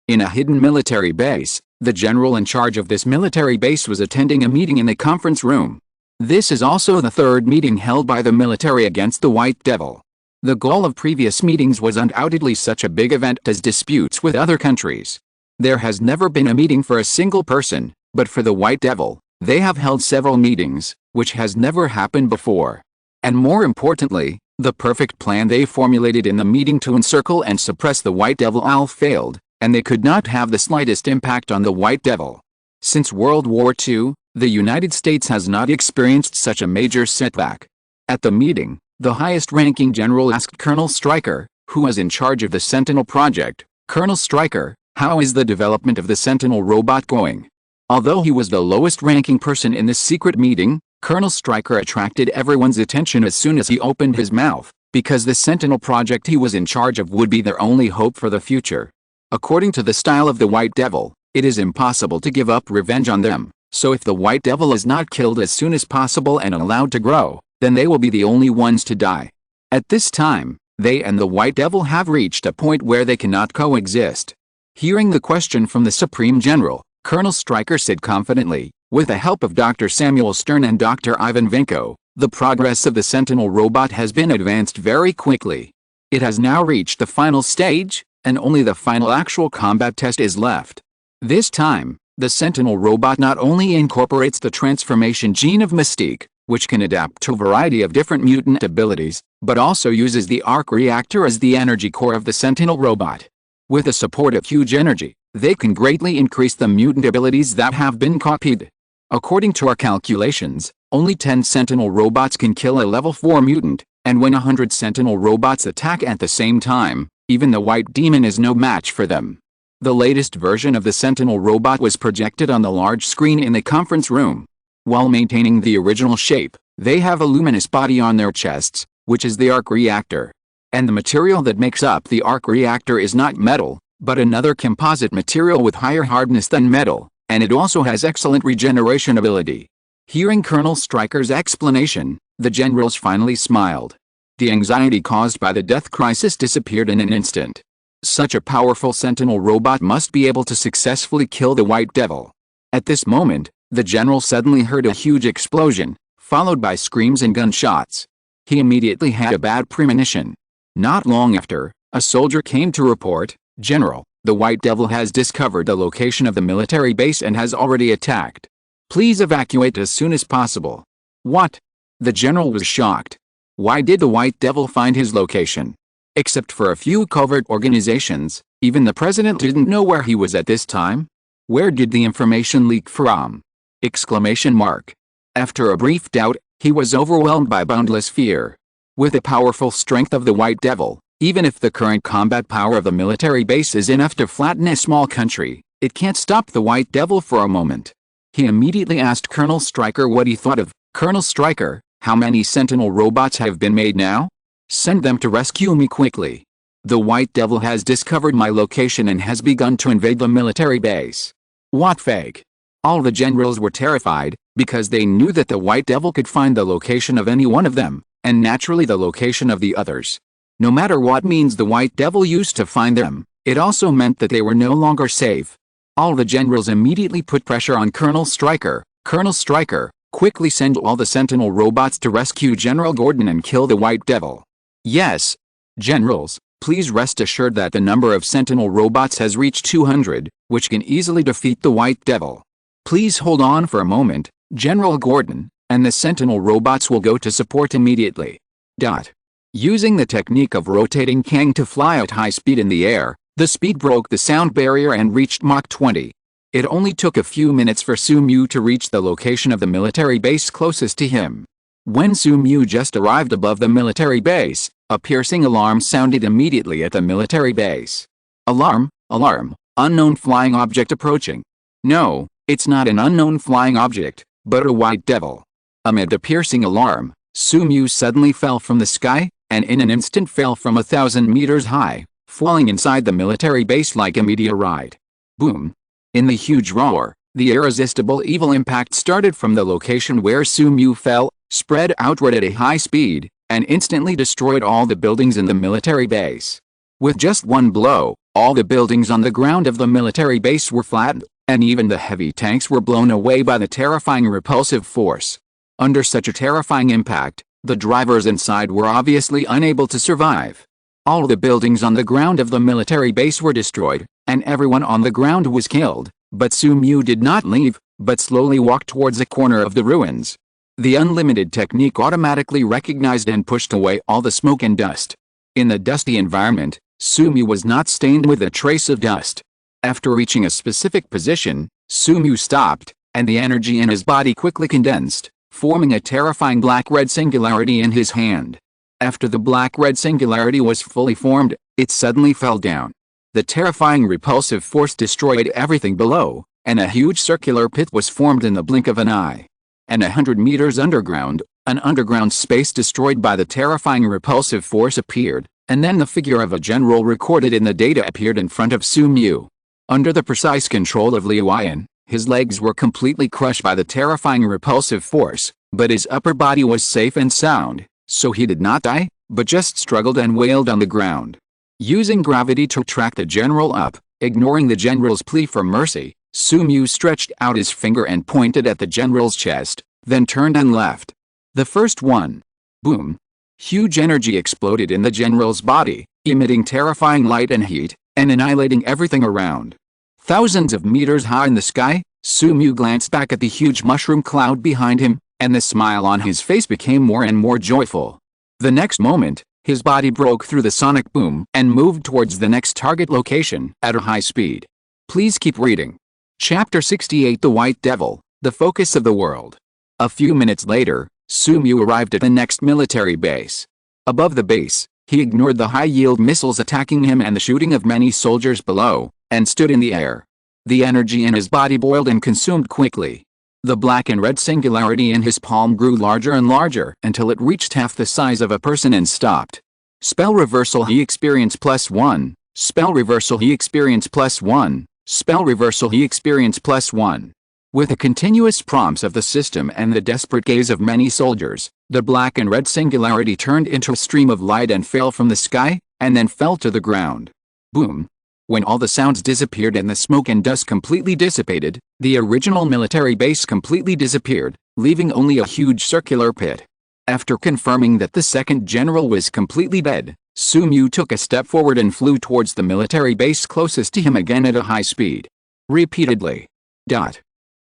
In a hidden military base, the general in charge of this military base was attending a meeting in the conference room. This is also the third meeting held by the military against the White Devil. The goal of previous meetings was undoubtedly such a big event as disputes with other countries. There has never been a meeting for a single person, but for the White Devil, they have held several meetings, which has never happened before. And more importantly, the perfect plan they formulated in the meeting to encircle and suppress the White Devil all failed, and they could not have the slightest impact on the White Devil. Since World War II, the United States has not experienced such a major setback. At the meeting, the highest-ranking general asked Colonel Stryker, who was in charge of the Sentinel project, "Colonel Stryker, how is the development of the Sentinel robot going?" Although he was the lowest-ranking person in this secret meeting, Colonel Stryker attracted everyone's attention as soon as he opened his mouth, because the Sentinel project he was in charge of would be their only hope for the future. According to the style of the White Devil, it is impossible to give up revenge on them. So if the White Devil is not killed as soon as possible and allowed to grow, then they will be the only ones to die. At this time, they and the White Devil have reached a point where they cannot coexist. Hearing the question from the Supreme General, Colonel Stryker said confidently, "With the help of Dr. Samuel Stern and Dr. Ivan Vanko, the progress of the Sentinel robot has been advanced very quickly. It has now reached the final stage, and only the final actual combat test is left. This time, the Sentinel robot not only incorporates the transformation gene of Mystique, which can adapt to a variety of different mutant abilities, but also uses the arc reactor as the energy core of the Sentinel robot. With the support of huge energy, they can greatly increase the mutant abilities that have been copied. According to our calculations, only 10 Sentinel robots can kill a level 4 mutant, and when 100 Sentinel robots attack at the same time, even the White Demon is no match for them. The latest version of the Sentinel robot was projected on the large screen in the conference room. While maintaining the original shape, they have a luminous body on their chests, which is the arc reactor. And the material that makes up the arc reactor is not metal, but another composite material with higher hardness than metal, and it also has excellent regeneration ability. Hearing Colonel Stryker's explanation, the generals finally smiled. The anxiety caused by the death crisis disappeared in an instant. Such a powerful Sentinel robot must be able to successfully kill the White Devil. At this moment, the general suddenly heard a huge explosion, followed by screams and gunshots. He immediately had a bad premonition. Not long after, a soldier came to report, "General, the White Devil has discovered the location of the military base and has already attacked. Please evacuate as soon as possible." What? The general was shocked. Why did the White Devil find his location? Except for a few covert organizations, even the president didn't know where he was at this time. Where did the information leak from? Exclamation mark. After a brief doubt, he was overwhelmed by boundless fear. With the powerful strength of the White Devil, even if the current combat power of the military base is enough to flatten a small country, it can't stop the White Devil for a moment. He immediately asked Colonel Stryker what he thought of. "Colonel Stryker, how many Sentinel robots have been made now? Send them to rescue me quickly. The White Devil has discovered my location and has begun to invade the military base." What fake? All the generals were terrified, because they knew that the White Devil could find the location of any one of them, and naturally the location of the others. No matter what means the White Devil used to find them, it also meant that they were no longer safe. All the generals immediately put pressure on Colonel Stryker. "Colonel Stryker, quickly send all the Sentinel robots to rescue General Gordon and kill the White Devil." "Yes. Generals, please rest assured that the number of Sentinel robots has reached 200, which can easily defeat the White Devil. Please hold on for a moment, General Gordon, and the Sentinel robots will go to support immediately." Using the technique of rotating Kang to fly at high speed in the air, the speed broke the sound barrier and reached Mach 20. It only took a few minutes for Su-Mu to reach the location of the military base closest to him. When Su-Mu just arrived above the military base, a piercing alarm sounded immediately at the military base. "Alarm, alarm, unknown flying object approaching." No, it's not an unknown flying object, but a White Devil. Amid the piercing alarm, Su-Mu suddenly fell from the sky, and in an instant fell from 1,000 meters high, falling inside the military base like a meteorite. Boom! In the huge roar, the irresistible evil impact started from the location where Su-Mu fell, spread outward at a high speed, and instantly destroyed all the buildings in the military base. With just one blow, all the buildings on the ground of the military base were flattened, and even the heavy tanks were blown away by the terrifying repulsive force. Under such a terrifying impact, the drivers inside were obviously unable to survive. All the buildings on the ground of the military base were destroyed, and everyone on the ground was killed, but Su-Mu did not leave, but slowly walked towards a corner of the ruins. The unlimited technique automatically recognized and pushed away all the smoke and dust. In the dusty environment, Su-Mu was not stained with a trace of dust. After reaching a specific position, Su-Mu stopped, and the energy in his body quickly condensed, forming a terrifying black-red singularity in his hand. After the black-red singularity was fully formed, it suddenly fell down. The terrifying repulsive force destroyed everything below, and a huge circular pit was formed in the blink of an eye. And 100 meters underground, an underground space destroyed by the terrifying repulsive force appeared, and then the figure of a general recorded in the data appeared in front of Su-Mu. Under the precise control of Liu Yan, his legs were completely crushed by the terrifying repulsive force, but his upper body was safe and sound, so he did not die, but just struggled and wailed on the ground. Using gravity to track the general up, ignoring the general's plea for mercy, Su-Mu stretched out his finger and pointed at the general's chest, then turned and left. The first one. Boom. Huge energy exploded in the general's body, emitting terrifying light and heat, and annihilating everything around. Thousands of meters high in the sky, Su-Mu glanced back at the huge mushroom cloud behind him, and the smile on his face became more and more joyful. The next moment, his body broke through the sonic boom and moved towards the next target location at a high speed. Please keep reading. Chapter 68 The White Devil, the focus of the world. A few minutes later, Sumu arrived at the next military base. Above the base, he ignored the high-yield missiles attacking him and the shooting of many soldiers below, and stood in the air. The energy in his body boiled and consumed quickly. The black and red singularity in his palm grew larger and larger until it reached half the size of a person and stopped. Spell reversal he experienced +1. Spell reversal he experienced +1. Spell reversal he experienced +1. With the continuous prompts of the system and the desperate gaze of many soldiers, the black and red singularity turned into a stream of light and fell from the sky, and then fell to the ground. Boom. When all the sounds disappeared and the smoke and dust completely dissipated, the original military base completely disappeared, leaving only a huge circular pit. After confirming that the second general was completely dead, Sumu took a step forward and flew towards the military base closest to him again at a high speed. Repeatedly.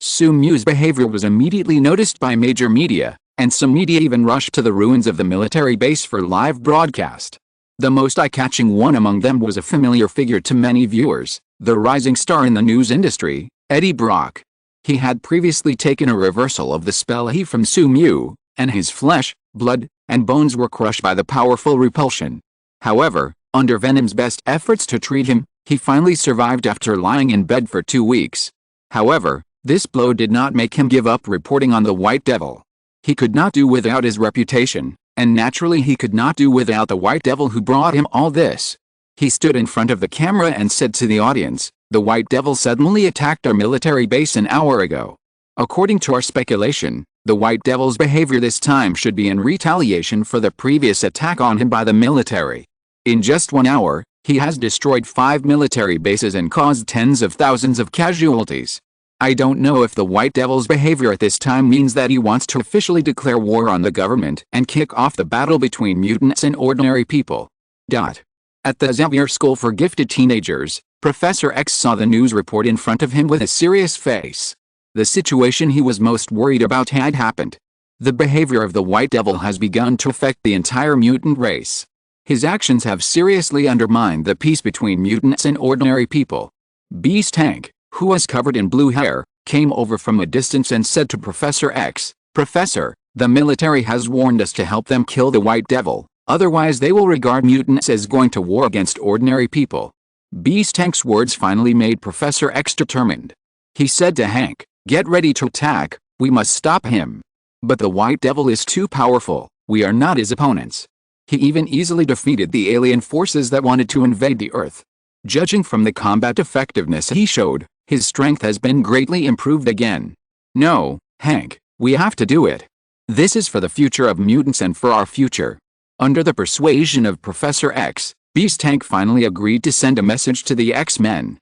Sumu's behavior was immediately noticed by major media, and some media even rushed to the ruins of the military base for live broadcast. The most eye-catching one among them was a familiar figure to many viewers, the rising star in the news industry, Eddie Brock. He had previously taken a reversal of the spell he from Sumu, and his flesh, blood, and bones were crushed by the powerful repulsion. However, under Venom's best efforts to treat him, he finally survived after lying in bed for 2 weeks. However, this blow did not make him give up reporting on the White Devil. He could not do without his reputation, and naturally he could not do without the White Devil who brought him all this. He stood in front of the camera and said to the audience, "The White Devil suddenly attacked our military base an hour ago. According to our speculation, the White Devil's behavior this time should be in retaliation for the previous attack on him by the military. In just 1 hour, he has destroyed 5 military bases and caused tens of thousands of casualties. I don't know if the White Devil's behavior at this time means that he wants to officially declare war on the government and kick off the battle between mutants and ordinary people." At the Xavier School for Gifted Teenagers, Professor X saw the news report in front of him with a serious face. The situation he was most worried about had happened. The behavior of the White Devil has begun to affect the entire mutant race. His actions have seriously undermined the peace between mutants and ordinary people. Beast Tank, who was covered in blue hair, came over from a distance and said to Professor X, "Professor, the military has warned us to help them kill the White Devil, otherwise they will regard mutants as going to war against ordinary people." Beast Tank's words finally made Professor X determined. He said to Hank, "Get ready to attack, we must stop him. But the White Devil is too powerful, we are not his opponents. He even easily defeated the alien forces that wanted to invade the Earth. Judging from the combat effectiveness he showed, his strength has been greatly improved again. No, Hank, we have to do it. This is for the future of mutants and for our future." Under the persuasion of Professor X, Beast Tank finally agreed to send a message to the X-Men.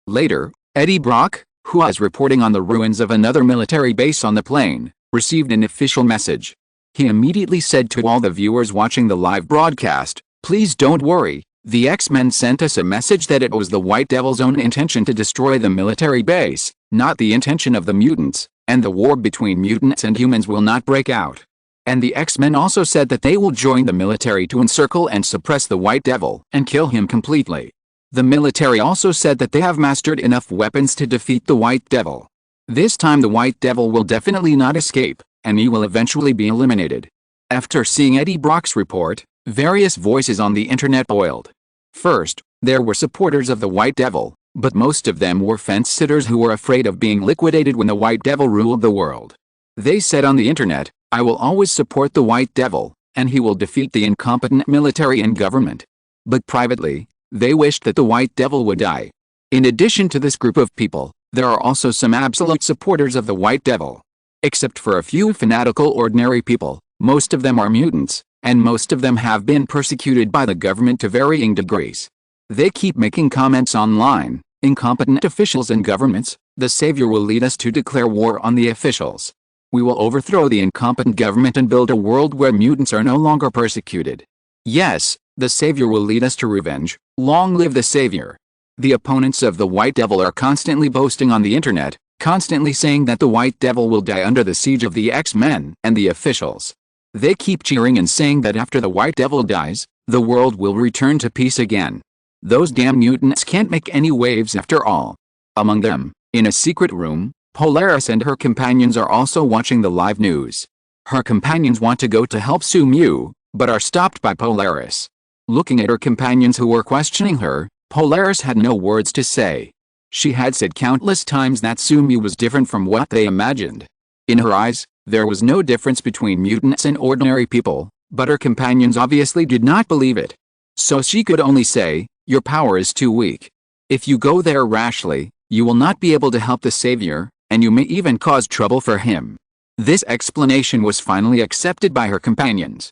Later, Eddie Brock, who was reporting on the ruins of another military base on the plane, received an official message. He immediately said to all the viewers watching the live broadcast, "Please don't worry. The X-Men sent us a message that it was the White Devil's own intention to destroy the military base, not the intention of the mutants, and the war between mutants and humans will not break out." And the X-Men also said that they will join the military to encircle and suppress the White Devil and kill him completely. The military also said that they have mastered enough weapons to defeat the White Devil. This time the White Devil will definitely not escape, and he will eventually be eliminated. After seeing Eddie Brock's report, various voices on the internet boiled. First, there were supporters of the White Devil, but most of them were fence-sitters who were afraid of being liquidated when the White Devil ruled the world. They said on the internet, "I will always support the White Devil, and he will defeat the incompetent military and government." But privately, they wished that the White Devil would die. In addition to this group of people, there are also some absolute supporters of the White Devil. Except for a few fanatical ordinary people, most of them are mutants, and most of them have been persecuted by the government to varying degrees. They keep making comments online, "Incompetent officials and governments, the savior will lead us to declare war on the officials. We will overthrow the incompetent government and build a world where mutants are no longer persecuted. Yes, the savior will lead us to revenge, long live the savior." The opponents of the White Devil are constantly boasting on the internet, constantly saying that the White Devil will die under the siege of the X-Men and the officials. They keep cheering and saying that after the White Devil dies, the world will return to peace again. Those damn mutants can't make any waves after all. Among them, in a secret room, Polaris and her companions are also watching the live news. Her companions want to go to help Sumu, but are stopped by Polaris. Looking at her companions who were questioning her, Polaris had no words to say. She had said countless times that Sumu was different from what they imagined. In her eyes, there was no difference between mutants and ordinary people, but her companions obviously did not believe it. So she could only say, "Your power is too weak. If you go there rashly, you will not be able to help the Savior, and you may even cause trouble for him." This explanation was finally accepted by her companions.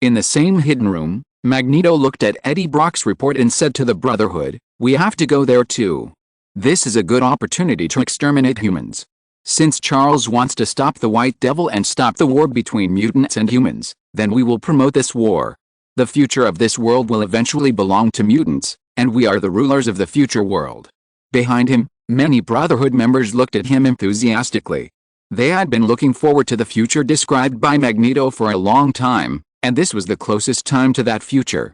In the same hidden room, Magneto looked at Eddie Brock's report and said to the Brotherhood, "We have to go there too. This is a good opportunity to exterminate humans. Since Charles wants to stop the White Devil and stop the war between mutants and humans, then we will promote this war. The future of this world will eventually belong to mutants, and we are the rulers of the future world." Behind him, many Brotherhood members looked at him enthusiastically. They had been looking forward to the future described by Magneto for a long time, and this was the closest time to that future.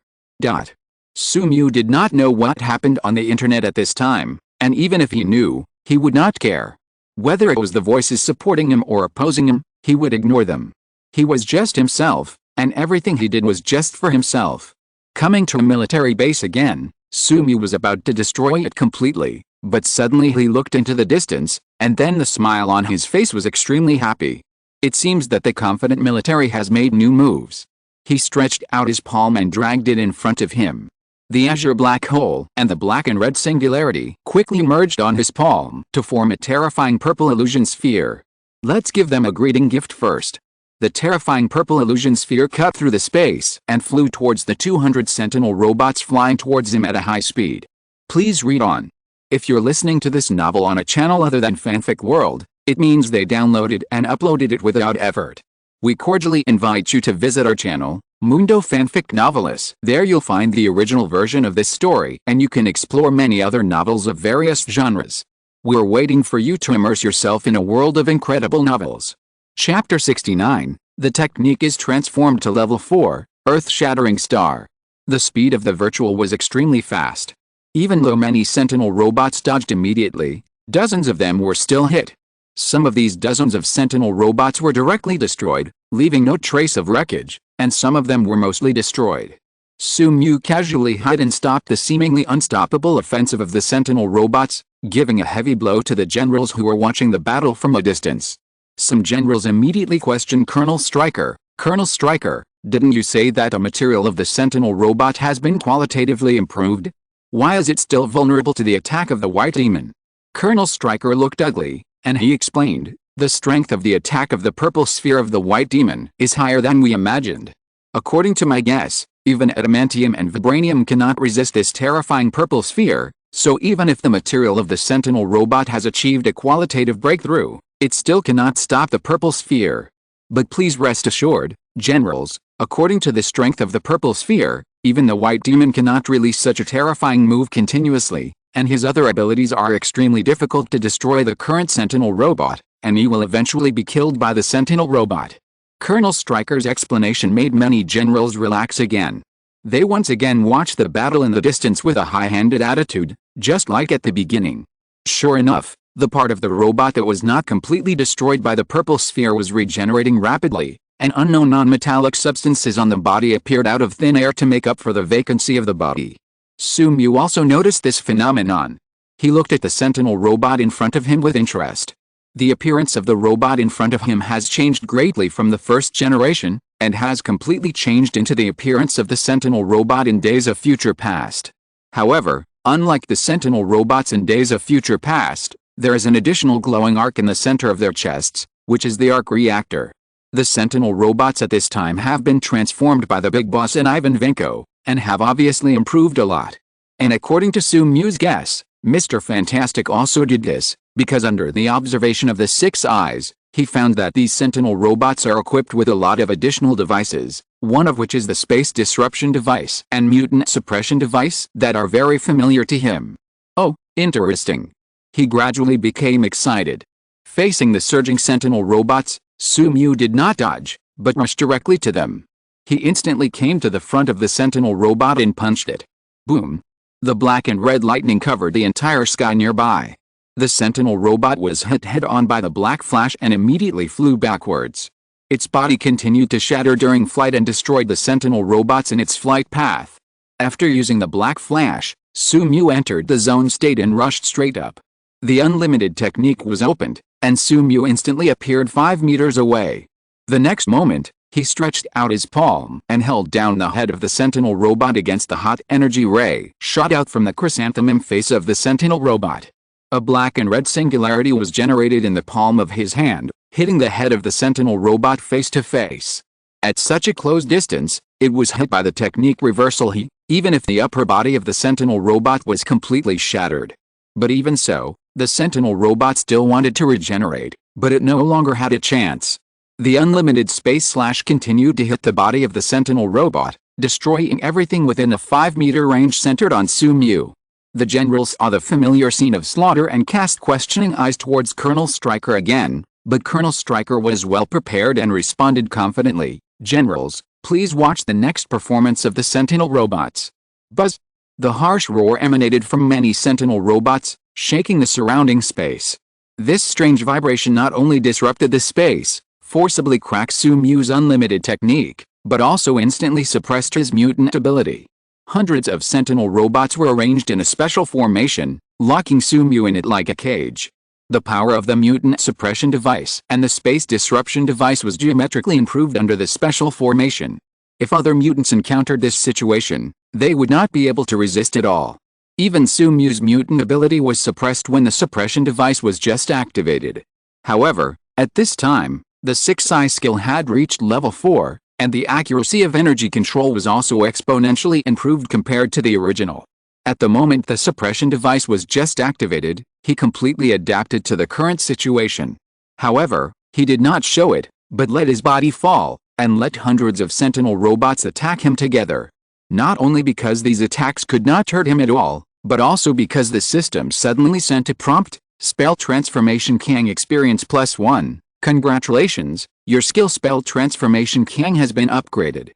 Sumu did not know what happened on the internet at this time, and even if he knew, he would not care. Whether it was the voices supporting him or opposing him, he would ignore them. He was just himself, and everything he did was just for himself. Coming to a military base again, Sumu was about to destroy it completely, but suddenly he looked into the distance, and then the smile on his face was extremely happy. It seems that the confident military has made new moves. He stretched out his palm and dragged it in front of him. The azure black hole and the black and red singularity quickly merged on his palm to form a terrifying purple illusion sphere. Let's give them a greeting gift first. The terrifying purple illusion sphere cut through the space and flew towards the 200 Sentinel robots flying towards him at a high speed. Please read on. If you're listening to this novel on a channel other than Fanfic World, it means they downloaded and uploaded it without effort. We cordially invite you to visit our channel, Mundo Fanfic Novelist. There you'll find the original version of this story and you can explore many other novels of various genres. We're waiting for you to immerse yourself in a world of incredible novels. Chapter 69, The Technique is transformed to level 4, Earth-shattering star. The speed of the virtual was extremely fast. Even though many Sentinel robots dodged immediately, dozens of them were still hit. Some of these dozens of Sentinel robots were directly destroyed, leaving no trace of wreckage, and some of them were mostly destroyed. Sumu casually hid and stopped the seemingly unstoppable offensive of the Sentinel robots, giving a heavy blow to the generals who were watching the battle from a distance. Some generals immediately questioned Colonel Stryker. "Colonel Stryker, didn't you say that the material of the Sentinel robot has been qualitatively improved? Why is it still vulnerable to the attack of the White Demon?" Colonel Stryker looked ugly, and he explained, "The strength of the attack of the purple sphere of the White Demon is higher than we imagined. According to my guess, even adamantium and vibranium cannot resist this terrifying purple sphere, so even if the material of the Sentinel robot has achieved a qualitative breakthrough, it still cannot stop the purple sphere. But please rest assured, generals, according to the strength of the purple sphere, even the White Demon cannot release such a terrifying move continuously, and his other abilities are extremely difficult to destroy the current Sentinel robot, and he will eventually be killed by the Sentinel robot." Colonel Stryker's explanation made many generals relax again. They once again watched the battle in the distance with a high-handed attitude, just like at the beginning. Sure enough, the part of the robot that was not completely destroyed by the purple sphere was regenerating rapidly, and unknown non-metallic substances on the body appeared out of thin air to make up for the vacancy of the body. Sumu also noticed this phenomenon. He looked at the Sentinel robot in front of him with interest. The appearance of the robot in front of him has changed greatly from the first generation, and has completely changed into the appearance of the Sentinel robot in Days of Future Past. However, unlike the Sentinel robots in Days of Future Past, there is an additional glowing arc in the center of their chests, which is the arc reactor. The Sentinel robots at this time have been transformed by the Big Boss and Ivan Vanko, and have obviously improved a lot. And according to Sumu's guess, Mr. Fantastic also did this, because under the observation of the Six Eyes, he found that these Sentinel robots are equipped with a lot of additional devices, one of which is the Space Disruption Device and Mutant Suppression Device that are very familiar to him. Oh, interesting. He gradually became excited. Facing the surging Sentinel robots, Sumu did not dodge, but rushed directly to them. He instantly came to the front of the Sentinel robot and punched it. Boom! The black and red lightning covered the entire sky nearby. The Sentinel robot was hit head-on by the black flash and immediately flew backwards. Its body continued to shatter during flight and destroyed the Sentinel robots in its flight path. After using the black flash, Sumu entered the zone state and rushed straight up. The unlimited technique was opened, and Sumu instantly appeared 5 meters away. The next moment, he stretched out his palm and held down the head of the Sentinel robot against the hot energy ray shot out from the chrysanthemum face of the Sentinel robot. A black and red singularity was generated in the palm of his hand, hitting the head of the Sentinel robot face to face. At such a close distance, it was hit by the technique reversal even if the upper body of the Sentinel robot was completely shattered. But even so, the Sentinel robot still wanted to regenerate, but it no longer had a chance. The unlimited space slash continued to hit the body of the Sentinel robot, destroying everything within a 5-meter range centered on Sumu. The general saw the familiar scene of slaughter and cast questioning eyes towards Colonel Stryker again, but Colonel Stryker was well prepared and responded confidently, "Generals, please watch the next performance of the Sentinel robots." Buzz! The harsh roar emanated from many Sentinel robots, shaking the surrounding space. This strange vibration not only disrupted the space, forcibly cracked Sumu's unlimited technique, but also instantly suppressed his mutant ability. Hundreds of Sentinel robots were arranged in a special formation, locking Sumu in it like a cage. The power of the mutant suppression device and the space disruption device was geometrically improved under the special formation. If other mutants encountered this situation, they would not be able to resist at all. Even Sumu's mutant ability was suppressed when the suppression device was just activated. However, at this time, the 6-eye skill had reached level 4, and the accuracy of energy control was also exponentially improved compared to the original. At the moment the suppression device was just activated, he completely adapted to the current situation. However, he did not show it, but let his body fall, and let hundreds of Sentinel robots attack him together. Not only because these attacks could not hurt him at all, but also because the system suddenly sent a prompt, "Spell Transformation Kang Experience +1, congratulations, your skill Spell Transformation Kang has been upgraded.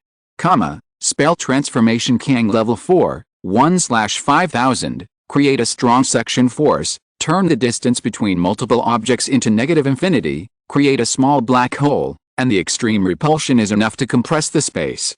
Spell Transformation Kang Level 4, 1/5000, create a strong suction force, turn the distance between multiple objects into negative infinity, create a small black hole, and the extreme repulsion is enough to compress the space.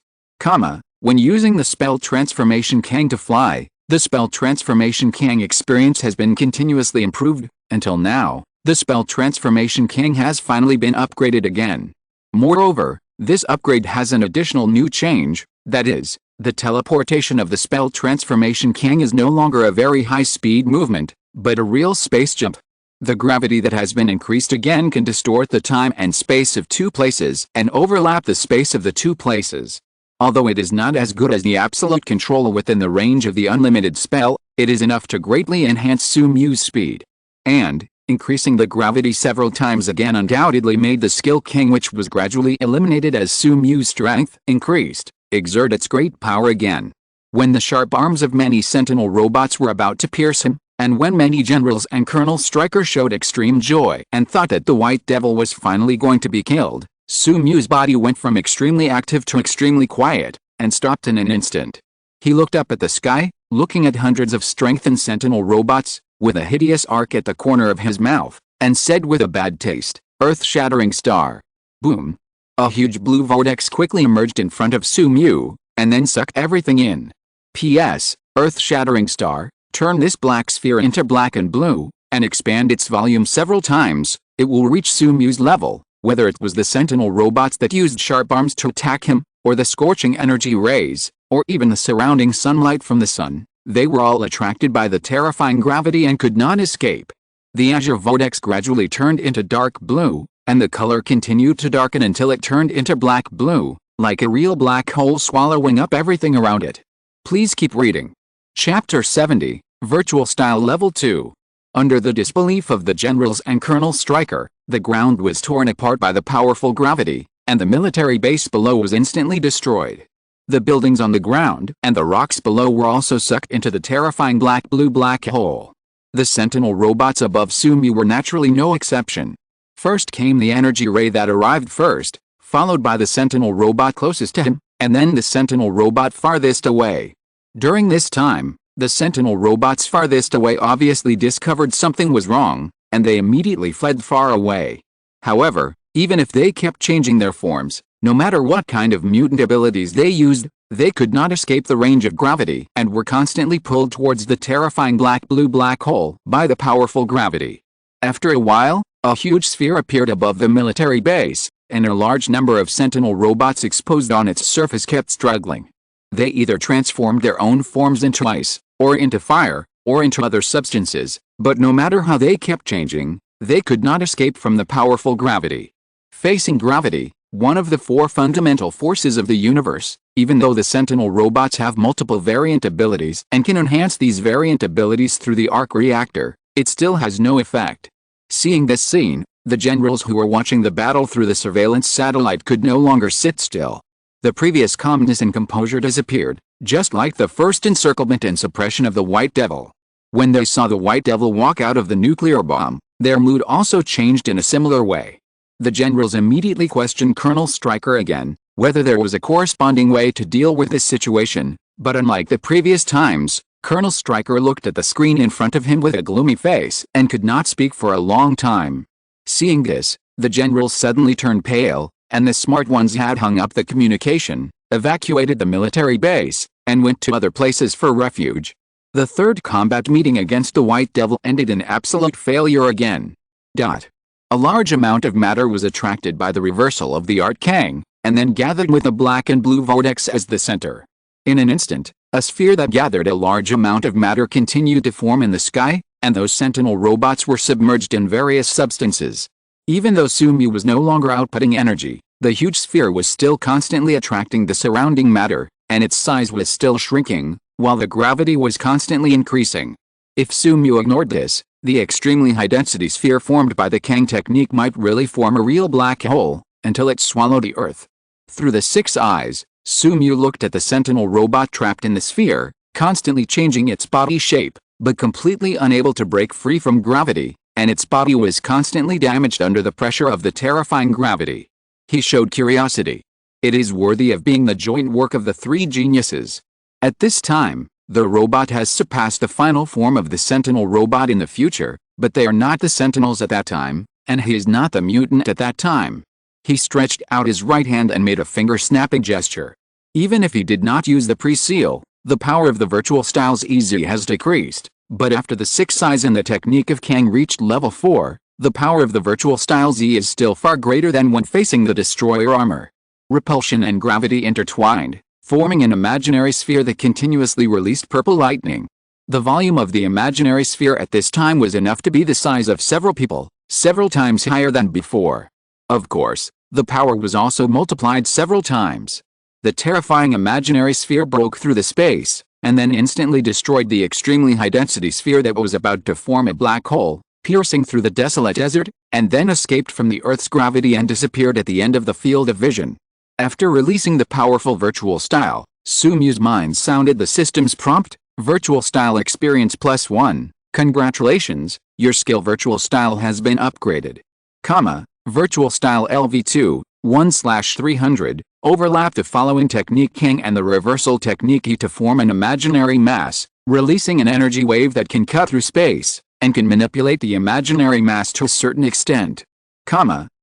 When using the Spell Transformation Kang to fly, the Spell Transformation Kang experience has been continuously improved. Until now, the Spell Transformation Kang has finally been upgraded again. Moreover, this upgrade has an additional new change, that is, the teleportation of the Spell Transformation Kang is no longer a very high-speed movement, but a real space jump. The gravity that has been increased again can distort the time and space of two places and overlap the space of the two places. Although it is not as good as the absolute control within the range of the unlimited spell, it is enough to greatly enhance Sumu's speed. And, increasing the gravity several times again undoubtedly made the skill King, which was gradually eliminated as Sumu's strength increased, exert its great power again. When the sharp arms of many Sentinel robots were about to pierce him, and when many generals and Colonel Stryker showed extreme joy and thought that the White Devil was finally going to be killed, Sumu's body went from extremely active to extremely quiet, and stopped in an instant. He looked up at the sky, looking at hundreds of strengthened Sentinel robots, with a hideous arc at the corner of his mouth, and said with a bad taste, "Earth-shattering star." Boom! A huge blue vortex quickly emerged in front of Sumu, and then sucked everything in. P.S. Earth-shattering star, turn this black sphere into black and blue, and expand its volume several times, it will reach Sumu's level. Whether it was the Sentinel robots that used sharp arms to attack him, or the scorching energy rays, or even the surrounding sunlight from the sun, they were all attracted by the terrifying gravity and could not escape. The azure vortex gradually turned into dark blue, and the color continued to darken until it turned into black blue, like a real black hole swallowing up everything around it. Please keep reading. Chapter 70, Virtual Style Level 2. Under the disbelief of the generals and Colonel Stryker, the ground was torn apart by the powerful gravity, and the military base below was instantly destroyed. The buildings on the ground and the rocks below were also sucked into the terrifying black hole. The sentinel robots above Sumu were naturally no exception. First came the energy ray that arrived first, followed by the sentinel robot closest to him, and then the sentinel robot farthest away. During this time, the sentinel robots farthest away obviously discovered something was wrong, and they immediately fled far away. However, even if they kept changing their forms, no matter what kind of mutant abilities they used, they could not escape the range of gravity and were constantly pulled towards the terrifying black-blue black hole by the powerful gravity. After a while, a huge sphere appeared above the military base, and a large number of sentinel robots exposed on its surface kept struggling. They either transformed their own forms into ice, or into fire, or into other substances, but no matter how they kept changing, they could not escape from the powerful gravity. Facing gravity, one of the four fundamental forces of the universe, even though the sentinel robots have multiple variant abilities and can enhance these variant abilities through the arc reactor, it still has no effect. Seeing this scene, the generals who were watching the battle through the surveillance satellite could no longer sit still. The previous calmness and composure disappeared, just like the first encirclement and suppression of the White Devil. When they saw the White Devil walk out of the nuclear bomb, their mood also changed in a similar way. The generals immediately questioned Colonel Stryker again, whether there was a corresponding way to deal with this situation, but unlike the previous times, Colonel Stryker looked at the screen in front of him with a gloomy face and could not speak for a long time. Seeing this, the generals suddenly turned pale, and the smart ones had hung up the communication, evacuated the military base, and went to other places for refuge. The third combat meeting against the White Devil ended in absolute failure again. A large amount of matter was attracted by the reversal of the Arcane, and then gathered with a black and blue vortex as the center. In an instant, a sphere that gathered a large amount of matter continued to form in the sky, and those sentinel robots were submerged in various substances. Even though Sumu was no longer outputting energy, the huge sphere was still constantly attracting the surrounding matter, and its size was still shrinking, while the gravity was constantly increasing. If Sumu ignored this, the extremely high-density sphere formed by the Kang technique might really form a real black hole, until it swallowed the Earth. Through the 6 eyes, Sumu looked at the sentinel robot trapped in the sphere, constantly changing its body shape, but completely unable to break free from gravity, and its body was constantly damaged under the pressure of the terrifying gravity. He showed curiosity. It is worthy of being the joint work of the 3 geniuses. At this time, the robot has surpassed the final form of the sentinel robot in the future, but they are not the sentinels at that time, and he is not the mutant at that time. He stretched out his right hand and made a finger-snapping gesture. Even if he did not use the pre-seal, the power of the virtual styles easy has decreased, but after the 6 eyes and the technique of Kang reached level 4, the power of the virtual style Z is still far greater than when facing the destroyer armor. Repulsion and gravity intertwined, forming an imaginary sphere that continuously released purple lightning. The volume of the imaginary sphere at this time was enough to be the size of several people, several times higher than before. Of course, the power was also multiplied several times. The terrifying imaginary sphere broke through the space, and then instantly destroyed the extremely high-density sphere that was about to form a black hole, piercing through the desolate desert, and then escaped from the Earth's gravity and disappeared at the end of the field of vision. After releasing the powerful virtual style, Sumu's mind sounded the system's prompt, Virtual Style Experience +1, congratulations, your skill virtual style has been upgraded. Virtual Style LV2, 1/300, overlap the following technique Kang and the reversal technique E to form an imaginary mass, releasing an energy wave that can cut through space, and can manipulate the imaginary mass to a certain extent.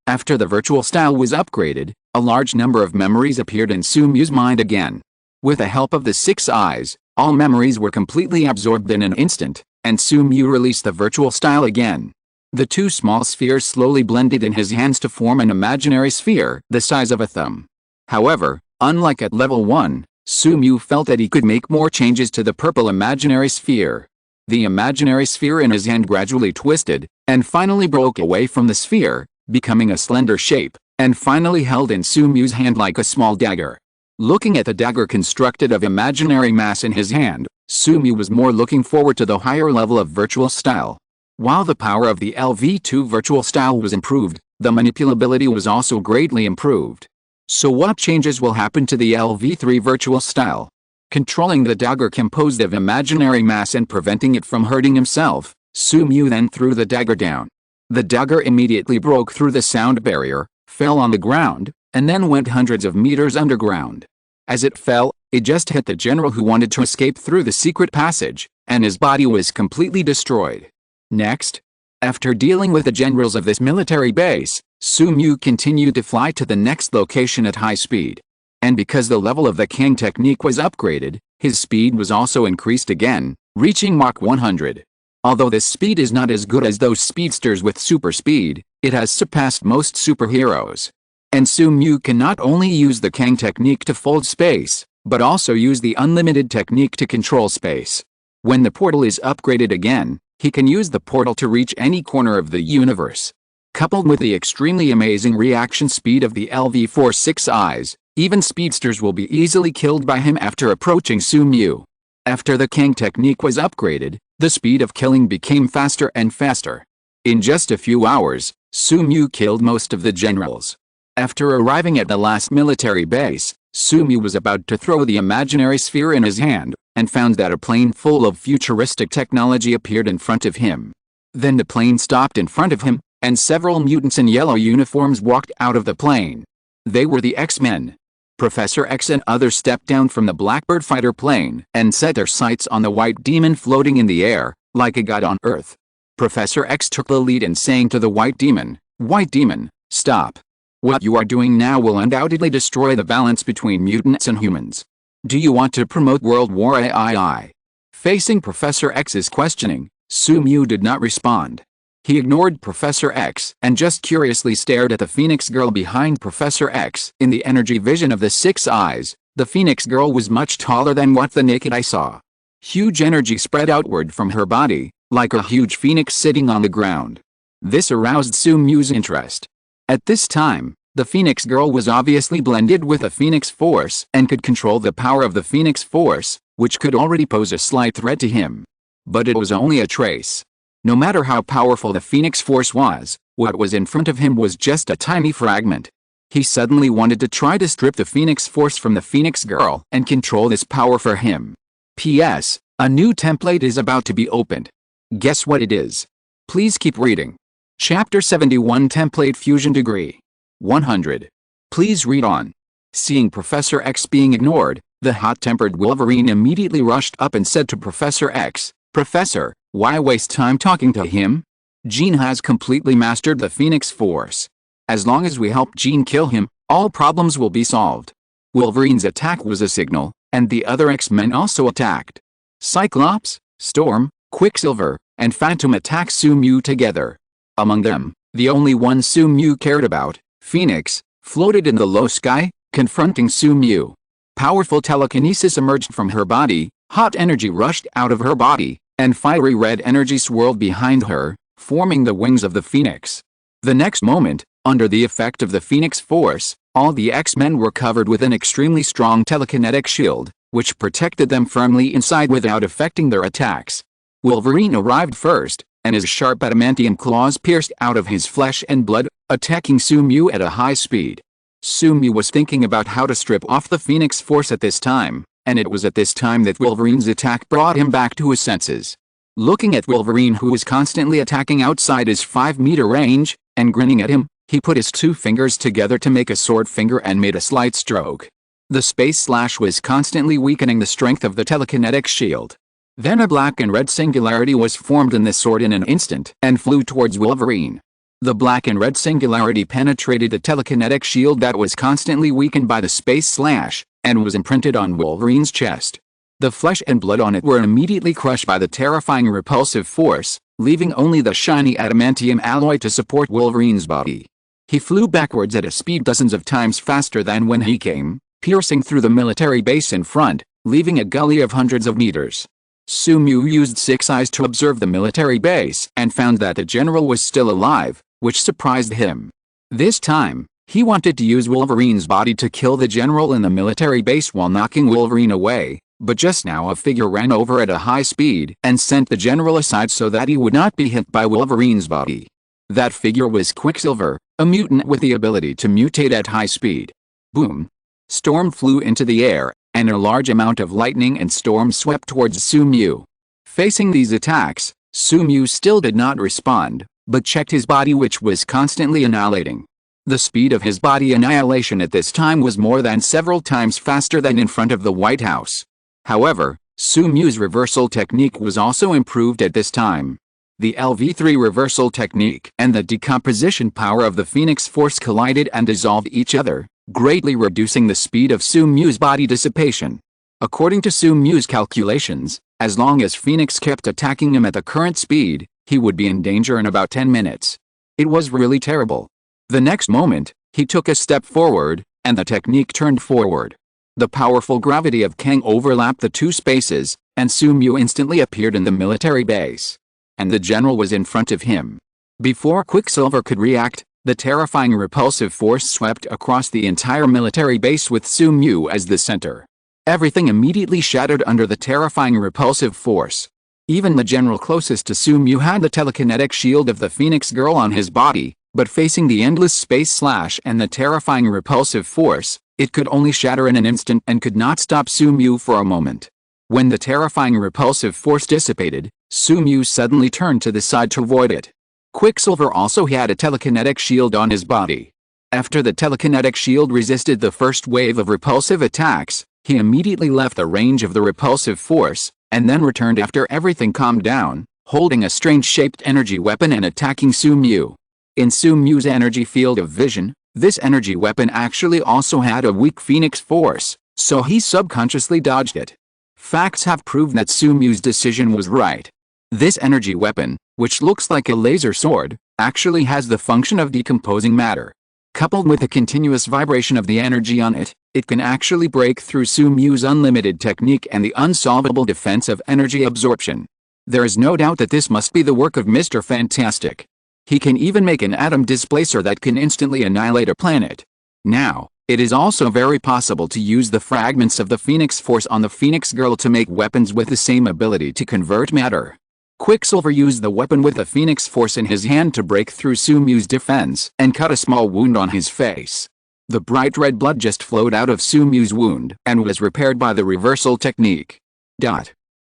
After the virtual style was upgraded, a large number of memories appeared in Sumu's mind again. With the help of the 6 eyes, all memories were completely absorbed in an instant, and Sumu released the virtual style again. The 2 small spheres slowly blended in his hands to form an imaginary sphere the size of a thumb. However, unlike at level 1, Sumu felt that he could make more changes to the purple imaginary sphere. The imaginary sphere in his hand gradually twisted, and finally broke away from the sphere, becoming a slender shape, and finally held in Sumu's hand like a small dagger. Looking at the dagger constructed of imaginary mass in his hand, Sumu was more looking forward to the higher level of virtual style. While the power of the LV2 virtual style was improved, the manipulability was also greatly improved. So what changes will happen to the LV3 virtual style? Controlling the dagger composed of imaginary mass and preventing it from hurting himself, Su-mu then threw the dagger down. The dagger immediately broke through the sound barrier, fell on the ground, and then went hundreds of meters underground. As it fell, it just hit the general who wanted to escape through the secret passage, and his body was completely destroyed. Next, after dealing with the generals of this military base, Su-mu continued to fly to the next location at high speed. And because the level of the Kang technique was upgraded, his speed was also increased again, reaching Mach 100. Although this speed is not as good as those speedsters with super speed, it has surpassed most superheroes. And Su-mu can not only use the Kang technique to fold space, but also use the unlimited technique to control space. When the portal is upgraded again, he can use the portal to reach any corner of the universe. Coupled with the extremely amazing reaction speed of the LV-4 Six Eyes, even speedsters will be easily killed by him after approaching Su-mu. After the Kang technique was upgraded, the speed of killing became faster and faster. In just a few hours, Su-mu killed most of the generals. After arriving at the last military base, Su-mu was about to throw the imaginary sphere in his hand, and found that a plane full of futuristic technology appeared in front of him. Then the plane stopped in front of him, and several mutants in yellow uniforms walked out of the plane. They were the X-Men. Professor X and others stepped down from the Blackbird fighter plane and set their sights on the white demon floating in the air, like a god on Earth. Professor X took the lead in saying to the white demon, "White demon, stop. What you are doing now will undoubtedly destroy the balance between mutants and humans. Do you want to promote World War III?" Facing Professor X's questioning, Su-mu did not respond. He ignored Professor X and just curiously stared at the Phoenix Girl behind Professor X. In the energy vision of the Six Eyes, the Phoenix Girl was much taller than what the naked eye saw. Huge energy spread outward from her body, like a huge phoenix sitting on the ground. This aroused Su-mu's interest. At this time, the Phoenix Girl was obviously blended with the Phoenix Force and could control the power of the Phoenix Force, which could already pose a slight threat to him. But it was only a trace. No matter how powerful the Phoenix Force was, what was in front of him was just a tiny fragment. He suddenly wanted to try to strip the Phoenix Force from the Phoenix Girl and control this power for him. P.S. A new template is about to be opened. Guess what it is? Please keep reading. Chapter 71 Template Fusion Degree 100. Please read on. Seeing Professor X being ignored, the hot-tempered Wolverine immediately rushed up and said to Professor X, "Professor, why waste time talking to him? Jean has completely mastered the Phoenix Force. As long as we help Jean kill him, all problems will be solved." Wolverine's attack was a signal, and the other X-Men also attacked. Cyclops, Storm, Quicksilver, and Phantom attacked Su-mu together. Among them, the only one Su-mu cared about, Phoenix, floated in the low sky, confronting Su-mu. Powerful telekinesis emerged from her body, hot energy rushed out of her body, and fiery red energy swirled behind her, forming the wings of the Phoenix. The next moment, under the effect of the Phoenix Force, all the X-Men were covered with an extremely strong telekinetic shield, which protected them firmly inside without affecting their attacks. Wolverine arrived first, and his sharp adamantium claws pierced out of his flesh and blood, attacking Su-mu at a high speed. Su-mu was thinking about how to strip off the Phoenix Force at this time, and it was at this time that Wolverine's attack brought him back to his senses. Looking at Wolverine, who was constantly attacking outside his 5-meter range, and grinning at him, he put his two fingers together to make a sword finger and made a slight stroke. The space slash was constantly weakening the strength of the telekinetic shield. Then a black and red singularity was formed in the sword in an instant and flew towards Wolverine. The black and red singularity penetrated the telekinetic shield that was constantly weakened by the space slash, and was imprinted on Wolverine's chest. The flesh and blood on it were immediately crushed by the terrifying repulsive force, leaving only the shiny adamantium alloy to support Wolverine's body. He flew backwards at a speed dozens of times faster than when he came, piercing through the military base in front, leaving a gully of hundreds of meters. Su-mu used Six Eyes to observe the military base and found that the general was still alive, which surprised him. This time, he wanted to use Wolverine's body to kill the general in the military base while knocking Wolverine away, but just now a figure ran over at a high speed and sent the general aside so that he would not be hit by Wolverine's body. That figure was Quicksilver, a mutant with the ability to mutate at high speed. Boom! Storm flew into the air, and a large amount of lightning and storm swept towards Su-mu. Facing these attacks, Su still did not respond, but checked his body, which was constantly annihilating. The speed of his body annihilation at this time was more than several times faster than in front of the White House. However, Su reversal technique was also improved at this time. The LV3 reversal technique and the decomposition power of the Phoenix Force collided and dissolved each other, greatly reducing the speed of Su body dissipation. According to Su calculations, as long as Phoenix kept attacking him at the current speed, he would be in danger in about 10 minutes. It was really terrible. The next moment, he took a step forward, and the technique turned forward. The powerful gravity of Kang overlapped the two spaces, and Su instantly appeared in the military base. And the general was in front of him. Before Quicksilver could react, the terrifying repulsive force swept across the entire military base with Su as the center. Everything immediately shattered under the terrifying repulsive force. Even the general closest to Su had the telekinetic shield of the Phoenix Girl on his body, but facing the endless space slash and the terrifying repulsive force, it could only shatter in an instant and could not stop Su for a moment. When the terrifying repulsive force dissipated, Su suddenly turned to the side to avoid it. Quicksilver also had a telekinetic shield on his body. After the telekinetic shield resisted the first wave of repulsive attacks, he immediately left the range of the repulsive force, and then returned after everything calmed down, holding a strange-shaped energy weapon and attacking Su. In Su's energy field of vision, this energy weapon actually also had a weak Phoenix Force, so he subconsciously dodged it. Facts have proved that Su's decision was right. This energy weapon, which looks like a laser sword, actually has the function of decomposing matter. Coupled with the continuous vibration of the energy on it, it can actually break through Su's unlimited technique and the unsolvable defense of energy absorption. There is no doubt that this must be the work of Mr. Fantastic. He can even make an atom displacer that can instantly annihilate a planet. Now, it is also very possible to use the fragments of the Phoenix Force on the Phoenix Girl to make weapons with the same ability to convert matter. Quicksilver used the weapon with the Phoenix Force in his hand to break through Su's defense and cut a small wound on his face. The bright red blood just flowed out of Su's wound and was repaired by the reversal technique.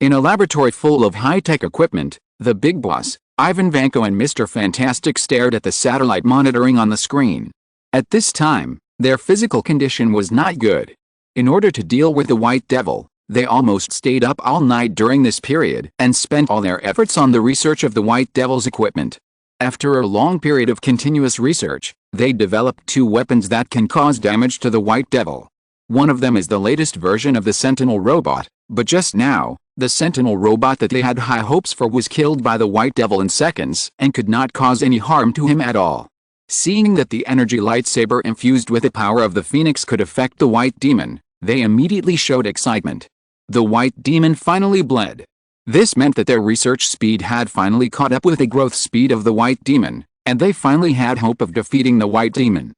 In a laboratory full of high-tech equipment, the big boss, Ivan Vanko and Mr. Fantastic stared at the satellite monitoring on the screen. At this time, their physical condition was not good. In order to deal with the White Devil, they almost stayed up all night during this period and spent all their efforts on the research of the White Devil's equipment. After a long period of continuous research, they developed two weapons that can cause damage to the White Devil. One of them is the latest version of the Sentinel robot, but just now, the Sentinel robot that they had high hopes for was killed by the White Devil in seconds and could not cause any harm to him at all. Seeing that the energy lightsaber infused with the power of the Phoenix could affect the White Demon, they immediately showed excitement. The White Demon finally bled. This meant that their research speed had finally caught up with the growth speed of the White Demon, and they finally had hope of defeating the White Demon.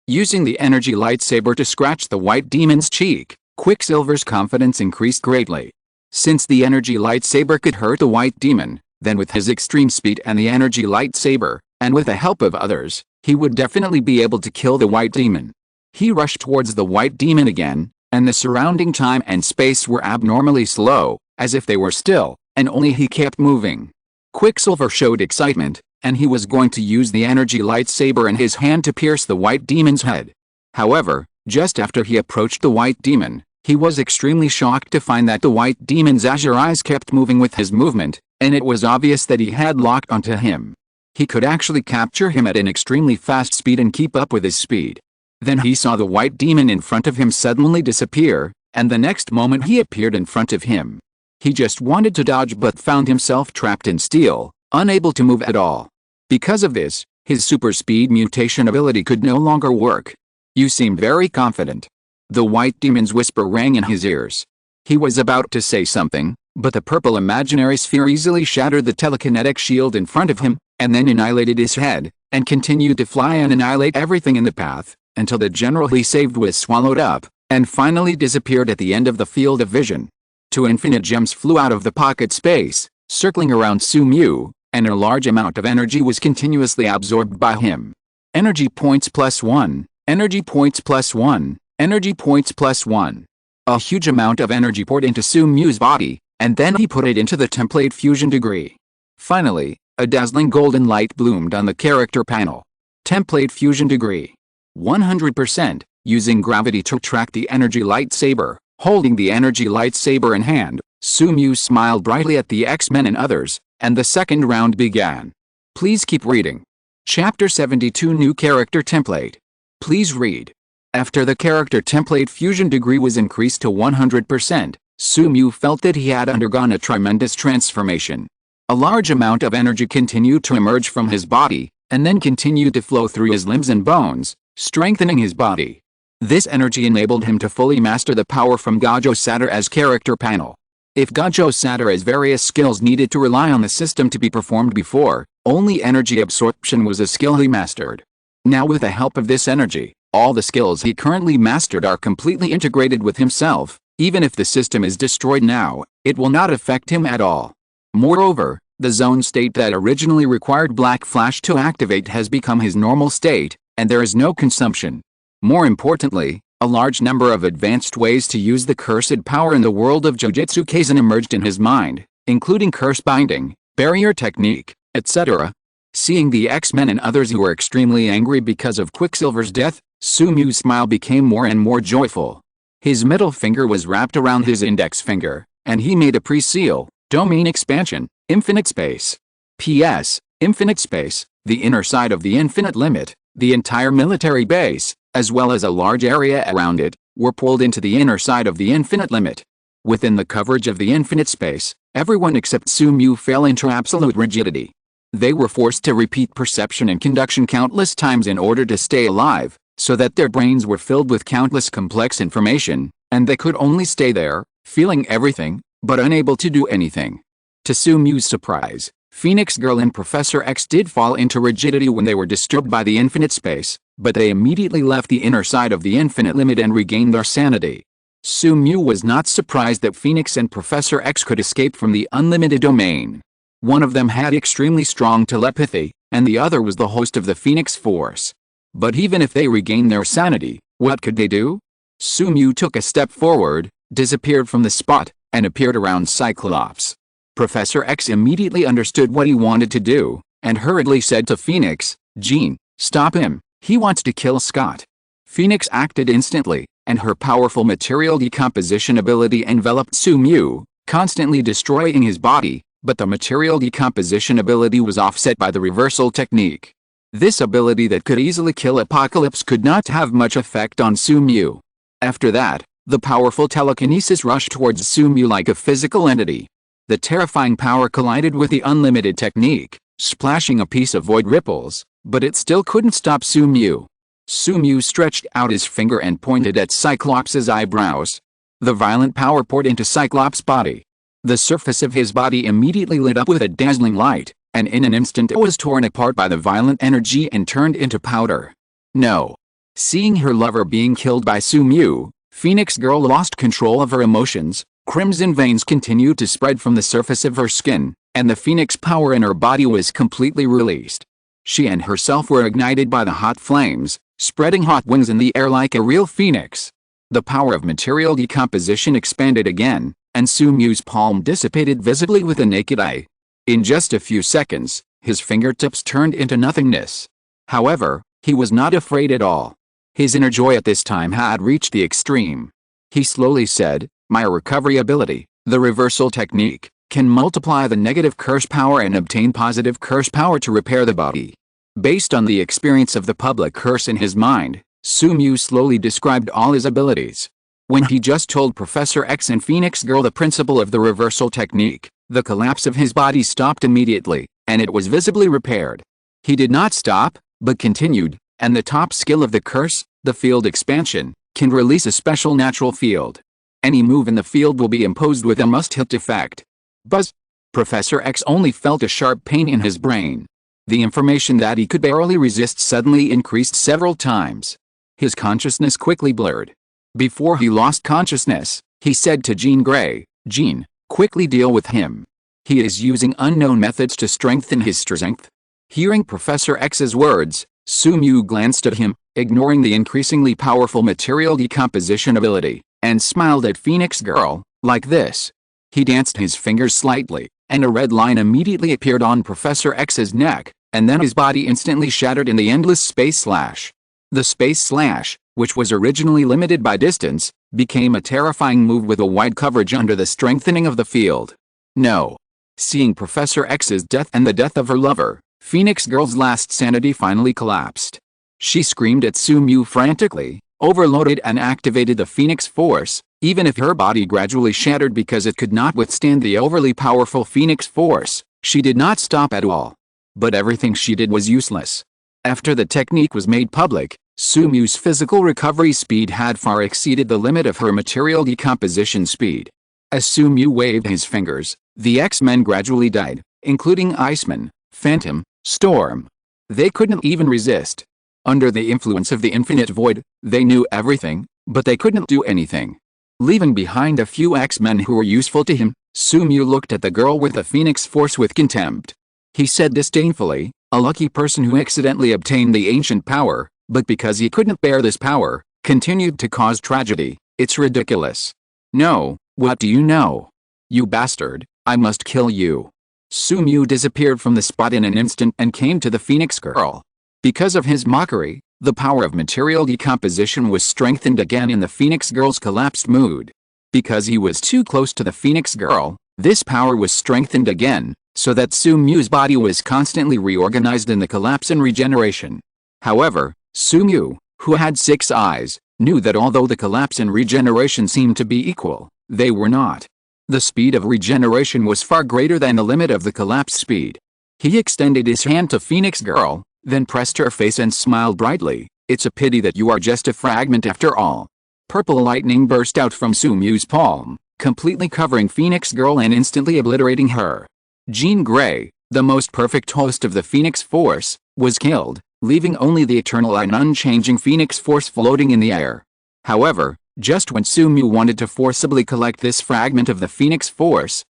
Using the energy lightsaber to scratch the White Demon's cheek, Quicksilver's confidence increased greatly. Since the energy lightsaber could hurt the White Demon, then with his extreme speed and the energy lightsaber, and with the help of others, he would definitely be able to kill the White Demon. He rushed towards the White Demon again, and the surrounding time and space were abnormally slow, as if they were still, and only he kept moving. Quicksilver showed excitement, and he was going to use the energy lightsaber in his hand to pierce the White Demon's head. However, just after he approached the White Demon, he was extremely shocked to find that the White Demon's azure eyes kept moving with his movement, and it was obvious that he had locked onto him. He could actually capture him at an extremely fast speed and keep up with his speed. Then he saw the White Demon in front of him suddenly disappear, and the next moment he appeared in front of him. He just wanted to dodge but found himself trapped in steel, unable to move at all. Because of this, his super speed mutation ability could no longer work. "You seem very confident." The White Demon's whisper rang in his ears. He was about to say something, but the purple imaginary sphere easily shattered the telekinetic shield in front of him, and then annihilated his head, and continued to fly and annihilate everything in the path, until the general he saved was swallowed up, and finally disappeared at the end of the field of vision. Two infinite gems flew out of the pocket space, circling around Su, and a large amount of energy was continuously absorbed by him. Energy points +1, energy points +1, energy points +1. A huge amount of energy poured into Su's body, and then he put it into the template fusion degree. Finally, a dazzling golden light bloomed on the character panel. Template fusion degree. 100%, using gravity to track the energy lightsaber. Holding the energy lightsaber in hand, Sumew smiled brightly at the X-Men and others, and the second round began. Please keep reading. Chapter 72 New Character Template. Please read. After the character template fusion degree was increased to 100%, Sumew felt that he had undergone a tremendous transformation. A large amount of energy continued to emerge from his body, and then continued to flow through his limbs and bones, strengthening his body. This energy enabled him to fully master the power from Gojo Satoru's character panel. If Gojo Satoru's various skills needed to rely on the system to be performed before, only energy absorption was a skill he mastered. Now with the help of this energy, all the skills he currently mastered are completely integrated with himself. Even if the system is destroyed now, it will not affect him at all. Moreover, the zone state that originally required Black Flash to activate has become his normal state, and there is no consumption. More importantly, a large number of advanced ways to use the cursed power in the world of Jujutsu Kaisen emerged in his mind, including curse binding, barrier technique, etc. Seeing the X-Men and others who were extremely angry because of Quicksilver's death, Sumew's smile became more and more joyful. His middle finger was wrapped around his index finger, and he made a pre-seal, domain expansion, infinite space. P.S. Infinite space, the inner side of the infinite limit, the entire military base, as well as a large area around it, were pulled into the inner side of the infinite limit. Within the coverage of the infinite space, everyone except Sumew fell into absolute rigidity. They were forced to repeat perception and conduction countless times in order to stay alive, so that their brains were filled with countless complex information, and they could only stay there, feeling everything, but unable to do anything. To Sumew's surprise, Phoenix Girl and Professor X did fall into rigidity when they were disturbed by the infinite space, but they immediately left the inner side of the infinite limit and regained their sanity. Sumew was not surprised that Phoenix and Professor X could escape from the unlimited domain. One of them had extremely strong telepathy, and the other was the host of the Phoenix Force. But even if they regained their sanity, what could they do? Sumew took a step forward, disappeared from the spot, and appeared around Cyclops. Professor X immediately understood what he wanted to do, and hurriedly said to Phoenix, "Jean, stop him, he wants to kill Scott." Phoenix acted instantly, and her powerful material decomposition ability enveloped Sumew, constantly destroying his body, but the material decomposition ability was offset by the reversal technique. This ability that could easily kill Apocalypse could not have much effect on Sumew. After that, the powerful telekinesis rushed towards Sumew like a physical entity. The terrifying power collided with the unlimited technique, splashing a piece of void ripples, but it still couldn't stop Sumew. Sumew stretched out his finger and pointed at Cyclops' eyebrows. The violent power poured into Cyclops' body. The surface of his body immediately lit up with a dazzling light, and in an instant it was torn apart by the violent energy and turned into powder. No. Seeing her lover being killed by Sumew, Phoenix Girl lost control of her emotions. Crimson veins continued to spread from the surface of her skin, and the phoenix power in her body was completely released. She and herself were ignited by the hot flames, spreading hot wings in the air like a real phoenix. The power of material decomposition expanded again, and Sumew's palm dissipated visibly with the naked eye. In just a few seconds, his fingertips turned into nothingness. However, he was not afraid at all. His inner joy at this time had reached the extreme. He slowly said, "My recovery ability, the reversal technique, can multiply the negative curse power and obtain positive curse power to repair the body." Based on the experience of the public curse in his mind, Sumew slowly described all his abilities. When he just told Professor X and Phoenix Girl the principle of the reversal technique, the collapse of his body stopped immediately, and it was visibly repaired. He did not stop, but continued, and the top skill of the curse, the field expansion, can release a special natural field. Any move in the field will be imposed with a must-hit effect. Buzz! Professor X only felt a sharp pain in his brain. The information that he could barely resist suddenly increased several times. His consciousness quickly blurred. Before he lost consciousness, he said to Jean Grey, "Jean, quickly deal with him. He is using unknown methods to strengthen his strength." Hearing Professor X's words, Sumew glanced at him, ignoring the increasingly powerful material decomposition ability, and smiled at Phoenix Girl, like this. He danced his fingers slightly, and a red line immediately appeared on Professor X's neck, and then his body instantly shattered in the endless space slash. The space slash, which was originally limited by distance, became a terrifying move with a wide coverage under the strengthening of the field. No. Seeing Professor X's death and the death of her lover, Phoenix Girl's last sanity finally collapsed. She screamed at Sumu frantically, overloaded and activated the Phoenix Force, even if her body gradually shattered because it could not withstand the overly powerful Phoenix Force. She did not stop at all. But everything she did was useless. After the technique was made public, Sumu's physical recovery speed had far exceeded the limit of her material decomposition speed. As Sumu waved his fingers, the X-Men gradually died, including Iceman, Phantom, Storm. They couldn't even resist. Under the influence of the infinite void, they knew everything, but they couldn't do anything. Leaving behind a few X-Men who were useful to him, Sumu looked at the girl with the Phoenix Force with contempt. He said disdainfully, "A lucky person who accidentally obtained the ancient power, but because he couldn't bear this power, continued to cause tragedy. It's ridiculous." "No, what do you know? You bastard, I must kill you." Sumu disappeared from the spot in an instant and came to the Phoenix Girl. Because of his mockery, the power of material decomposition was strengthened again in the Phoenix Girl's collapsed mood. Because he was too close to the Phoenix Girl, this power was strengthened again, so that Sumu's body was constantly reorganized in the collapse and regeneration. However, Sumu, who had 6 eyes, knew that although the collapse and regeneration seemed to be equal, they were not. The speed of regeneration was far greater than the limit of the collapse speed. He extended his hand to Phoenix Girl, then pressed her face and smiled brightly. "It's a pity that you are just a fragment after all." Purple lightning burst out from Sumu's palm, completely covering Phoenix Girl and instantly obliterating her. Jean Grey, the most perfect host of the Phoenix Force, was killed, leaving only the eternal and unchanging Phoenix Force floating in the air. However, just when Sumu wanted to forcibly collect this fragment of the Phoenix Force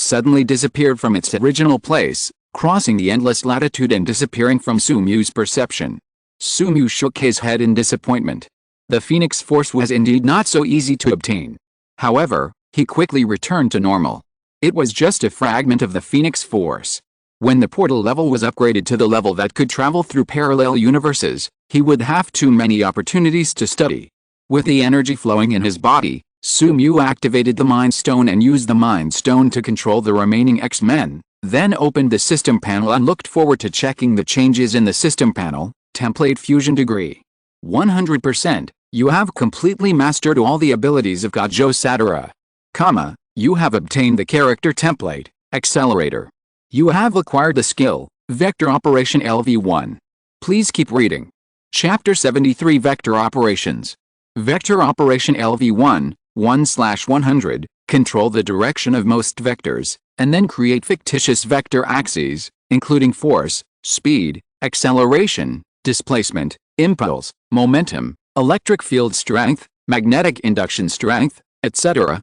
suddenly disappeared from its original place, crossing the endless latitude and disappearing from Sumu's perception. Sumu shook his head in disappointment. The Phoenix Force was indeed not so easy to obtain. However, he quickly returned to normal. It was just a fragment of the Phoenix Force. When the portal level was upgraded to the level that could travel through parallel universes, he would have too many opportunities to study. With the energy flowing in his body, Sumu activated the Mind Stone and used the Mind Stone to control the remaining X-Men, then opened the system panel and looked forward to checking the changes in the system panel. Template Fusion Degree. 100%, you have completely mastered all the abilities of Gojo Satoru. You have obtained the character template, Accelerator. You have acquired the skill, Vector Operation LV1. Please keep reading. Chapter 73 Vector Operations. Vector Operation LV1, 1/100, control the direction of most vectors, and then create fictitious vector axes, including force, speed, acceleration, displacement, impulse, momentum, electric field strength, magnetic induction strength, etc.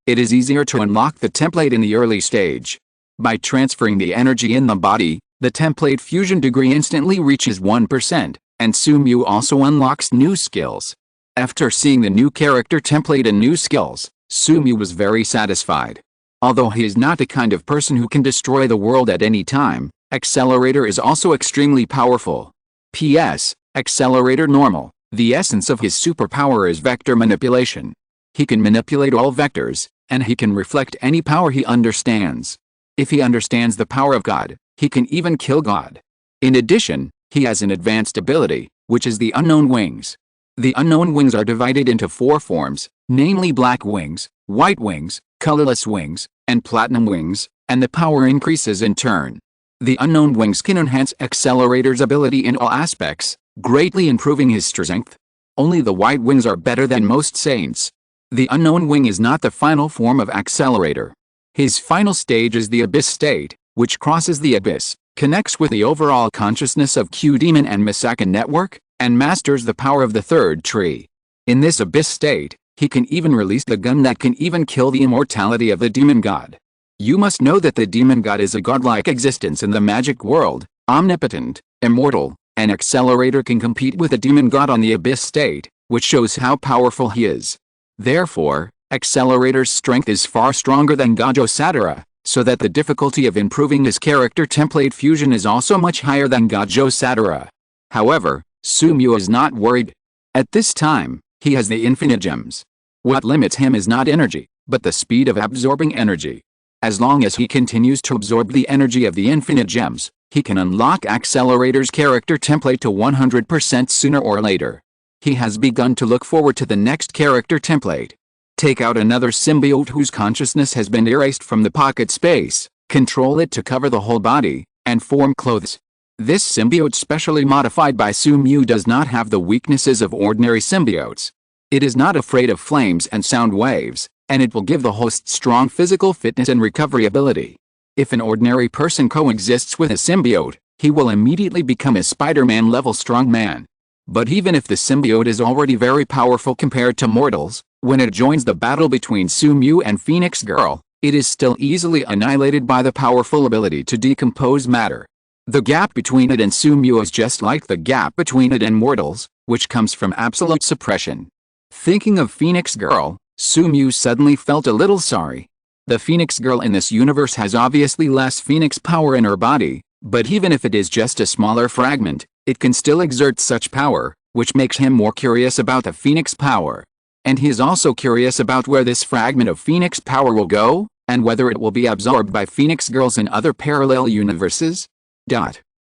It is easier to unlock the template in the early stage. By transferring the energy in the body, the template fusion degree instantly reaches 1%, and Sumu also unlocks new skills. After seeing the new character template and new skills, Sumu was very satisfied. Although he is not the kind of person who can destroy the world at any time, Accelerator is also extremely powerful. P.S. Accelerator Normal. The essence of his superpower is vector manipulation. He can manipulate all vectors, and he can reflect any power he understands. If he understands the power of God, he can even kill God. In addition, he has an advanced ability, which is the Unknown Wings. The Unknown Wings are divided into 4 forms, namely Black Wings, White Wings, Colorless Wings, and Platinum Wings, and the power increases in turn. The Unknown Wings can enhance Accelerator's ability in all aspects, greatly improving his strength. Only the White Wings are better than most Saints. The Unknown Wing is not the final form of Accelerator. His final stage is the Abyss state, which crosses the abyss, connects with the overall consciousness of Q-Demon and Misaka Network, and masters the power of the third tree. In this Abyss state, he can even release the gun that can even kill the immortality of the Demon God. You must know that the Demon God is a godlike existence in the magic world, omnipotent, immortal, and Accelerator can compete with the Demon God on the Abyss state, which shows how powerful he is. Therefore, Accelerator's strength is far stronger than Gojo Satoru, so that the difficulty of improving his character template fusion is also much higher than Gojo Satoru. However, Sumiyu is not worried. At this time, he has the infinite gems. What limits him is not energy, but the speed of absorbing energy. As long as he continues to absorb the energy of the infinite gems, he can unlock Accelerator's character template to 100% sooner or later. He has begun to look forward to the next character template. Take out another symbiote whose consciousness has been erased from the pocket space, control it to cover the whole body, and form clothes. This symbiote specially modified by Sumiyu does not have the weaknesses of ordinary symbiotes. It is not afraid of flames and sound waves, and it will give the host strong physical fitness and recovery ability. If an ordinary person coexists with a symbiote, he will immediately become a Spider-Man level strong man. But even if the symbiote is already very powerful compared to mortals, when it joins the battle between Sumiyu and Phoenix Girl, it is still easily annihilated by the powerful ability to decompose matter. The gap between it and Sumiyu is just like the gap between it and mortals, which comes from absolute suppression. Thinking of Phoenix Girl, Sumiyu suddenly felt a little sorry. The Phoenix Girl in this universe has obviously less Phoenix power in her body, but even if it is just a smaller fragment, it can still exert such power, which makes him more curious about the Phoenix power. And he is also curious about where this fragment of Phoenix power will go, and whether it will be absorbed by Phoenix Girls in other parallel universes.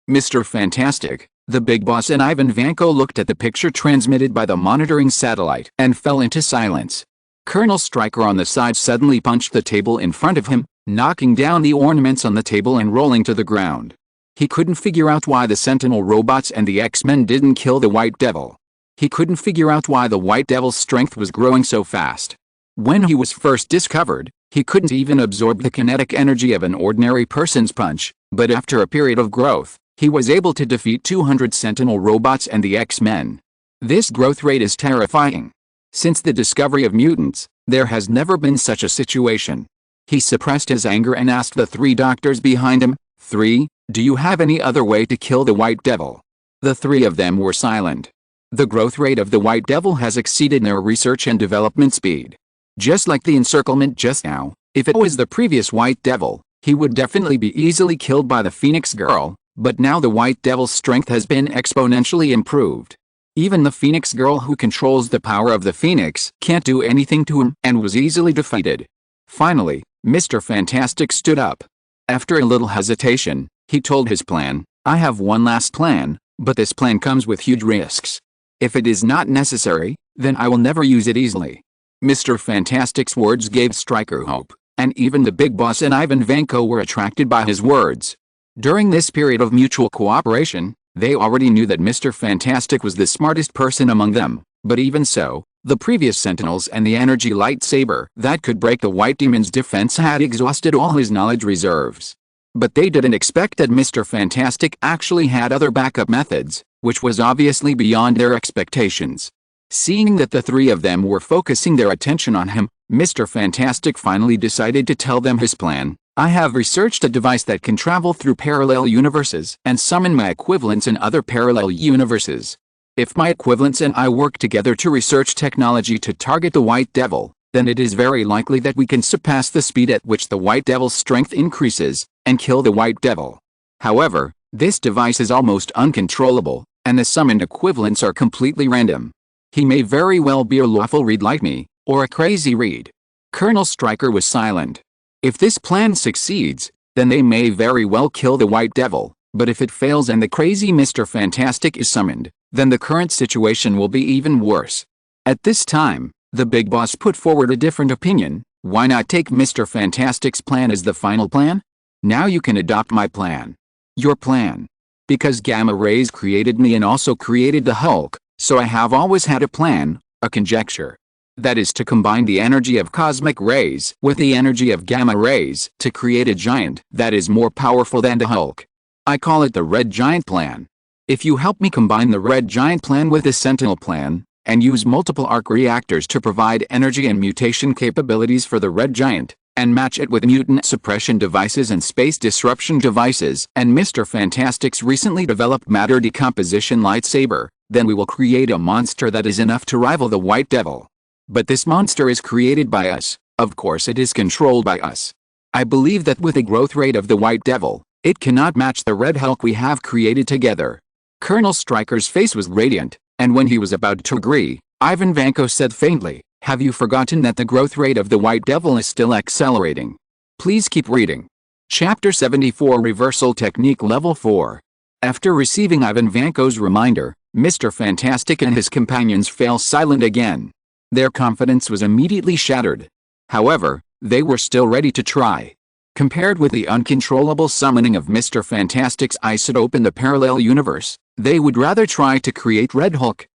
Mr. Fantastic, the Big Boss and Ivan Vanko looked at the picture transmitted by the monitoring satellite and fell into silence. Colonel Stryker on the side suddenly punched the table in front of him, knocking down the ornaments on the table and rolling to the ground. He couldn't figure out why the Sentinel robots and the X-Men didn't kill the White Devil. He couldn't figure out why the White Devil's strength was growing so fast. When he was first discovered, he couldn't even absorb the kinetic energy of an ordinary person's punch, but after a period of growth, he was able to defeat 200 Sentinel robots and the X-Men. This growth rate is terrifying. Since the discovery of mutants, there has never been such a situation. He suppressed his anger and asked the 3 doctors behind him, "3, do you have any other way to kill the White Devil?" The 3 of them were silent. The growth rate of the White Devil has exceeded their research and development speed. Just like the encirclement just now, if it was the previous White Devil, he would definitely be easily killed by the Phoenix Girl, but now the White Devil's strength has been exponentially improved. Even the Phoenix Girl who controls the power of the Phoenix can't do anything to him and was easily defeated. Finally, Mr. Fantastic stood up. After a little hesitation, he told his plan, "I have one last plan, but this plan comes with huge risks. If it is not necessary, then I will never use it easily." Mr. Fantastic's words gave Stryker hope, and even the Big Boss and Ivan Vanko were attracted by his words. During this period of mutual cooperation, they already knew that Mr. Fantastic was the smartest person among them, but even so, the previous Sentinels and the energy lightsaber that could break the White Demon's defense had exhausted all his knowledge reserves. But they didn't expect that Mr. Fantastic actually had other backup methods, which was obviously beyond their expectations. Seeing that the 3 of them were focusing their attention on him, Mr. Fantastic finally decided to tell them his plan. "I have researched a device that can travel through parallel universes and summon my equivalents in other parallel universes. If my equivalents and I work together to research technology to target the White Devil, then it is very likely that we can surpass the speed at which the White Devil's strength increases, and kill the White Devil. However, this device is almost uncontrollable, and the summoned equivalents are completely random. He may very well be a lawful Reed like me, or a crazy Reed." Colonel Stryker was silent. If this plan succeeds, then they may very well kill the White Devil, but if it fails and the crazy Mr. Fantastic is summoned, then the current situation will be even worse. At this time, the Big Boss put forward a different opinion. "Why not take Mr. Fantastic's plan as the final plan? Now you can adopt my plan." "Your plan?" "Because gamma rays created me and also created the Hulk, so I have always had a plan, a conjecture. That is to combine the energy of cosmic rays with the energy of gamma rays to create a giant that is more powerful than the Hulk. I call it the Red Giant Plan. If you help me combine the Red Giant Plan with the Sentinel Plan, and use multiple arc reactors to provide energy and mutation capabilities for the Red Giant, and match it with mutant suppression devices and space disruption devices and Mr. Fantastic's recently developed matter decomposition lightsaber, then we will create a monster that is enough to rival the White Devil." But this monster is created by us. Of course it is controlled by us. I believe that with the growth rate of the White Devil, it cannot match the Red Hulk we have created together." Colonel Stryker's face was radiant, and when he was about to agree, Ivan Vanko said faintly, "Have you forgotten that the growth rate of the White Devil is still accelerating? Please keep reading." Chapter 74 Reversal Technique Level 4. After receiving Ivan Vanko's reminder, Mr. Fantastic and his companions fell silent again. Their confidence was immediately shattered. However, they were still ready to try. Compared with the uncontrollable summoning of Mr. Fantastic's isotope in the parallel universe, they would rather try to create Red Hulk.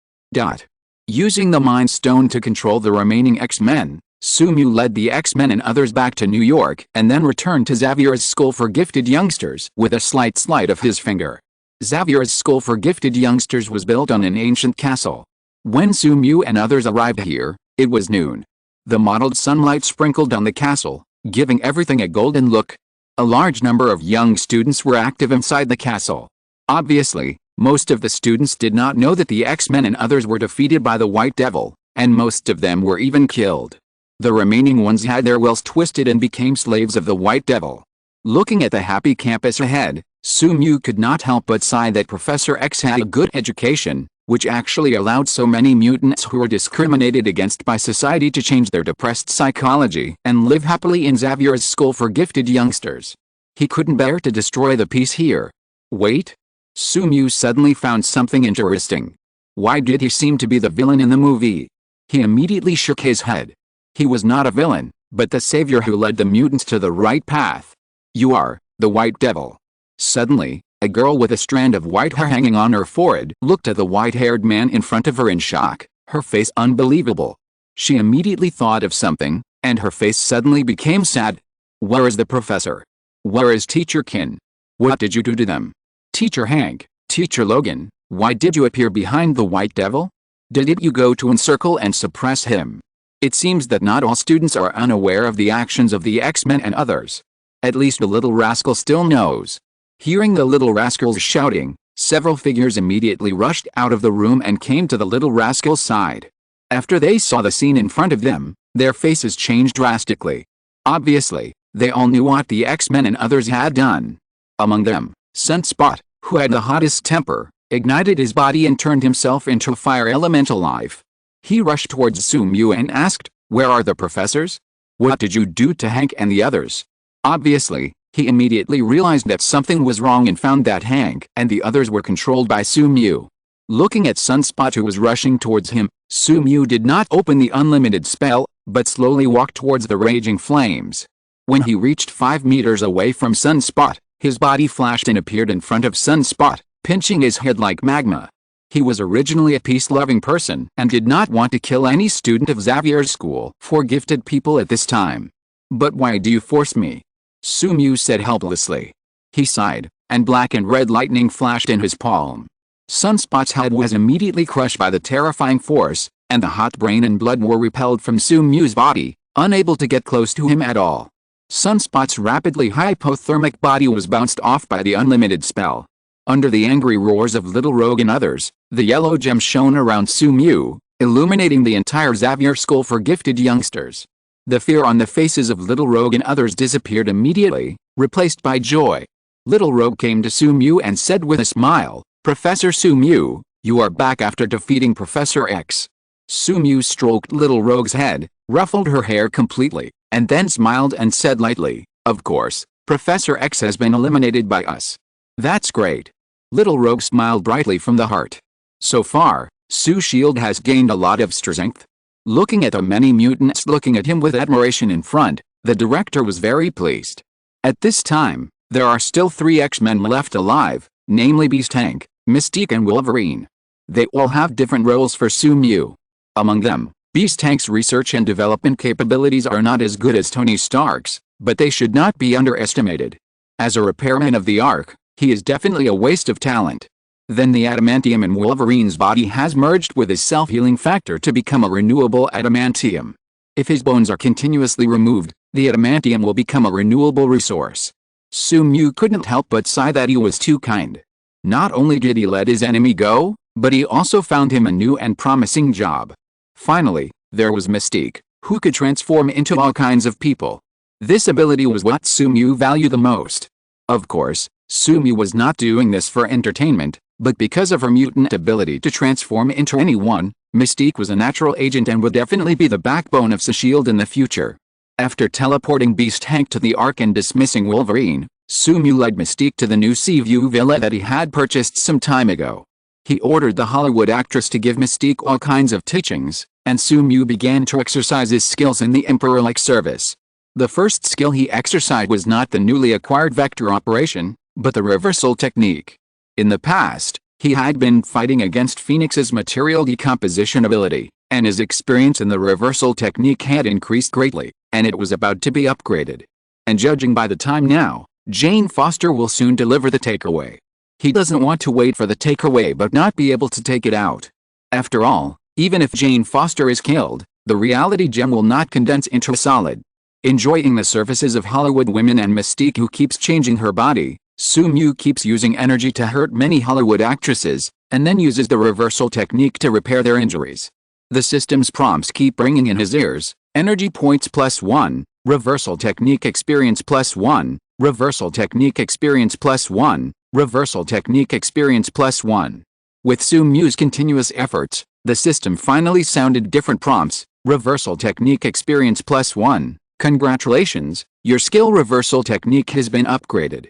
Using the Mind Stone to control the remaining X-Men, Sumu led the X-Men and others back to New York and then returned to Xavier's School for Gifted Youngsters with a slight slide of his finger. Xavier's School for Gifted Youngsters was built on an ancient castle. When Sumu and others arrived here, it was noon. The mottled sunlight sprinkled on the castle, giving everything a golden look. A large number of young students were active inside the castle. Obviously, most of the students did not know that the X-Men and others were defeated by the White Devil, and most of them were even killed. The remaining ones had their wills twisted and became slaves of the White Devil. Looking at the happy campus ahead, Sumu could not help but sigh that Professor X had a good education, which actually allowed so many mutants who were discriminated against by society to change their depressed psychology and live happily in Xavier's School for Gifted Youngsters. He couldn't bear to destroy the peace here. Wait. Sumu suddenly found something interesting. Why did he seem to be the villain in the movie? He immediately shook his head. He was not a villain, but the savior who led the mutants to the right path. "You are the White Devil." Suddenly, a girl with a strand of white hair hanging on her forehead looked at the white-haired man in front of her in shock, her face unbelievable. She immediately thought of something, and her face suddenly became sad. "Where is the professor? Where is Teacher Kin? What did you do to them? Teacher Hank, Teacher Logan, why did you appear behind the White Devil? Did you go to encircle and suppress him?" It seems that not all students are unaware of the actions of the X-Men and others. At least the little rascal still knows. Hearing the little rascal's shouting, several figures immediately rushed out of the room and came to the little rascal's side. After they saw the scene in front of them, their faces changed drastically. Obviously, they all knew what the X-Men and others had done. Among them, Sunspot, who had the hottest temper, ignited his body and turned himself into a fire elemental life. He rushed towards Sumu and asked, "Where are the professors? What did you do to Hank and the others?" Obviously, he immediately realized that something was wrong and found that Hank and the others were controlled by Sumu. Looking at Sunspot who was rushing towards him, Sumu did not open the unlimited spell, but slowly walked towards the raging flames. When he reached 5 meters away from Sunspot, his body flashed and appeared in front of Sunspot, pinching his head like magma. He was originally a peace-loving person and did not want to kill any student of Xavier's School for Gifted People at this time. "But why do you force me?" Sumu said helplessly. He sighed, and black and red lightning flashed in his palm. Sunspot's head was immediately crushed by the terrifying force, and the hot brain and blood were repelled from Sumu's body, unable to get close to him at all. Sunspot's rapidly hypothermic body was bounced off by the unlimited spell. Under the angry roars of Little Rogue and others, the yellow gem shone around Sumu, illuminating the entire Xavier School for Gifted Youngsters. The fear on the faces of Little Rogue and others disappeared immediately, replaced by joy. Little Rogue came to Sumu and said with a smile, "Professor Sumu, you are back after defeating Professor X." Sumu stroked Little Rogue's head, ruffled her hair completely, and then smiled and said lightly, "Of course, Professor X has been eliminated by us." "That's great." Little Rogue smiled brightly from the heart. So far, Sue's shield has gained a lot of strength. Looking at the many mutants looking at him with admiration in front, the director was very pleased. At this time, there are still 3 X-Men left alive, namely Beast Hank, Mystique and Wolverine. They all have different roles for Sumu. Among them, Beast Hank's research and development capabilities are not as good as Tony Stark's, but they should not be underestimated. As a repairman of the Ark, he is definitely a waste of talent. Then the adamantium in Wolverine's body has merged with his self-healing factor to become a renewable adamantium. If his bones are continuously removed, the adamantium will become a renewable resource. Sumu couldn't help but sigh that he was too kind. Not only did he let his enemy go, but he also found him a new and promising job. Finally, There was Mystique, who could transform into all kinds of people. This ability was what Sumu valued the most. Of course, Sumu was not doing this for entertainment, but because of her mutant ability to transform into anyone, Mystique was a natural agent and would definitely be the backbone of S.H.I.E.L.D. in the future. After teleporting Beast Hank to the Ark and dismissing Wolverine, Sumu led Mystique to the new Seaview villa that he had purchased some time ago. He ordered the Hollywood actress to give Mystique all kinds of teachings, and Sumu began to exercise his skills in the Emperor-like service. The first skill he exercised was not the newly acquired vector operation, but the reversal technique. In the past, he had been fighting against Phoenix's material decomposition ability, and his experience in the reversal technique had increased greatly, and it was about to be upgraded. And judging by the time now, Jane Foster will soon deliver the takeaway. He doesn't want to wait for the takeaway but not be able to take it out. After all, even if Jane Foster is killed, the reality gem will not condense into a solid. Enjoying the services of Hollywood women and Mystique who keeps changing her body, Sumu keeps using energy to hurt many Hollywood actresses, and then uses the reversal technique to repair their injuries. The system's prompts keep ringing in his ears: energy points +1, reversal technique experience +1, reversal technique experience +1, reversal technique experience +1. With Sumu's continuous efforts, the system finally sounded different prompts: reversal technique experience +1, congratulations, your skill reversal technique has been upgraded.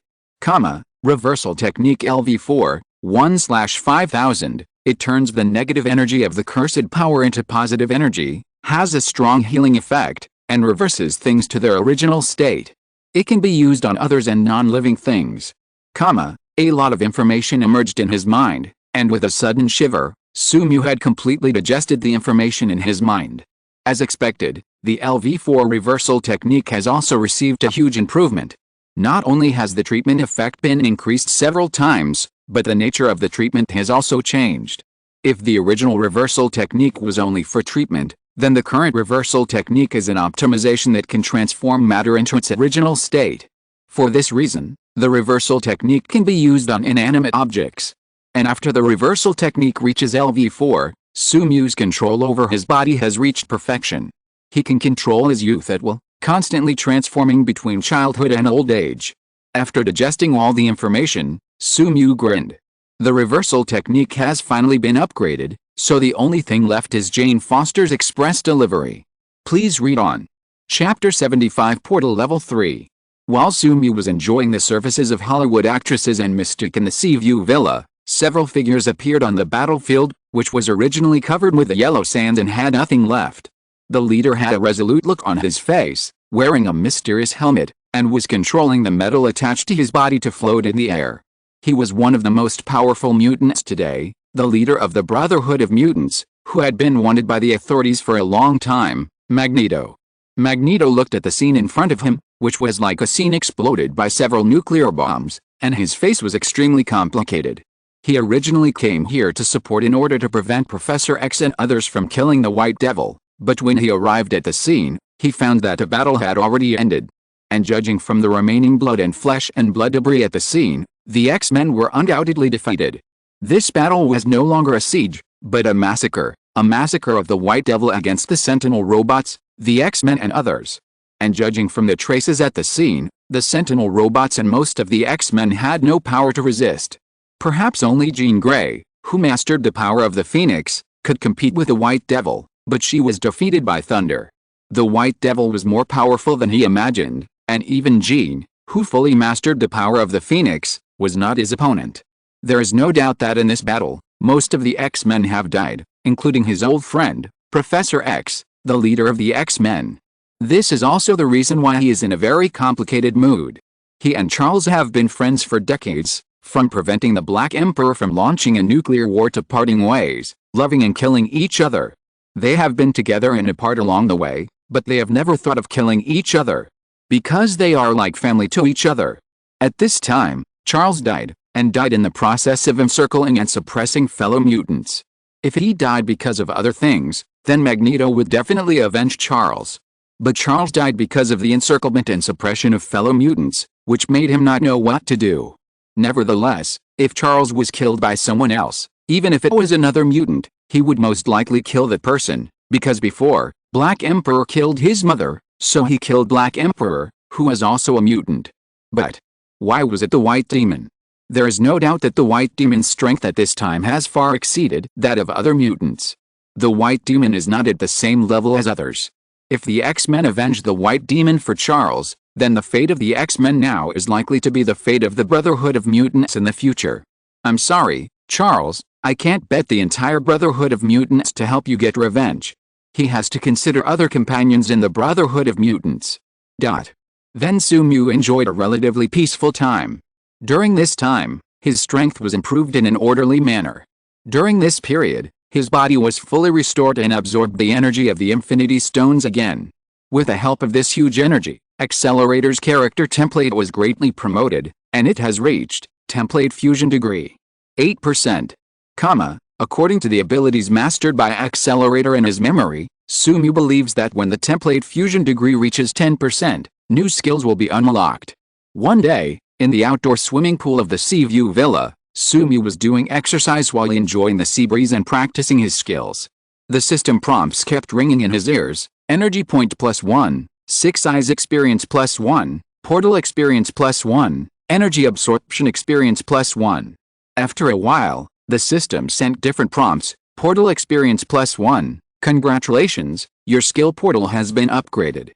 Reversal technique LV4, 1/5000, it turns the negative energy of the cursed power into positive energy, has a strong healing effect, and reverses things to their original state. It can be used on others and non-living things. A lot of information emerged in his mind, and with a sudden shiver, Sumu had completely digested the information in his mind. As expected, the LV4 reversal technique has also received a huge improvement. Not only has the treatment effect been increased several times, but the nature of the treatment has also changed. If the original reversal technique was only for treatment, then the current reversal technique is an optimization that can transform matter into its original state. For this reason, the reversal technique can be used on inanimate objects. And after the reversal technique reaches LV4, Sumu's control over his body has reached perfection. He can control his youth at will, constantly transforming between childhood and old age. After digesting all the information, Sumu grinned. The reversal technique has finally been upgraded, so the only thing left is Jane Foster's express delivery. Please read on. Chapter 75 Portal Level 3. While Sumu was enjoying the services of Hollywood actresses and Mystique in the Seaview Villa, several figures appeared on the battlefield, which was originally covered with the yellow sand and had nothing left. The leader had a resolute look on his face, wearing a mysterious helmet, and was controlling the metal attached to his body to float in the air. He was one of the most powerful mutants today, the leader of the Brotherhood of Mutants, who had been wanted by the authorities for a long time, Magneto. Magneto looked at the scene in front of him, which was like a scene exploded by several nuclear bombs, and his face was extremely complicated. He originally came here to support in order to prevent Professor X and others from killing the White Devil, but when he arrived at the scene, he found that the battle had already ended. And judging from the remaining blood and flesh and blood debris at the scene, the X-Men were undoubtedly defeated. This battle was no longer a siege, but a massacre of the White Devil against the Sentinel robots, the X-Men and others. And judging from the traces at the scene, the Sentinel robots and most of the X-Men had no power to resist. Perhaps only Jean Grey, who mastered the power of the Phoenix, could compete with the White Devil, but she was defeated by Thunder. The White Devil was more powerful than he imagined, and even Jean, who fully mastered the power of the Phoenix, was not his opponent. There is no doubt that in this battle, most of the X-Men have died, including his old friend, Professor X, the leader of the X-Men. This is also the reason why he is in a very complicated mood. He and Charles have been friends for decades, from preventing the Black Emperor from launching a nuclear war to parting ways, loving and killing each other. They have been together and apart along the way, but they have never thought of killing each other, because they are like family to each other. At this time, Charles died, and died in the process of encircling and suppressing fellow mutants. If he died because of other things, then Magneto would definitely avenge Charles. But Charles died because of the encirclement and suppression of fellow mutants, which made him not know what to do. Nevertheless, if Charles was killed by someone else, even if it was another mutant, he would most likely kill that person, Because before, Black Emperor killed his mother, so he killed Black Emperor, who is also a mutant. But why was it the White Demon? There is no doubt that the White Demon's strength at this time has far exceeded that of other mutants. The White Demon is not at the same level as others. If the X-Men avenged the White Demon for Charles, then the fate of the X-Men now is likely to be the fate of the Brotherhood of Mutants in the future. I'm sorry, Charles, I can't bet the entire Brotherhood of Mutants to help you get revenge. He has to consider other companions in the Brotherhood of Mutants. Then Sumu enjoyed a relatively peaceful time. During this time, his strength was improved in an orderly manner. During this period, his body was fully restored and absorbed the energy of the Infinity Stones again. With the help of this huge energy, Accelerator's character template was greatly promoted, and it has reached template fusion degree 8%. According to the abilities mastered by Accelerator in his memory, Sumu believes that when the template fusion degree reaches 10%, new skills will be unlocked. One day, in the outdoor swimming pool of the Seaview Villa, Sumu was doing exercise while enjoying the sea breeze and practicing his skills. The system prompts kept ringing in his ears: Energy Point +1, 6 Eyes Experience +1, Portal Experience +1, Energy Absorption Experience +1. After a while, the system sent different prompts: Portal Experience +1, congratulations, your skill portal has been upgraded.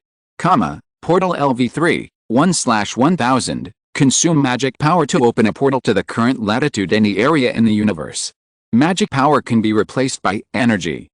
Portal LV3, 1/1000, consume magic power to open a portal to the current latitude any area in the universe. Magic power can be replaced by energy.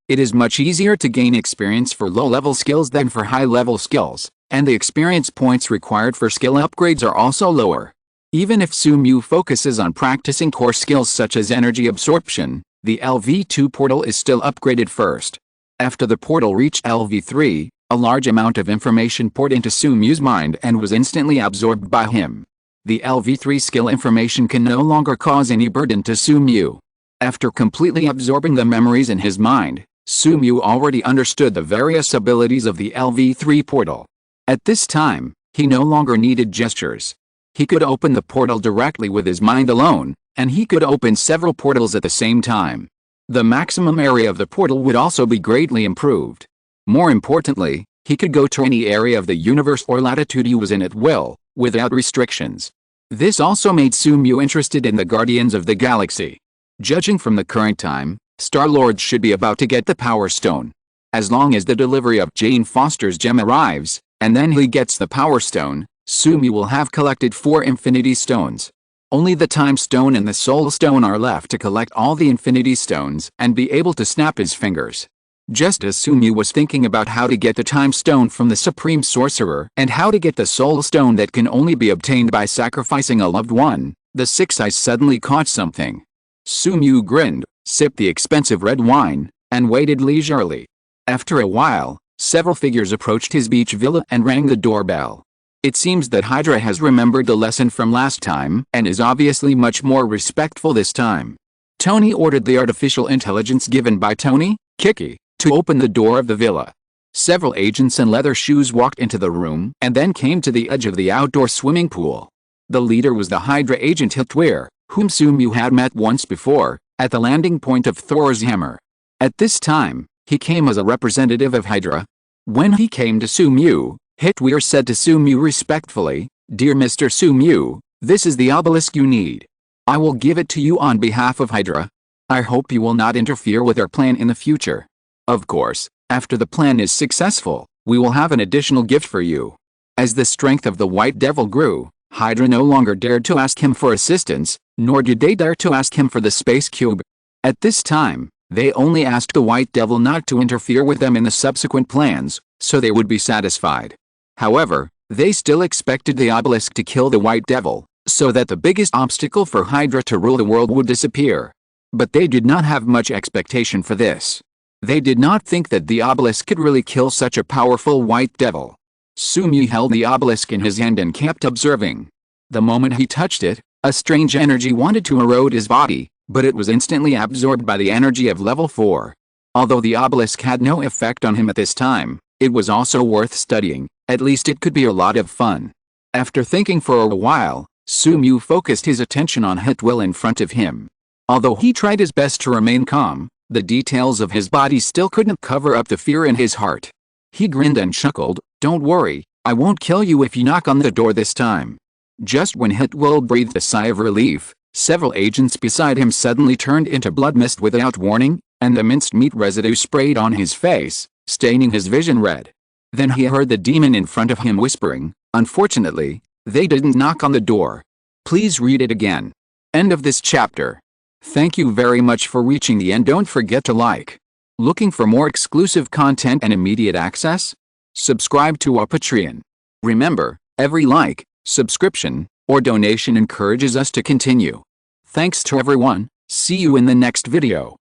It is much easier to gain experience for low-level skills than for high-level skills, and the experience points required for skill upgrades are also lower. Even if Sumu focuses on practicing core skills such as energy absorption, the LV2 portal is still upgraded first. After the portal reached LV3, a large amount of information poured into Sumu's mind and was instantly absorbed by him. The LV3 skill information can no longer cause any burden to Sumu. After completely absorbing the memories in his mind, Sumu already understood the various abilities of the LV3 portal. At this time, he no longer needed gestures. He could open the portal directly with his mind alone, and he could open several portals at the same time. The maximum area of the portal would also be greatly improved. More importantly, he could go to any area of the universe or latitude he was in at will, without restrictions. This also made Sumu interested in the Guardians of the Galaxy. Judging from the current time, Star-Lord should be about to get the Power Stone. As long as the delivery of Jane Foster's gem arrives, and then he gets the Power Stone, Sumu will have collected 4 Infinity Stones. Only the Time Stone and the Soul Stone are left to collect all the Infinity Stones and be able to snap his fingers. Just as Sumu was thinking about how to get the Time Stone from the Supreme Sorcerer and how to get the Soul Stone that can only be obtained by sacrificing a loved one, the Six Eyes suddenly caught something. Sumu grinned, sipped the expensive red wine, and waited leisurely. After a while, several figures approached his beach villa and rang the doorbell. It seems that Hydra has remembered the lesson from last time and is obviously much more respectful this time. Tony ordered the artificial intelligence given by Tony, Kiki, to open the door of the villa. Several agents in leather shoes walked into the room and then came to the edge of the outdoor swimming pool. The leader was the Hydra agent Hitwir, whom Sumu had met once before, at the landing point of Thor's hammer. At this time, he came as a representative of Hydra. When he came to Sumu, Hitwir said to Sumu respectfully, "Dear Mr. Sumu, this is the obelisk you need. I will give it to you on behalf of Hydra. I hope you will not interfere with our plan in the future. Of course, after the plan is successful, we will have an additional gift for you." As the strength of the White Devil grew, Hydra no longer dared to ask him for assistance, nor did they dare to ask him for the space cube. At this time, they only asked the White Devil not to interfere with them in the subsequent plans, so they would be satisfied. However, they still expected the obelisk to kill the White Devil, so that the biggest obstacle for Hydra to rule the world would disappear. But they did not have much expectation for this. They did not think that the obelisk could really kill such a powerful White Devil. Sumu held the obelisk in his hand and kept observing. The moment he touched it, a strange energy wanted to erode his body, but it was instantly absorbed by the energy of level 4. Although the obelisk had no effect on him at this time, it was also worth studying. At least it could be a lot of fun. After thinking for a while, Sumu focused his attention on Hitwil in front of him. Although he tried his best to remain calm, The details of his body still couldn't cover up the fear in his heart. He grinned and chuckled, "Don't worry, I won't kill you if you knock on the door this time." Just when Hitwell breathed a sigh of relief, several agents beside him suddenly turned into blood mist without warning, and the minced meat residue sprayed on his face, staining his vision red. Then he heard the demon in front of him whispering, "Unfortunately, they didn't knock on the door. Please read it again." End of this chapter. Thank you very much for reaching the end. Don't forget to like. Looking for more exclusive content and immediate access? Subscribe to our Patreon. Remember, every like, subscription, or donation encourages us to continue. Thanks to everyone. See you in the next video.